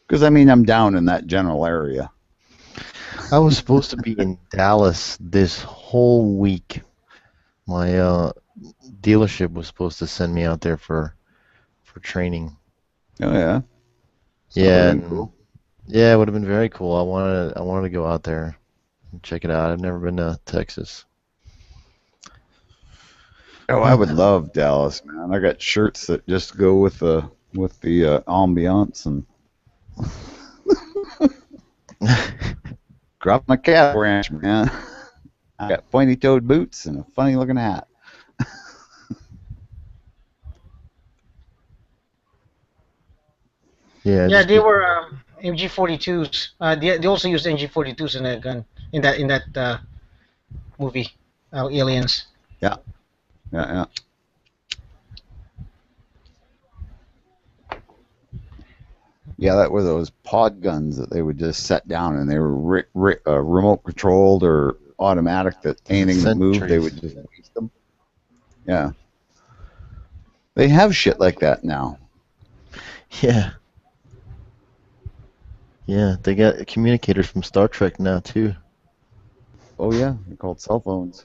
Because, I mean, I'm down in that general area. I was supposed to be in Dallas this whole week. My dealership was supposed to send me out there for training. Oh, yeah. Yeah, Really and- cool. Yeah, it would have been very cool. I wanted to go out there and check it out. I've never been to Texas. Oh, I would love Dallas, man. I got shirts that just go with the ambiance and drop my cat ranch, man. I got pointy-toed boots and a funny-looking hat. Yeah. Yeah, just they were MG42s. They also used MG42s in that gun in that movie, Aliens. Yeah. Yeah, that were those pod guns that they would just set down, and they were remote controlled or automatic. That anything that moved, they would just waste them. Yeah. They have shit like that now. Yeah. Yeah, they got communicators from Star Trek now too. Oh yeah, they're called cell phones.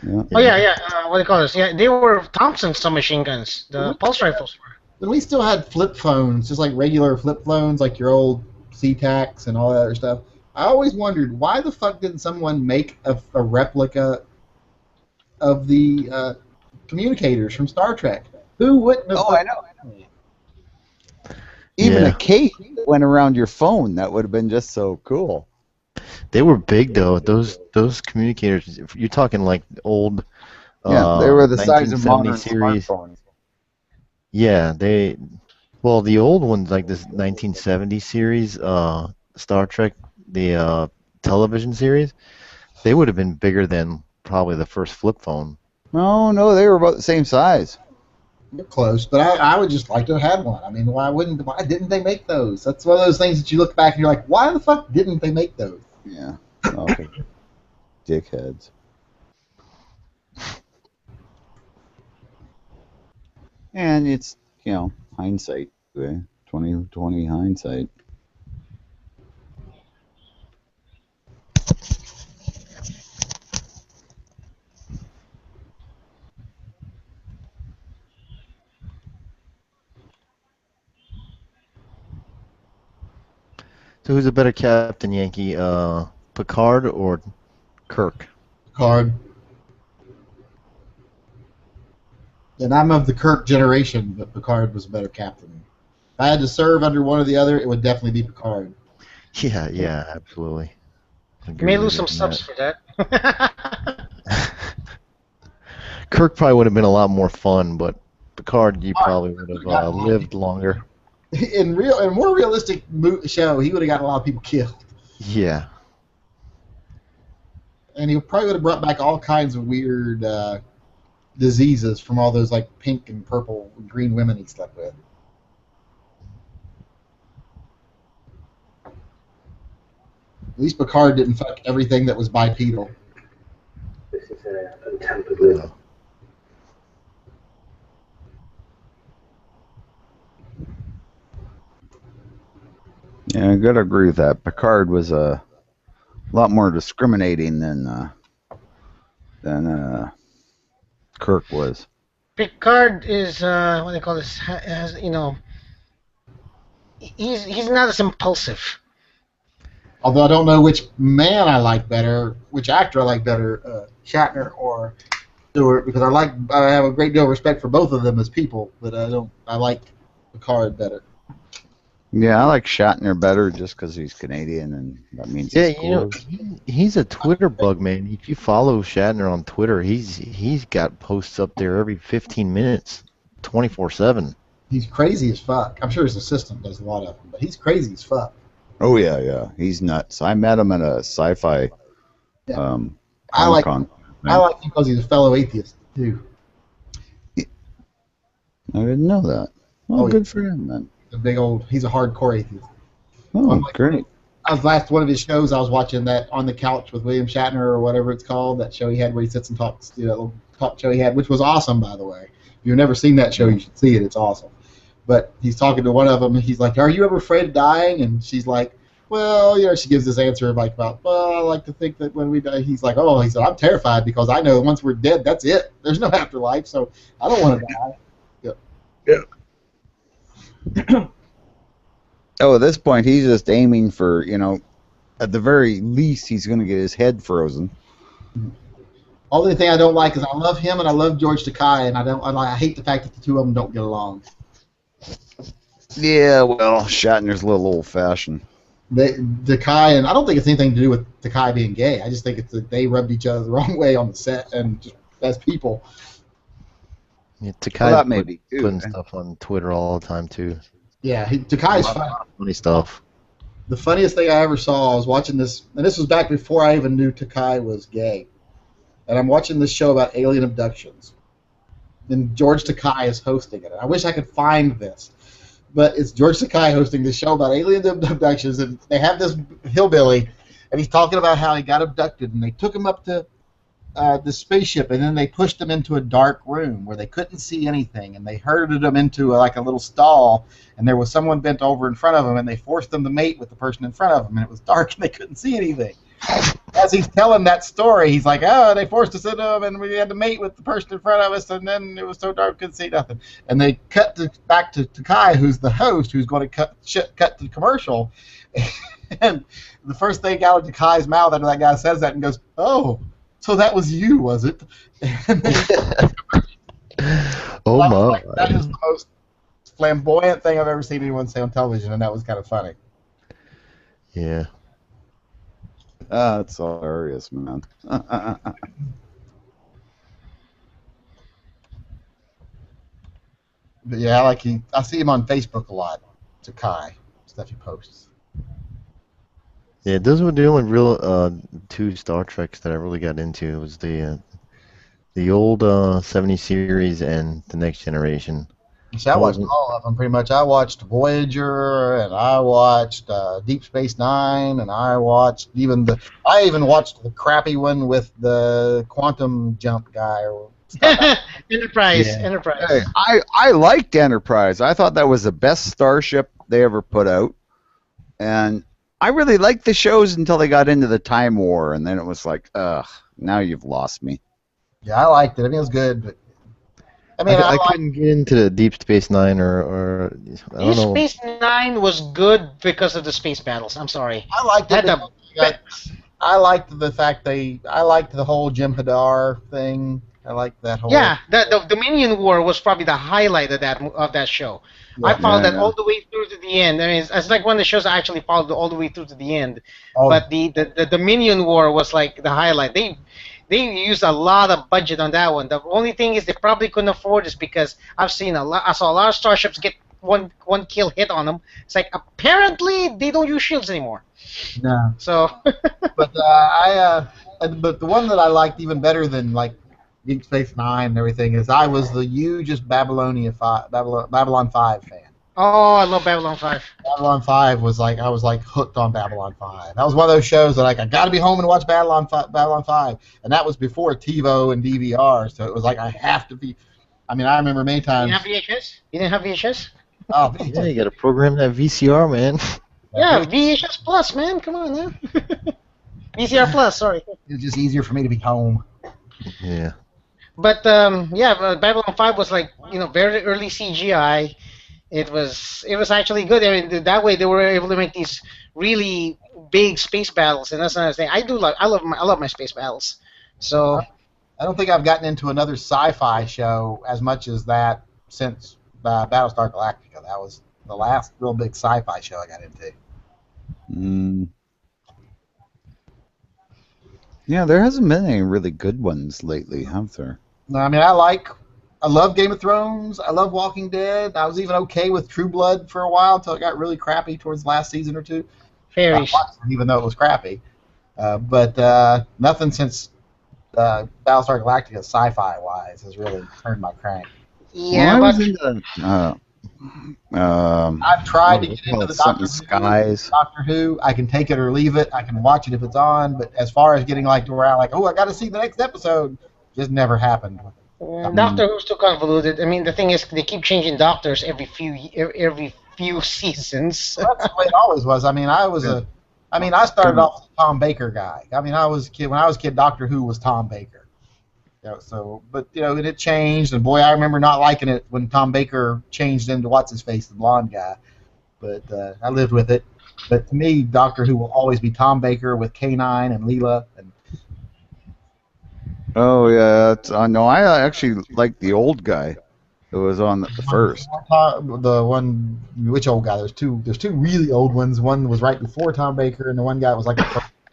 Yeah. Oh yeah, yeah. What do you call this? Yeah, they were Thompson submachine guns. The pulse rifles were. But we still had flip phones, just like regular flip phones, like your old SeaTacs and all that other stuff. I always wondered, why the fuck didn't someone make a replica of the communicators from Star Trek? Who wouldn't have? Oh, I know. Even Yeah. a case that went around your phone, that would have been just so cool. They were big though. Those communicators. If you're talking like old. Yeah, they were the size of 1970 modern series. smartphones. Yeah, well, the old ones like this 1970 series, Star Trek, the television series, they would have been bigger than probably the first flip phone. No, they were about the same size. You're close, but I would just like to have had one. I mean, why didn't they make those? That's one of those things that you look back and you're like, why the fuck didn't they make those? Yeah. Okay. Dickheads. And it's, hindsight. 2020 hindsight. So who's a better Captain Yankee, Picard or Kirk? Picard. And I'm of the Kirk generation, but Picard was a better captain. If I had to serve under one or the other, it would definitely be Picard. Yeah, absolutely. You may lose some subs for that. Kirk probably would have been a lot more fun, but Picard, you probably would have lived longer. In more realistic show, he would have got a lot of people killed. Yeah. And he probably would have brought back all kinds of weird diseases from all those like pink and purple and green women he slept with. At least Picard didn't fuck everything that was bipedal. This is untampered with. Yeah, I gotta agree with that. Picard was a lot more discriminating than Kirk was. Picard is what do they call this? He's not as impulsive. Although I don't know which man I like better, which actor I like better, Shatner or Stewart, because I have a great deal of respect for both of them as people, but I like Picard better. Yeah, I like Shatner better just because he's Canadian, and that means Yeah, he's cool. he's a Twitter bug, man. If you follow Shatner on Twitter, he's got posts up there every 15 minutes, 24/7. He's crazy as fuck. I'm sure his assistant does a lot of them, but he's crazy as fuck. Oh yeah, he's nuts. I met him at a sci-fi Comic-Con. I like him because he's a fellow atheist too. I didn't know that. Well, good for him, then. He's a hardcore atheist. Oh, great. I was last one of his shows. I was watching that On the Couch with William Shatner or whatever it's called. That show he had where he sits and talks. That little talk show he had, which was awesome, by the way. If you've never seen that show, you should see it. It's awesome. But he's talking to one of them, and he's like, "Are you ever afraid of dying?" And she's like, "Well, she gives this answer like about, well, I like to think that when we die." He's like, "Oh," he said, "I'm terrified because I know once we're dead, that's it. There's no afterlife, so I don't want to die." Yeah. Oh, at this point, he's just aiming for, at the very least, he's going to get his head frozen. Only thing I don't like is I love him and I love George Takei, and I hate the fact that the two of them don't get along. Yeah, well, Shatner's a little old-fashioned. Takei, and I don't think it's anything to do with Takei being gay. I just think it's that they rubbed each other the wrong way on the set and just as people. Yeah, Well, that Takei's may be too, putting man. stuff on Twitter all the time too. Yeah, Takei's fun. Funny stuff. The funniest thing I ever saw, I was watching this, and this was back before I even knew Takei was gay. And I'm watching this show about alien abductions. And George Takei is hosting it. And I wish I could find this. But it's George Takei hosting this show about alien abductions, and they have this hillbilly, and he's talking about how he got abducted, and they took him up to this spaceship, and then they pushed them into a dark room where they couldn't see anything, and they herded them into like a little stall, and there was someone bent over in front of them, and they forced them to mate with the person in front of them, and it was dark and they couldn't see anything. As he's telling that story, he's like, "Oh, they forced us into them, and we had to mate with the person in front of us, and then it was so dark we couldn't see nothing." And they cut back to Kai, who's the host, who's going to cut to the commercial, and the first thing out of Kai's mouth after that guy says that and goes, "Oh, so that was you, was it?" Oh my! Like, that is the most flamboyant thing I've ever seen anyone say on television, and that was kind of funny. Yeah. That's hilarious, man. But yeah, I see him on Facebook a lot. To Kai, stuff he posts. Yeah, those were the only real two Star Treks that I really got into. It was the old 70 series and the Next Generation. See, I watched all of them pretty much. I watched Voyager, and I watched Deep Space Nine, and I even watched the crappy one with the quantum jump guy. Enterprise. Yeah. Enterprise. Hey, I liked Enterprise. I thought that was the best starship they ever put out, and I really liked the shows until they got into the Time War, and then it was like, ugh, now you've lost me. Yeah, I liked it. I mean, it was good, but I couldn't get into the Deep Space Nine or I don't know. Deep Space Nine was good because of the space battles. I'm sorry. I liked it. I liked the fact I liked the whole Jim Hadar thing. I liked that whole. Yeah, the Dominion War was probably the highlight of that show. Yeah. I followed that all the way through to the end. I mean, it's like one of the shows I actually followed all the way through to the end. Oh. But the Dominion War was like the highlight. They used a lot of budget on that one. The only thing is they probably couldn't afford this because I saw a lot of starships get one kill hit on them. It's like apparently they don't use shields anymore. No. So. But but the one that I liked even better than like Deep Space Nine and everything is I was the hugest Babylon 5 fan. Oh, I love Babylon 5. Babylon 5 was like I was like hooked on Babylon 5. That was one of those shows that like I got to be home and watch Babylon 5, and that was before TiVo and DVR, so it was like I have to be. I mean, I remember many times. You didn't have VHS? You didn't have VHS? Oh, Yeah, you got to program that VCR, man. Yeah, VHS Plus, man. Come on now. VCR Plus, sorry. It was just easier for me to be home. Yeah. But Babylon 5 was like very early CGI. It was actually good. I mean, that way they were able to make these really big space battles, and that's another thing. I love my space battles. So I don't think I've gotten into another sci-fi show as much as that since Battlestar Galactica. That was the last real big sci-fi show I got into. Yeah, there hasn't been any really good ones lately, have there? No, I mean I love Game of Thrones. I love Walking Dead. I was even okay with True Blood for a while until it got really crappy towards the last season or two. Fairies. Even though it was crappy. But nothing since Battlestar Galactica sci-fi wise has really turned my crank. Yeah, Well, I've tried to get into the Skies. Doctor Who. I can take it or leave it. I can watch it if it's on. But as far as getting like to where I got to see the next episode, just never happened. Doctor Who's too convoluted. I mean, the thing is, they keep changing doctors every few seasons. That's the way it always was. I mean, I started off as a Tom Baker guy. I mean, when I was a kid, Doctor Who was Tom Baker. But it changed, and boy, I remember not liking it when Tom Baker changed into what's his face, the blonde guy. But I lived with it. But to me, Doctor Who will always be Tom Baker with K9 and Leela. And Oh yeah, no, I actually like the old guy who was on the first. the one, which old guy? There's two really old ones. One was right before Tom Baker, and the one guy was like.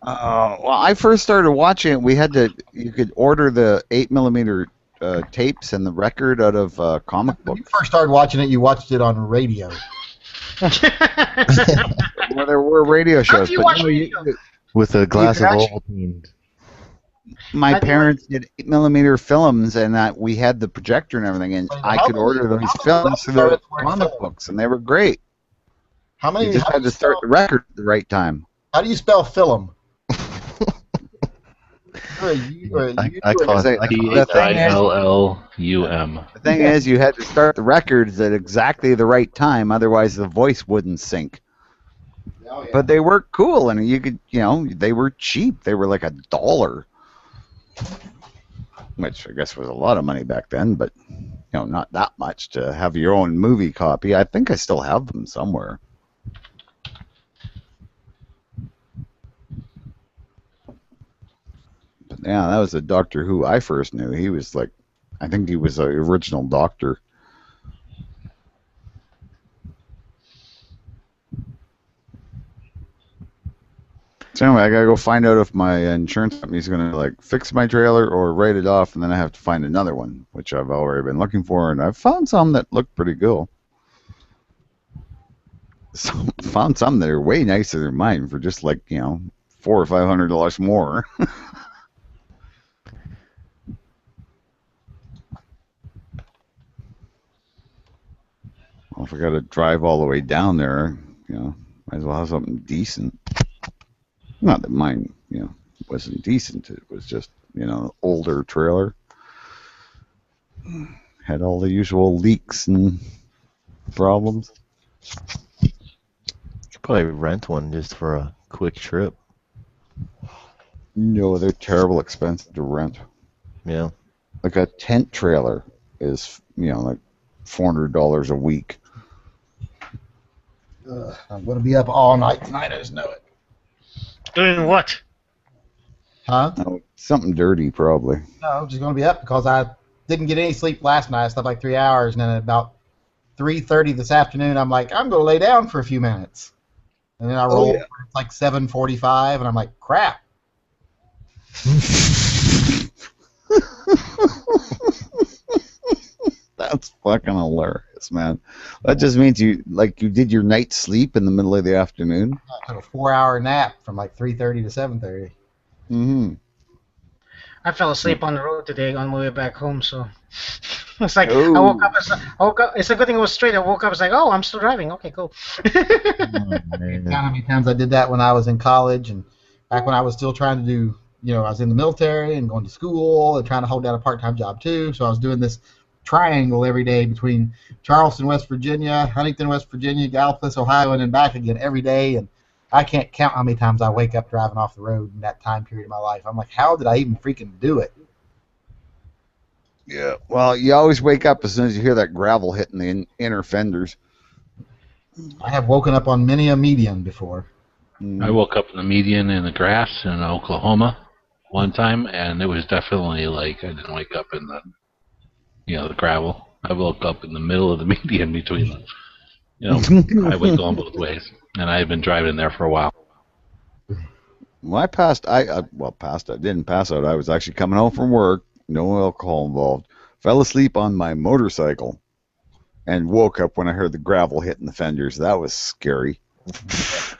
Well, I first started watching it. You could order the 8mm tapes and the record out of comic When you books. first started watching it, you watched it on radio. Well, there were radio shows, you but watch no, radio? With a glass of actually- Ovaltine. my parents did 8mm films, and we had the projector and everything, and I could order those films through the comic books, and they were great. How many? You just had to start the record at the right time. How do you spell film? or a U or a U? I Or caught Say, I caught the thing is, THILLUM. the thing is, you had to start the records at exactly the right time, otherwise the voice wouldn't sync. Oh, yeah. But they were cool, and you could, they were cheap. They were like $1, which I guess was a lot of money back then, but not that much to have your own movie copy. I think I still have them somewhere. But yeah, that was the Doctor Who I first knew. He was like, I think he was the original Doctor. So anyway, I gotta go find out if my insurance company's gonna like fix my trailer or write it off, and then I have to find another one, which I've already been looking for, and I've found some that look pretty cool. Found some that are way nicer than mine for just like $400 or $500 more. Well, if I got to drive all the way down there, might as well have something decent. Not that mine, wasn't decent. It was just, older trailer. Had all the usual leaks and problems. You could probably rent one just for a quick trip. No, they're terrible expensive to rent. Yeah. Like a tent trailer is, like $400 a week. I'm going to be up all night tonight. I just know it. Doing what? Huh? Oh, something dirty, probably. No, I'm just going to be up because I didn't get any sleep last night. I slept like 3 hours, and then at about 3:30 this afternoon, I'm like, I'm going to lay down for a few minutes. And then I roll. It's like 7:45, and I'm like, crap. That's fucking hilarious, man. That just means you did your night sleep in the middle of the afternoon. I took a 4-hour nap from like 3:30 to 7:30. Mm-hmm. I fell asleep on the road today on my way back home, so it's like Oh. I woke up. It's a good thing it was straight. I woke up. It's like, oh, I'm still driving. Okay, cool. Oh, Count man. how many times I did that when I was in college and back when I was still trying to do, I was in the military and going to school and trying to hold down a part-time job too. So I was doing this triangle every day between Charleston, West Virginia, Huntington, West Virginia, Gallipolis, Ohio, and then back again every day. And I can't count how many times I wake up driving off the road in that time period of my life. I'm like, how did I even freaking do it? Yeah. Well, you always wake up as soon as you hear that gravel hitting the inner fenders. I have woken up on many a median before. I woke up in the median in the grass in Oklahoma one time, and it was definitely like I didn't wake up in the the gravel. I woke up in the middle of the median between the highway going both ways, and I had been driving there for a while. Well, I didn't pass out. I was actually coming home from work, no alcohol involved. Fell asleep on my motorcycle, and woke up when I heard the gravel hitting the fenders. That was scary. I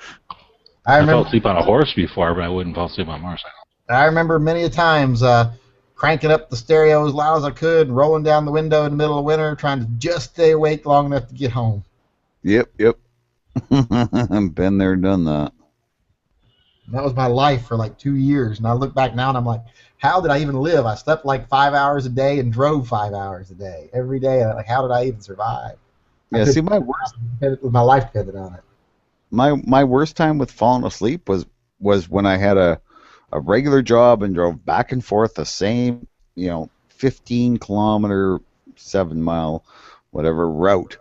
I fell remember, asleep on a horse before, but I wouldn't fall asleep on a motorcycle. I remember many a times cranking up the stereo as loud as I could, and rolling down the window in the middle of winter, trying to just stay awake long enough to get home. Yep. Been there, done that. That was my life for like 2 years, and I look back now and I'm like, how did I even live? I slept like 5 hours a day and drove 5 hours a day every day. And like, how did I even survive? Yeah. See, my life depended on it. my worst time with falling asleep was when I had a regular job and drove back and forth the same 15-kilometer, 7-mile, whatever route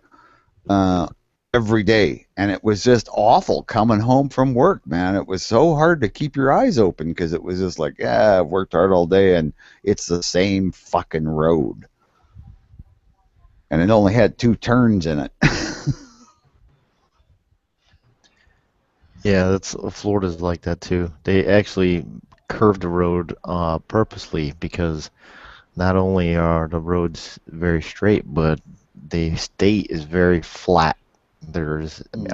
every day, and it was just awful coming home from work, man. It was so hard to keep your eyes open because it was just like, yeah, I've worked hard all day and it's the same fucking road, and it only had 2 turns in it. Yeah, Florida's like that too. They actually curved the road purposely because not only are the roads very straight, but the state is very flat.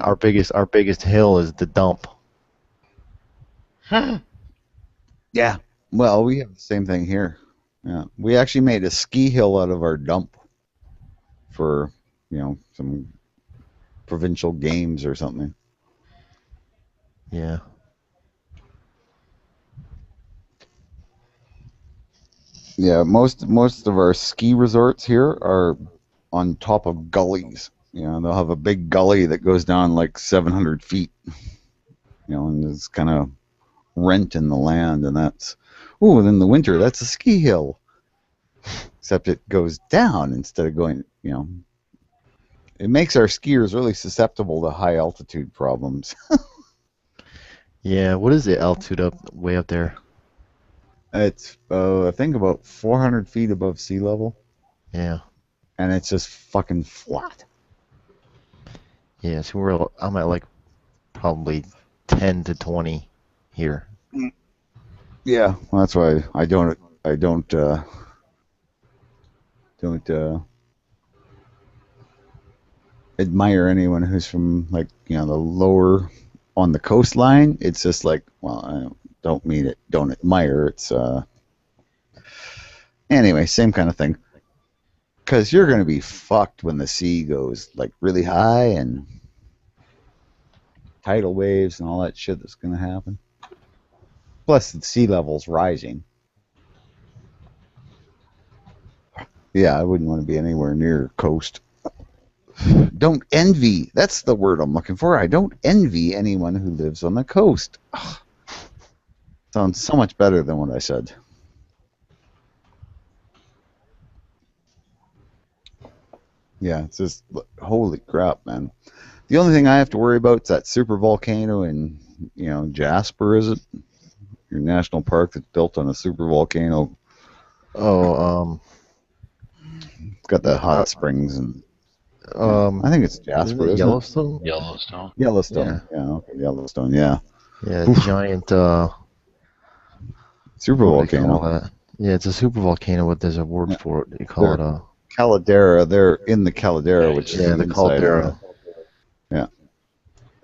Our biggest hill is the dump. Yeah. Well, we have the same thing here. Yeah. We actually made a ski hill out of our dump for, some provincial games or something. Yeah. Yeah, most of our ski resorts here are on top of gullies. You know, they'll have a big gully that goes down like 700 feet. You know, and it's kind of rent in the land, and that's and in the winter that's a ski hill. Except it goes down instead of going. You know, it makes our skiers really susceptible to high altitude problems. Yeah, what is the altitude way up there? It's I think about 400 feet above sea level. Yeah. And it's just fucking flat. Yeah, so I'm at like probably 10 to 20 here. Yeah, well, that's why I don't admire anyone who's from, like, you know, the lower on the coastline. It's just like, well, I don't admire. It's anyway, same kind of thing. Because you're going to be fucked when the sea goes like really high and tidal waves and all that shit that's going to happen. Plus the sea level's rising. Yeah, I wouldn't want to be anywhere near coast. Don't envy. That's the word I'm looking for. I don't envy anyone who lives on the coast. Ugh. Sounds so much better than what I said. Yeah, it's just, holy crap, man. The only thing I have to worry about is that super volcano in, you know, Jasper, is it? Your national park that's built on a super volcano. Oh, it's got the hot springs and I think it's Jasper, isn't Yellowstone? it? Yellowstone. Yellowstone. Yeah, okay, Yellowstone, yeah. Yeah, Oof. giant super volcano. Yeah, it's a super volcano, but there's a word for it. You call it caldera. They're in the caldera, which is the caldera. Yeah.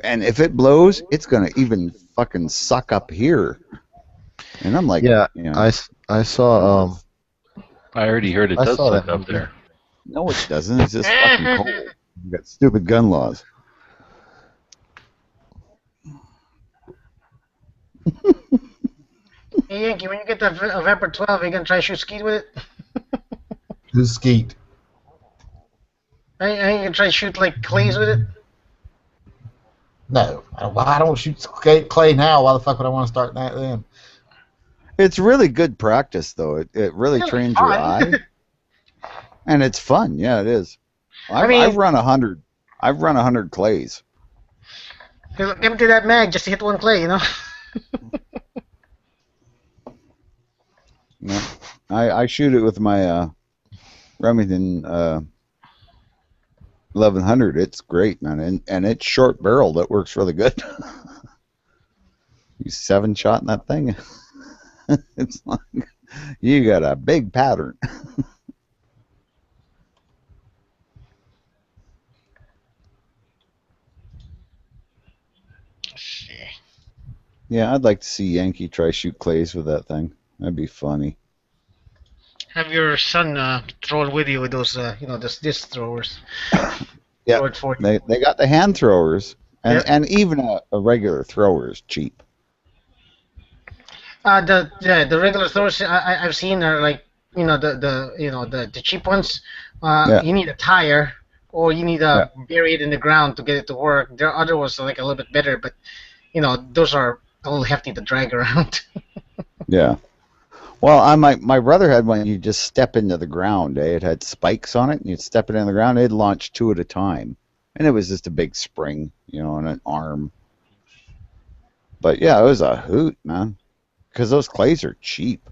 And if it blows, it's gonna even fucking suck up here. And I'm like, yeah, you know, I saw I already heard it does suck up there. No, it doesn't. It's just fucking cold. We've got stupid gun laws. Hey, Yankee, when you get the Vapor 12, are you going to try to shoot skeet with it? Who's skeet? Are you going to try to shoot, like, clays with it? No. I don't shoot clay now. Why the fuck would I want to start that then? It's really good practice, though. It really trains your eye. And it's fun. Yeah, it is. I've run 100. I've run 100 clays. Empty that mag just to hit one clay, you know? Yeah. I shoot it with my Remington 1100. It's great, man, and it's short barreled. It works really good. You 7-shot in that thing. It's like you got a big pattern. Yeah, I'd like to see Yankee try shoot clays with that thing. That'd be funny. Have your son throw it with you with those, those disc throwers. Yeah, they got the hand throwers, and even a regular thrower is cheap. The regular throwers I've seen are like, the cheap ones. You need a tire, or you need to bury it in the ground to get it to work. There are other ones that are like a little bit better, but those are a little hefty to drag around. Yeah. Well, my brother had one. You just step into the ground. It had spikes on it, and you'd step it in the ground. It'd launch 2 at a time, and it was just a big spring, and an arm. But yeah, it was a hoot, man, because those clays are cheap.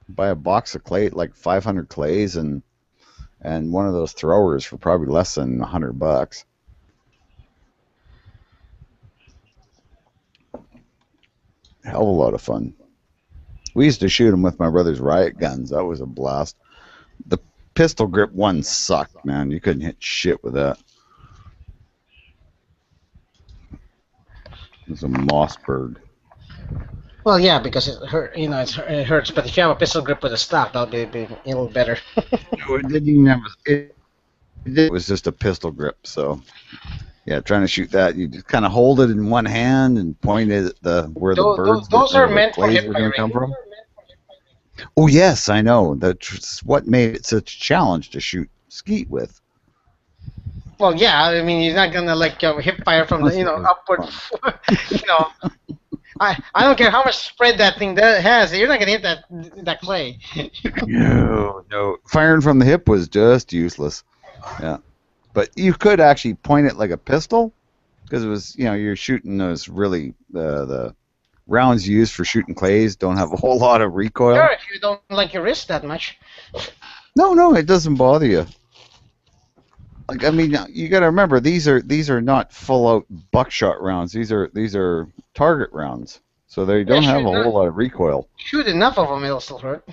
Buy a box of clay, like 500 clays, and one of those throwers for probably less than $100. Hell of a lot of fun. We used to shoot them with my brother's riot guns. That was a blast. The pistol grip one sucked, man. You couldn't hit shit with that. It was a Mossberg. Well, yeah, because it hurts. But if you have a pistol grip with a stock, that'll be a little better. No, it didn't even have it was just a pistol grip. So, yeah, trying to shoot that, you just kind of hold it in one hand and point it at where the birds. Those are meant for hip firing. Come from. Oh yes, I know. That's what made it such a challenge to shoot skeet with. Well, yeah, I mean, you're not gonna like hip fire from the upward. you know, I don't care how much spread that thing has. You're not gonna hit that clay. No. Firing from the hip was just useless. Yeah, but you could actually point it like a pistol, because it was you're shooting those really the rounds used for shooting clays don't have a whole lot of recoil. Sure, if you don't like your wrist that much. No, it doesn't bother you. Like, I mean, you got to remember these are not full out buckshot rounds. These are target rounds, so they don't have a whole lot of recoil. Shoot enough of them, it'll still hurt.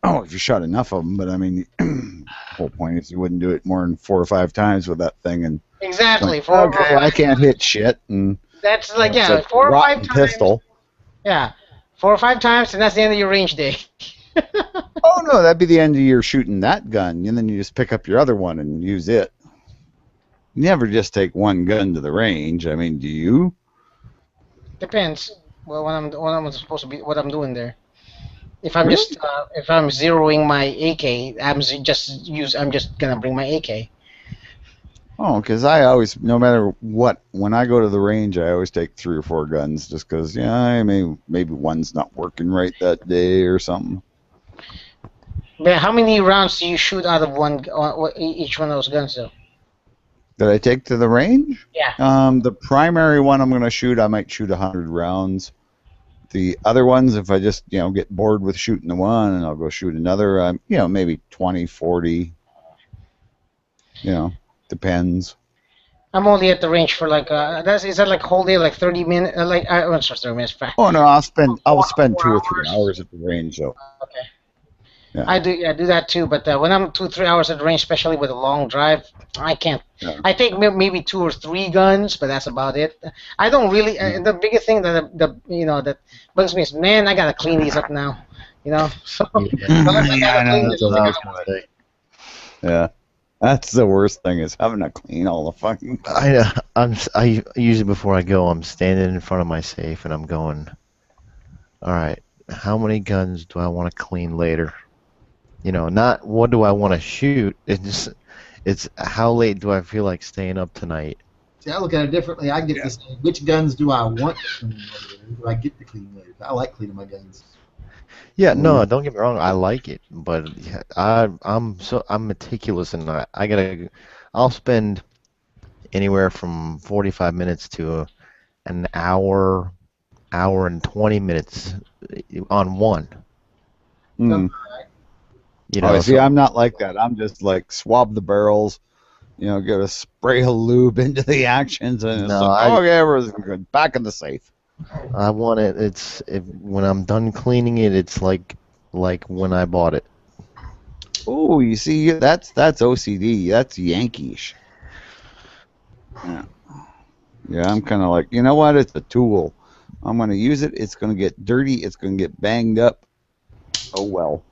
Oh, if you shot enough of them, but I mean, the whole point is you wouldn't do it more than 4 or 5 times with that thing, and exactly. Like, okay, I can't hit shit, and that's like it's a 4 or 5 times. pistol. Yeah, 4 or 5 times, and that's the end of your range day. Oh no, that'd be the end of your shooting that gun, and then you just pick up your other one and use it. You never just take one gun to the range. I mean, do you? Depends. Well, what I'm supposed to be, what I'm doing there. If I'm just if I'm zeroing my AK, I'm just gonna bring my AK. Oh, because I always, no matter what, when I go to the range, I always take 3 or 4 guns, just because maybe one's not working right that day or something. But how many rounds do you shoot out of each one of those guns, though? That I take to the range? Yeah. The primary one I'm going to shoot, I might shoot 100 rounds. The other ones, if I just get bored with shooting the one, and I'll go shoot another, maybe 20, 40. Depends. I'm only at the range for like is that like whole day, like 30 minutes, like sorry, 30 minutes. Oh no, I'll spend 2 or 3 hours at the range though. Okay. Yeah. I do that too, but when I'm 2 or 3 hours at the range, especially with a long drive, I can't. Yeah. I take maybe 2 or 3 guns, but that's about it. I don't really. The biggest thing that that bugs me is, man, I gotta clean these up now. So I know that's what I was gonna say. Yeah. That's the worst thing, is having to clean all the fucking. I usually, before I go, I'm standing in front of my safe and I'm going, all right, how many guns do I want to clean later? Not what do I want to shoot. It's how late do I feel like staying up tonight. See, I look at it differently. I get to say, which guns do I want to clean later? Do I get to clean later? I like cleaning my guns. Yeah, no, don't get me wrong. I like it, but I'm meticulous, and I'll spend anywhere from 45 minutes to an hour and 20 minutes on one. Mm. See, I'm not like that. I'm just like swab the barrels, get a spray of lube into the actions, and it's okay, everything's good. Back in the safe. I want it. When I'm done cleaning it, it's like when I bought it. Oh, you see, that's OCD. That's Yankees. Yeah, I'm kind of like, you know what? It's a tool. I'm gonna use it. It's gonna get dirty. It's gonna get banged up. Oh well.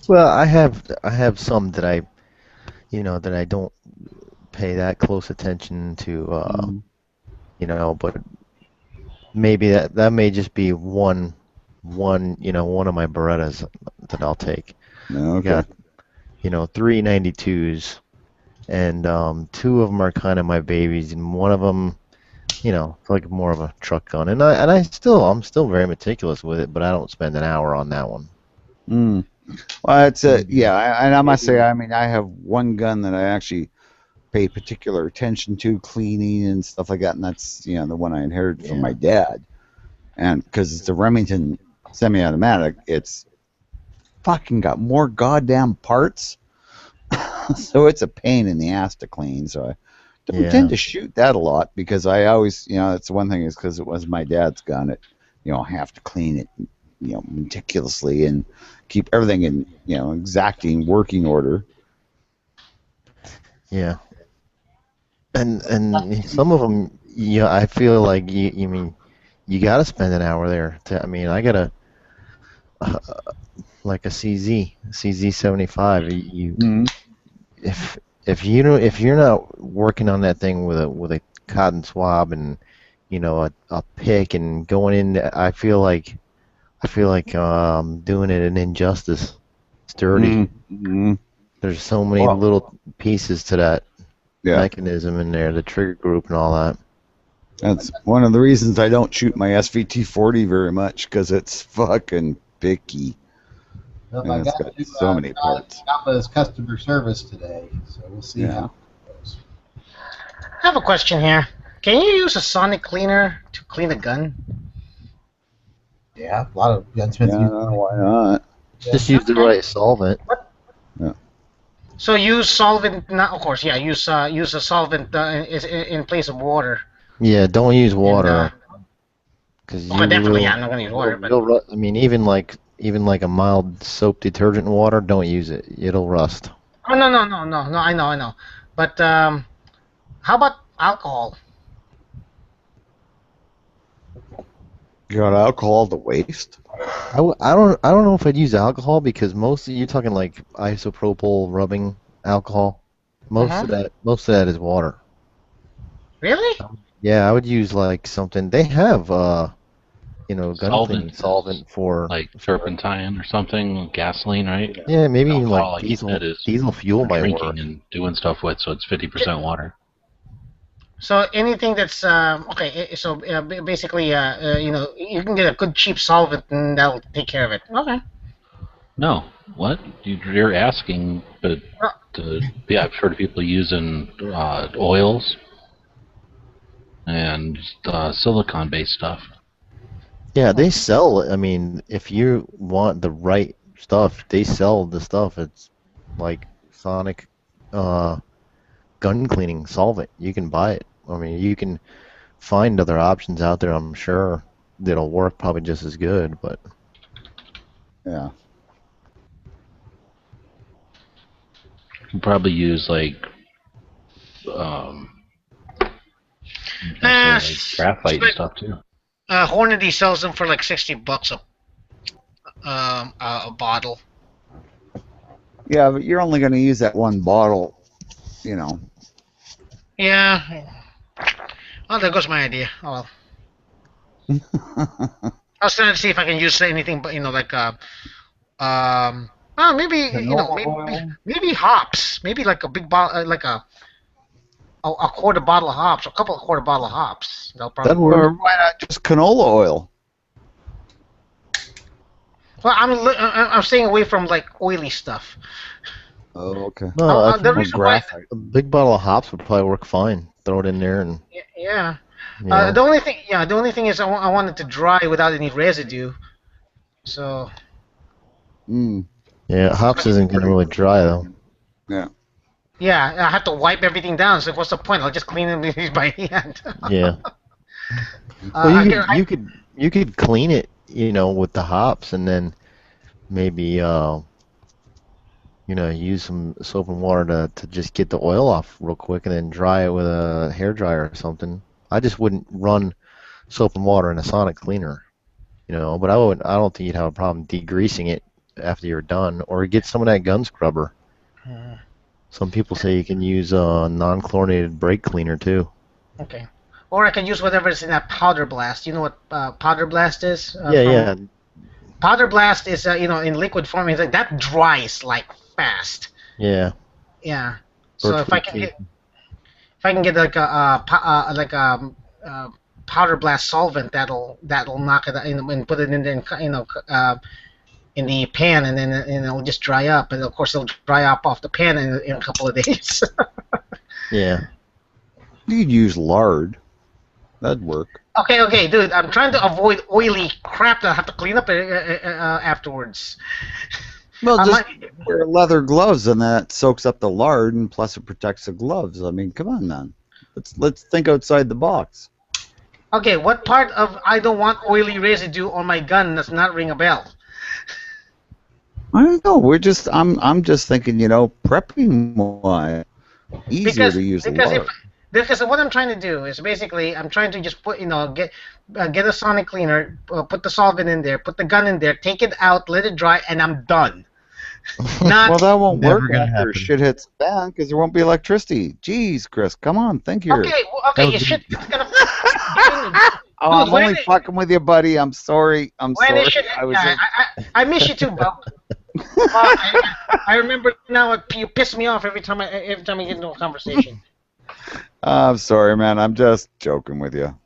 Well, I have some that I don't pay that close attention to. But maybe that may just be one of my Berettas that I'll take. Okay. Got 3 92s, and 2 of them are kind of my babies, and one of them, it's like more of a truck gun. And I'm still very meticulous with it, but I don't spend an hour on that one. Mm. Well, it's and I must say, I mean, I have one gun that I actually pay particular attention to, cleaning and stuff like that, and that's the one I inherited from my dad, and because it's a Remington semi-automatic, it's fucking got more goddamn parts, so it's a pain in the ass to clean. So I don't tend to shoot that a lot, because I always, that's the one thing, is because it was my dad's gun. It, I have to clean it, meticulously and keep everything in, exacting working order. Yeah. And some of them, I feel like you got to spend an hour there. I got a like a CZ 75. If you're not working on that thing with a cotton swab and a pick and going in, I feel like I feel like I'm doing it an injustice. It's dirty. Mm-hmm. There's so many Well, little pieces to that yeah, mechanism in there, the trigger group and all that. that's one of the reasons I don't shoot my SVT-40 very much, because it's fucking picky. Well, And I it's got got to so many parts. Java's customer service today, so we'll see Yeah. how it goes. I have a question here. Can you use a sonic cleaner to clean a gun? Yeah, a lot of gunsmiths Yeah, use why not? Just use the right solvent. So use solvent. Not, of course, yeah. Use a solvent in place of water. Yeah, don't use And, water. Because well, definitely, yeah, I'm not gonna use water. But I mean, even like a mild soap detergent in water, don't use it. It'll rust. oh no. I know. But how about alcohol? You got alcohol to waste? I don't know if I'd use alcohol because you're talking like isopropyl rubbing alcohol. Most of that is water. Really? Yeah, I would use like something. They have gun cleaning Solvent. solvent for Like turpentine or something, gasoline, right? yeah, maybe even Alcohol, like like you said, is diesel fuel for might drinking work. and doing stuff with, so it's 50% water. So anything that's okay. So basically, you can get a good cheap solvent and that'll take care of it. Okay. No, what? You're asking, but yeah, I've heard of people using oils and silicone-based stuff. Yeah, they sell. I mean, if you want the right stuff, they sell the stuff. It's like Sonic gun cleaning solvent. You can buy it. I mean, you can find other options out there. I'm sure that'll work probably just as good. But Yeah. You can probably use like graphite and stuff too. Hornady sells them for like $60 a bottle. Yeah, but you're only going to use that one bottle, you know. Yeah. Well, there goes my idea. Oh well. I was trying to see if I can use anything, but like well, maybe maybe hops, maybe like a big bottle, like a quarter bottle of hops, a couple of quarter bottle of hops. That'll probably Or why not just canola oil? Well, I'm staying away from like oily stuff. Oh, okay. no, I the think reason why, a big bottle of hops would probably work fine. Throw it in there and yeah. you know. The only thing is I want it to dry without any residue. So. Yeah, hops isn't gonna really dry though. Yeah. Yeah, I have to wipe everything down. So what's the point? I'll just clean them by hand. Yeah. Well, you could clean it, with the hops, and then maybe use some soap and water to just get the oil off real quick, and then dry it with a hair dryer or something. I just wouldn't run soap and water in a sonic cleaner, But I don't think you'd have a problem degreasing it after you're done, or get some of that gun scrubber. Some people say you can use a non-chlorinated brake cleaner too. Okay. Or I can use whatever's in that powder blast. You know what powder blast is? Yeah. Powder blast is in liquid form. It's like that dries like fast. Yeah. Yeah. So if I can get like a powder blast solvent, that'll knock it and put it in there, in the pan, and then it'll just dry up, and of course it'll dry up off the pan in a couple of days. Yeah. You could use lard. That'd work. Okay, dude. I'm trying to avoid oily crap that I have to clean up afterwards. Well, just wear leather gloves, and that soaks up the lard, and plus it protects the gloves. I mean, come on, man. Let's think outside the box. Okay, what part of I don't want oily residue on my gun does not ring a bell? I don't know. I'm just thinking, prepping wise, easier to use lard. Because what I'm trying to do is basically I'm trying to just put get a sonic cleaner, put the solvent in there, put the gun in there, take it out, let it dry, and I'm done. Well, that won't work after happen. shit hits the fan because there won't be electricity. Jeez, Chris, come on, think here. Okay, shit, it's gonna Oh, Dude, I'm only fucking with you, buddy. I'm sorry. I'm sorry. I miss you too, bro. I remember now. You piss me off every time I get into a conversation. I'm sorry, man. I'm just joking with you.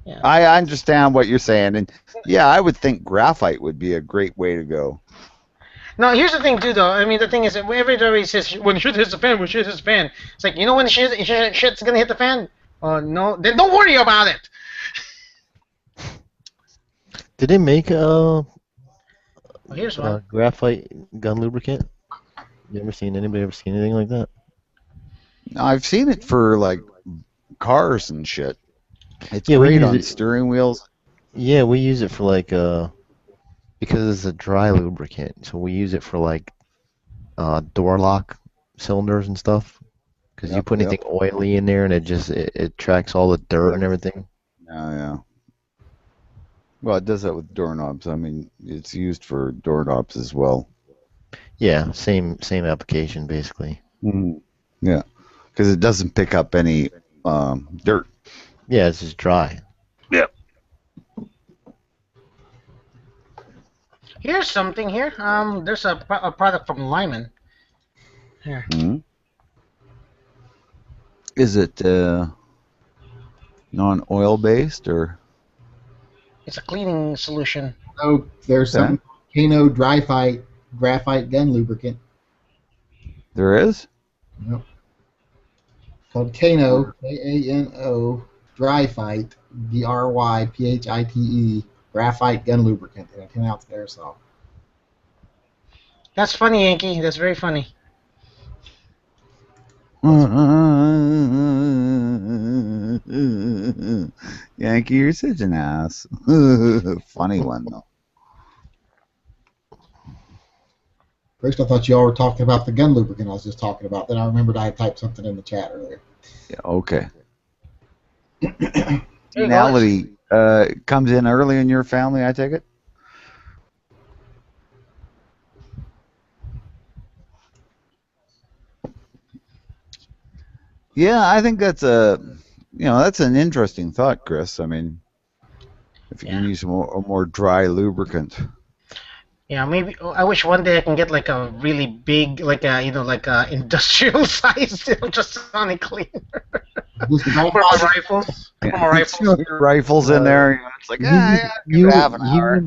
Yeah. I understand what you're saying, and yeah, I would think graphite would be a great way to go. No, here's the thing, too, though. I mean, the thing is, that everybody says when shit hits the fan, when shit hits the fan. It's like, you know when shit's gonna hit the fan? No, then don't worry about it. Did they make Here's one. graphite gun lubricant? Anybody ever seen anything like that? I've seen it for like cars and shit. It's Yeah, great on steering wheels. Yeah, we use it for like because it's a dry lubricant, so we use it for like door lock cylinders and stuff. Because you put anything oily in there, and it tracks all the dirt and everything. Oh, yeah. Well, it does that with doorknobs. I mean, it's used for doorknobs as well. Yeah, same application basically. Mm-hmm. Yeah, because it doesn't pick up any dirt. Yeah, it's just dry. Yep. Here's something here. There's a product from Lyman. Here. Mm-hmm. Is it non-oil based or? It's a cleaning solution. Oh, there's some Kano graphite gun lubricant. There is? Yep. Called Kano, K-A-N-O, Dryphite, D-R-Y-P-H-I-T-E, graphite gun lubricant in a 10-ounce aerosol. That's funny, Yankee. That's very funny. Yankee, you're such an ass. Funny one, though. First, I thought you all were talking about the gun lubricant I was just talking about. Then I remembered I had typed something in the chat earlier. Yeah, okay. Finality comes in early in your family, I take it? Yeah, I think that's that's an interesting thought, Chris. I mean, if you can use a more dry lubricant. Yeah, maybe I wish one day I can get like a really big, like a industrial size, just sonic cleaner. For my rifles. For my rifles. Rifles in there. It's like you have an hour.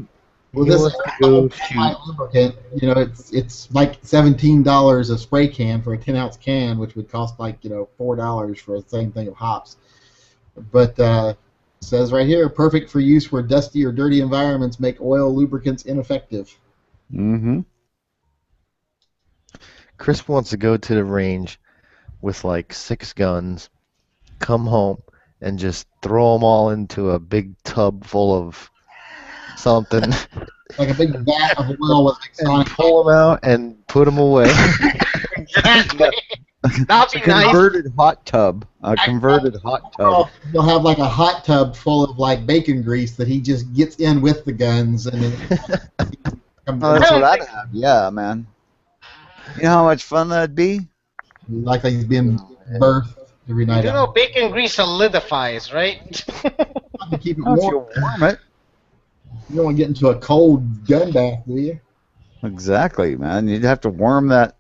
Well, this is lubricant. It's like $17 a spray can for a 10-ounce can, which would cost like $4 for the same thing of hops. But it says right here, perfect for use where dusty or dirty environments make oil lubricants ineffective. Mm-hmm. Chris wants to go to the range with like 6 guns, come home, and just throw them all into a big tub full of something. Like a big vat of oil with and pull them out and put them away. Exactly. That'd be nice. Converted hot tub. A converted hot tub. He'll have like a hot tub full of like bacon grease that he just gets in with the guns and then. That's what I'd have. Yeah, man. You know how much fun that'd be? Like he's being birthed every night. You know, bacon grease solidifies, right? To keep it If you warm. warm it. You don't want to get into a cold gun bath, do you? Exactly, man. You'd have to warm that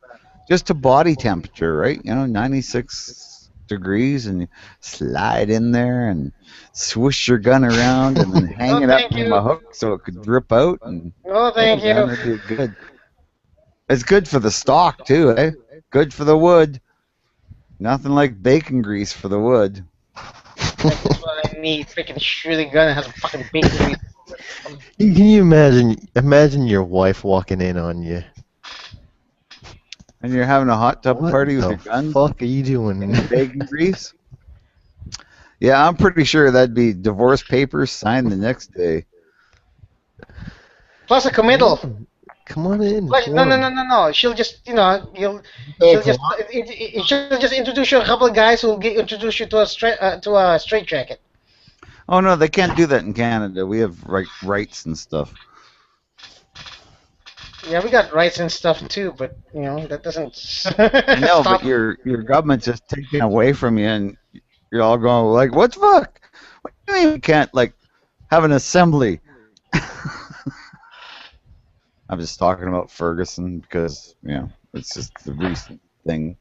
just to body temperature, right? 96 degrees, and you slide in there and swoosh your gun around and then hang it up from a hook so it could drip out. And oh, thank you. That'd be good. It's good for the stock, too, eh? Good for the wood. Nothing like bacon grease for the wood. That's what I need. Freaking shooting gun that has a fucking bacon grease. Can you imagine your wife walking in on you? And you're having a hot tub party with your gun? What the fuck are you doing? And bacon grease? Yeah, I'm pretty sure that'd be divorce papers signed the next day. Plus a committal. Come on in. No. She'll just, she'll just introduce you to a couple of guys who'll introduce you to a straight jacket. Oh no, they can't do that in Canada. We have rights and stuff. Yeah, we got rights and stuff too, but that doesn't. No, but your government's just taking away from you, and you're all going like, "What the fuck? What do you mean we can't have an assembly. I'm just talking about Ferguson because, you know, it's just the recent thing.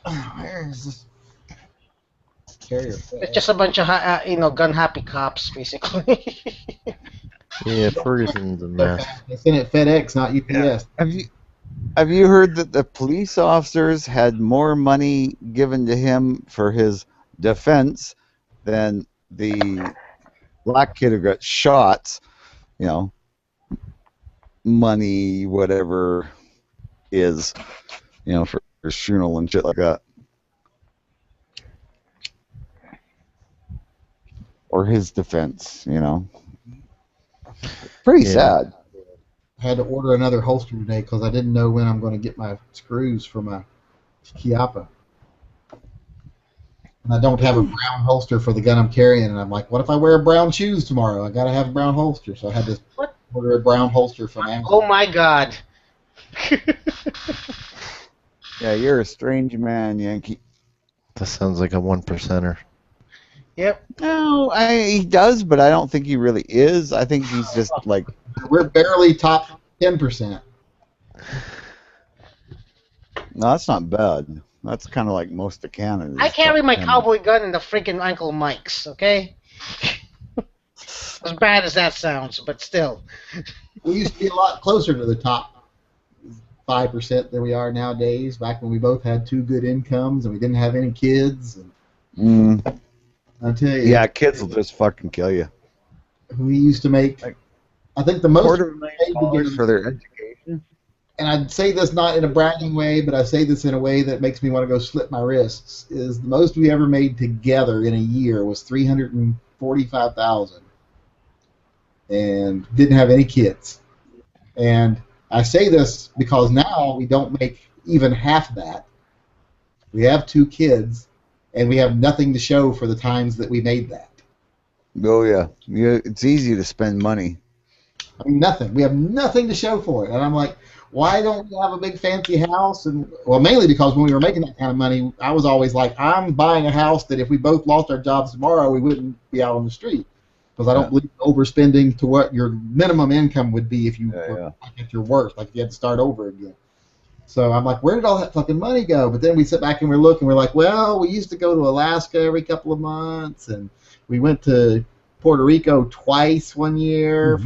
Where is this carrier? It's just a bunch of gun happy cops, basically. Yeah, Ferguson's a mess. They sent it FedEx, not UPS. Yeah. Have you heard that the police officers had more money given to him for his defense than the black kid who got shot? You know, money, whatever is, you know, for funeral and shit like that. Or his defense, you know. Pretty sad. I had to order another holster today because I didn't know when I'm going to get my screws for my Chiappa. And I don't have a brown holster for the gun I'm carrying, and I'm like, what if I wear brown shoes tomorrow? I got to have a brown holster, so I had to order a brown holster from Amazon. Oh my God. Yeah, you're a strange man, Yankee. That sounds like a 1%er. Yep. No, he does, but I don't think he really is. I think he's just like... We're barely top 10%. No, that's not bad. That's kind of like most of Canada. I carry my cowboy gun in the freaking Uncle Mike's, okay? As bad as that sounds, but still. We used to be a lot closer to the top 5% than we are nowadays, back when we both had 2 good incomes and we didn't have any kids. And I'll tell you. Yeah, kids will just fucking kill you. We used to make, I think the most $250,000 for their education. And I'd say this not in a bragging way, but I say this in a way that makes me want to go slit my wrists, is the most we ever made together in a year was $345,000. And didn't have any kids. And I say this because now we don't make even half that. We have 2 kids, and we have nothing to show for the times that we made that. Oh, yeah. It's easy to spend money. I mean, nothing. We have nothing to show for it. And I'm like, why don't we have a big fancy house? And well, mainly because when we were making that kind of money, I was always like, I'm buying a house that if we both lost our jobs tomorrow, we wouldn't be out on the street. Because I don't believe in overspending to what your minimum income would be if you were at your worst, like if you had to start over again. So I'm like, where did all that fucking money go? But then we sit back and we look and we're like, well, we used to go to Alaska every couple of months, and we went to Puerto Rico twice one year.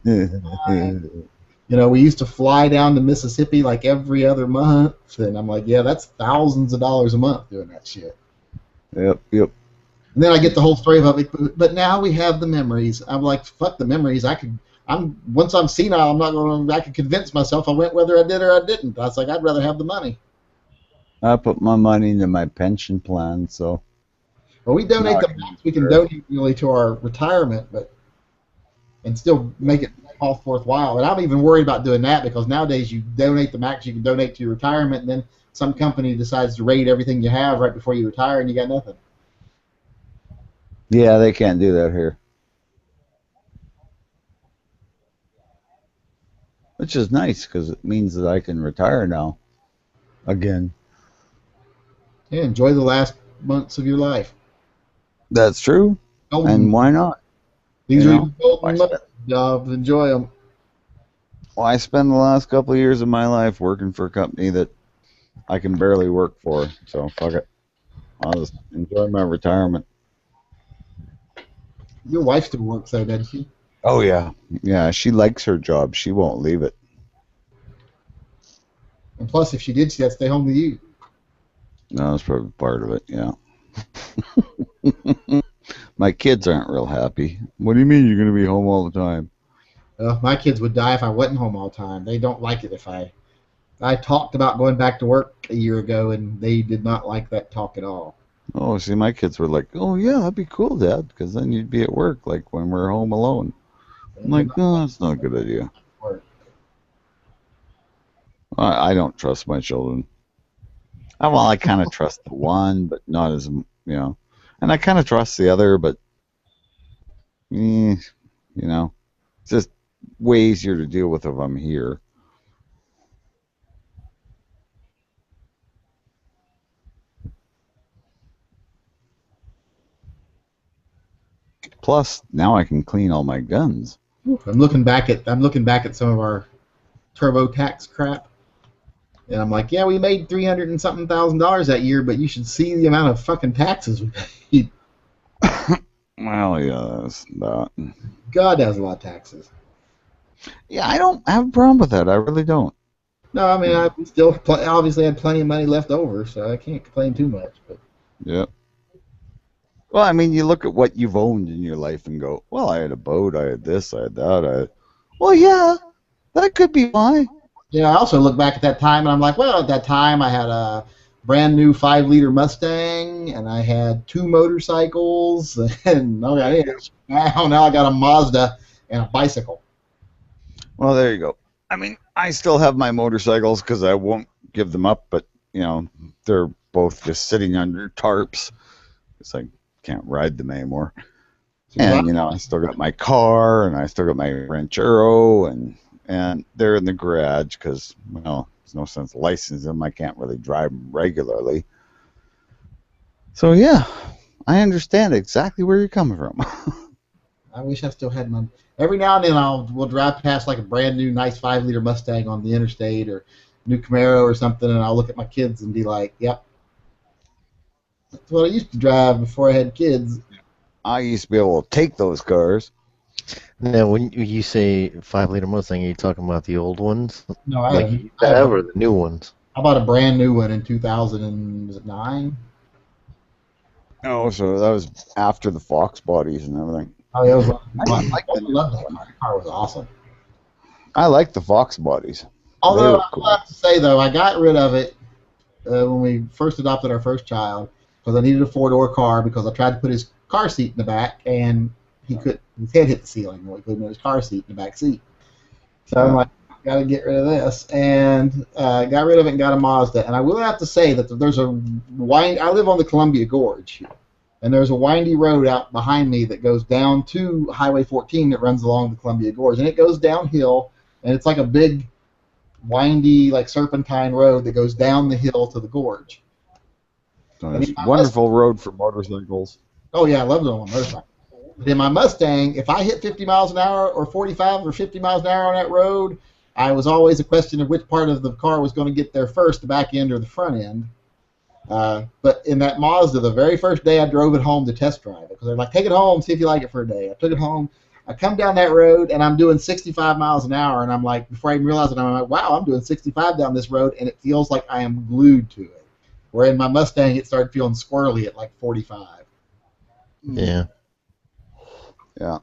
You know, we used to fly down to Mississippi like every other month, and I'm like, yeah, that's thousands of dollars a month doing that shit. Yep. And then I get the whole story of it, but now we have the memories. I'm like, fuck the memories. Once I'm senile, I'm not going to. I can convince myself I went whether I did or I didn't. I was like, I'd rather have the money. I put my money into my pension plan, so. Well, we donate the max we can donate really to our retirement, and still make it all worthwhile. And I'm even worried about doing that because nowadays you donate the max you can donate to your retirement, and then some company decides to raid everything you have right before you retire, and you got nothing. Yeah, they can't do that here. Which is nice because it means that I can retire now. Again. Yeah, enjoy the last months of your life. That's true. And why not? These are your golden jobs. Enjoy them. Well, I spent the last couple of years of my life working for a company that I can barely work for, so fuck it. I'll just enjoy my retirement. Your wife still works though, doesn't she? Oh, yeah. Yeah, she likes her job. She won't leave it. And plus, if she did, she'd have to stay home with you. No, that's probably part of it, yeah. My kids aren't real happy. What do you mean you're going to be home all the time? My kids would die if I wasn't home all the time. They don't like it if I talked about going back to work a year ago, and they did not like that talk at all. Oh, see, my kids were like, oh, yeah, that'd be cool, Dad, because then you'd be at work, like, when we're home alone. I'm like, no, that's not a good idea. I don't trust my children. Well, I kind of trust the one, but not as, you know. And I kind of trust the other, but, you know, it's just way easier to deal with if I'm here. Plus, now I can clean all my guns. I'm looking back at some of our TurboTax crap, and I'm like, yeah, we made $300 and something thousand that year, but you should see the amount of fucking taxes we paid. Well, yeah, that's that. God has a lot of taxes. Yeah, I don't have a problem with that. I really don't. No, I mean, I still obviously had plenty of money left over, so I can't complain too much. But Yeah. Well, I mean, you look at what you've owned in your life and go, well, I had a boat, I had this, I had that. Well, yeah, that could be why. yeah, I also look back at that time, and I'm like, well, at that time I had a brand new 5-liter Mustang, and I had 2 motorcycles, and now I got a Mazda and a bicycle. Well, there you go. I mean, I still have my motorcycles because I won't give them up, but, you know, they're both just sitting under tarps. It's like, can't ride them anymore. And, you know, I still got my car, and I still got my Ranchero, and they're in the garage because, well, there's no sense licensing them. I can't really drive them regularly. So, yeah, I understand exactly where you're coming from. I wish I still had my... Every now and then we'll drive past like a brand new nice 5-liter Mustang on the interstate or new Camaro or something, and I'll look at my kids and be like, yep. That's what I used to drive before I had kids. I used to be able to take those cars. Now, when you say 5-liter Mustang, are you talking about the old ones? No, Like you used to have, or the new ones? I bought a brand new one in 2009. Oh, so that was after the Fox bodies and everything. Oh, yeah, it was, I like I love that car. The car was awesome. I like the Fox bodies. Although, Cool. I have to say, though, I got rid of it when we first adopted our first child because I needed a 4-door car because I tried to put his car seat in the back and his head hit the ceiling when he couldn't put his car seat in the back seat. So I'm like, got to get rid of this. And got rid of it and got a Mazda. And I will have to say that there's I live on the Columbia Gorge. And there's a windy road out behind me that goes down to Highway 14 that runs along the Columbia Gorge. And it goes downhill, and it's like a big, windy, like serpentine road that goes down the hill to the gorge. So it's a wonderful road for motorcycles. Oh, yeah, I love it on my motorcycle. But in my Mustang, if I hit 50 miles an hour or 45 or 50 miles an hour on that road, I was always a question of which part of the car was going to get there first, the back end or the front end. But in that Mazda, the very first day I drove it home to test drive it, because they're like, take it home, see if you like it for a day. I took it home. I come down that road, and I'm doing 65 miles an hour, and I'm like, before I even realize it, I'm like, wow, I'm doing 65 down this road, and it feels like I am glued to it. Where in my Mustang, it started feeling squirrely at like 45. Yeah. Yeah.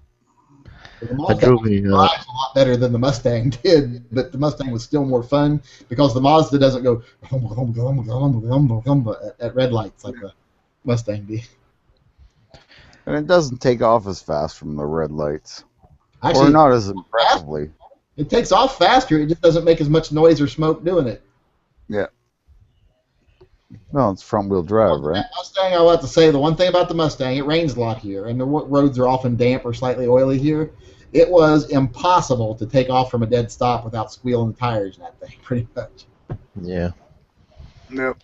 I drove a lot better than the Mustang did, but the Mustang was still more fun because the Mazda doesn't go at red lights like the Mustang did. And it doesn't take off as fast from the red lights. Actually, or not as impressively. It takes off faster, it just doesn't make as much noise or smoke doing it. Yeah. Well, it's front-wheel drive, right? Mustang, I will have to say, the one thing about the Mustang, it rains a lot here, and the roads are often damp or slightly oily here. It was impossible to take off from a dead stop without squealing the tires in that thing, pretty much. Yeah. Nope.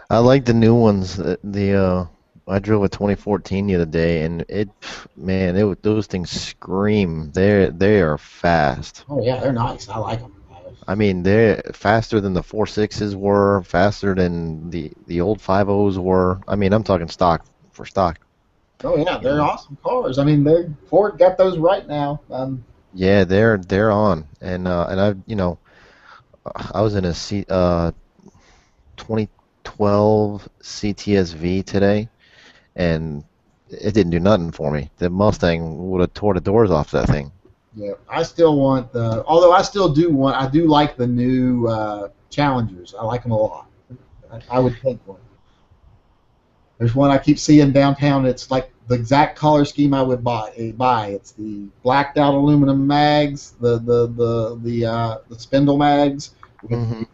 I like the new ones. I drove a 2014 the other day, and those things scream. They are fast. Oh yeah, they're nice. I like them. I mean, they're faster than the 4.6s were, faster than the old 5.0s were. I mean, I'm talking stock for stock. Oh yeah, they're awesome cars. I mean, Ford got those right now. Yeah, they're on, and I I was in a 2012 CTSV today, and it didn't do nothing for me. The Mustang would have tore the doors off that thing. Yeah, I still want although I do like the new Challengers. I like them a lot. I would take one. There's one I keep seeing downtown. It's like the exact color scheme I would buy. It's the blacked out aluminum mags, the spindle mags, with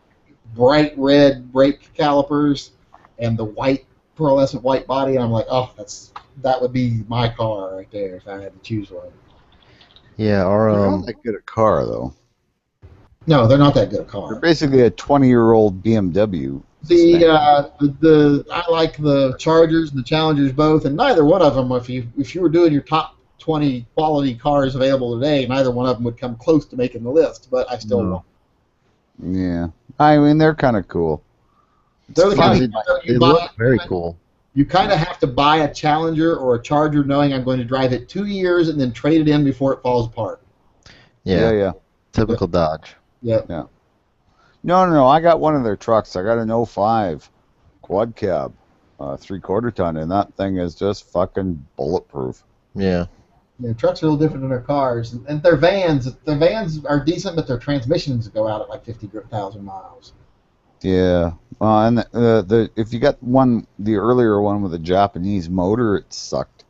bright red brake calipers, and the white pearlescent white body. And I'm like, oh, that would be my car right there if I had to choose one. Yeah, They're not that good a car, though. No, they're not that good a car. They're basically a 20-year-old BMW See, I like the Chargers and the Challengers both, and neither one of them, if you were doing your top 20 quality cars available today, neither one of them would come close to making the list. But I still want. Yeah, I mean they're kind of cool. They're the kind of They look very cool. You kind of have to buy a Challenger or a Charger knowing I'm going to drive it 2 years and then trade it in before it falls apart. Yeah. Typical Dodge. Yeah. No. I got one of their trucks. I got an 05 quad cab, 3/4 ton, and that thing is just fucking bulletproof. Yeah. Yeah, trucks are a little different than their cars, and their vans. Their vans are decent, but their transmissions go out at like 50,000 miles. Yeah. And if you got the earlier one with a Japanese motor, it sucked.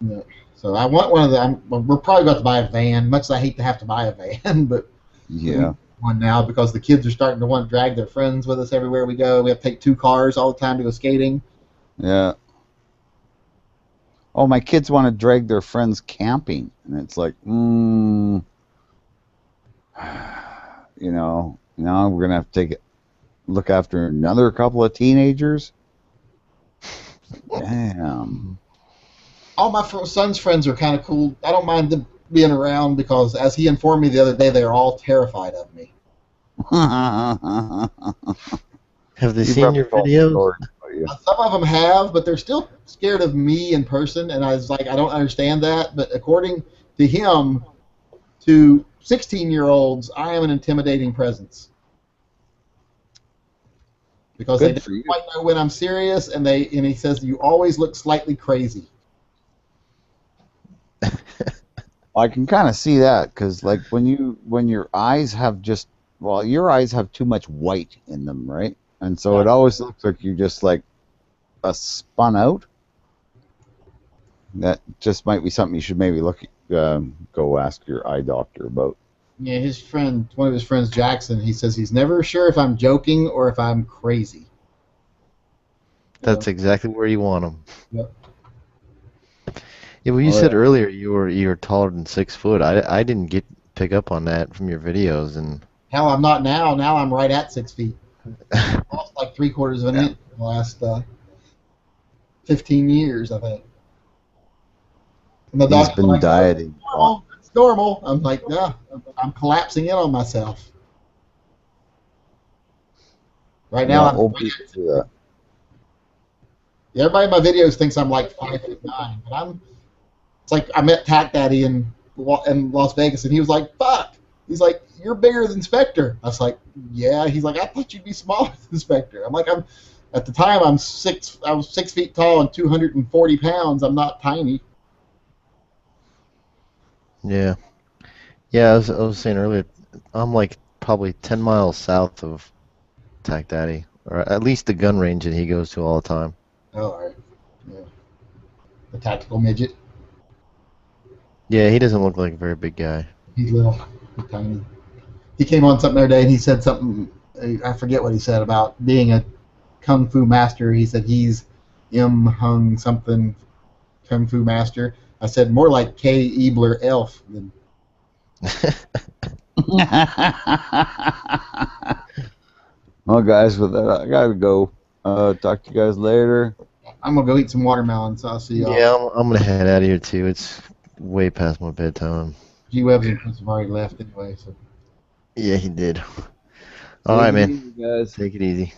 Yeah. So I want one of them. We're probably about to buy a van. Much as I hate to have to buy a van, but yeah, one now because the kids are starting to want to drag their friends with us everywhere we go. We have to take 2 cars all the time to go skating. Yeah. Oh, my kids want to drag their friends camping, and it's like, now we're gonna have to look after another couple of teenagers. Damn. All my son's friends are kind of cool. I don't mind them being around because, as he informed me the other day, they are all terrified of me. Have they seen your videos? Some of them have, but they're still scared of me in person, and I was like, I don't understand that. But according to him, to 16-year-olds, I am an intimidating presence. Because they don't quite know when I'm serious, and he says you always look slightly crazy. I can kind of see that because, like, when your eyes have your eyes have too much white in them, right? And so it always looks like you're just like a spun out. That just might be something you should maybe go ask your eye doctor about. Yeah, one of his friends, Jackson, he says he's never sure if I'm joking or if I'm crazy. That's exactly where you want them. Yep. Yeah, well, you said earlier you were taller than 6 foot. I didn't pick up on that from your videos, and hell, I'm not now. Now I'm right at 6 feet. I lost like 3/4 of an inch in the last 15 years, I think. And the He's been dieting. It's normal. I'm like, yeah, I'm collapsing in on myself. Right now, everybody in my videos thinks I'm like 5'9", but it's like I met Tack Daddy in Las Vegas, and he was like, "Fuck." He's like, "You're bigger than Spectre." I was like, "Yeah." He's like, "I thought you'd be smaller than Spectre." I'm like, at the time I was 6 feet tall and 240 pounds. I'm not tiny. yeah. I was saying earlier, I'm like probably 10 miles south of Tack Daddy, or at least the gun range that he goes to all the time. Oh, all right. Yeah. The tactical midget. Yeah, he doesn't look like a very big guy. He's little. He's tiny. He came on something the other day and he said something, I forget what he said about being a Kung Fu master. He said he's Hung something Kung Fu master. I said more like K. Ebler Elf than. Well, guys, with that, I gotta go. Talk to you guys later. I'm gonna go eat some watermelon, so I'll see y'all. Yeah, I'm gonna head out of here too. It's way past my bedtime. G Webbs and Chris have already left anyway, so. Yeah, he did. All right, man. Guys. Take it easy.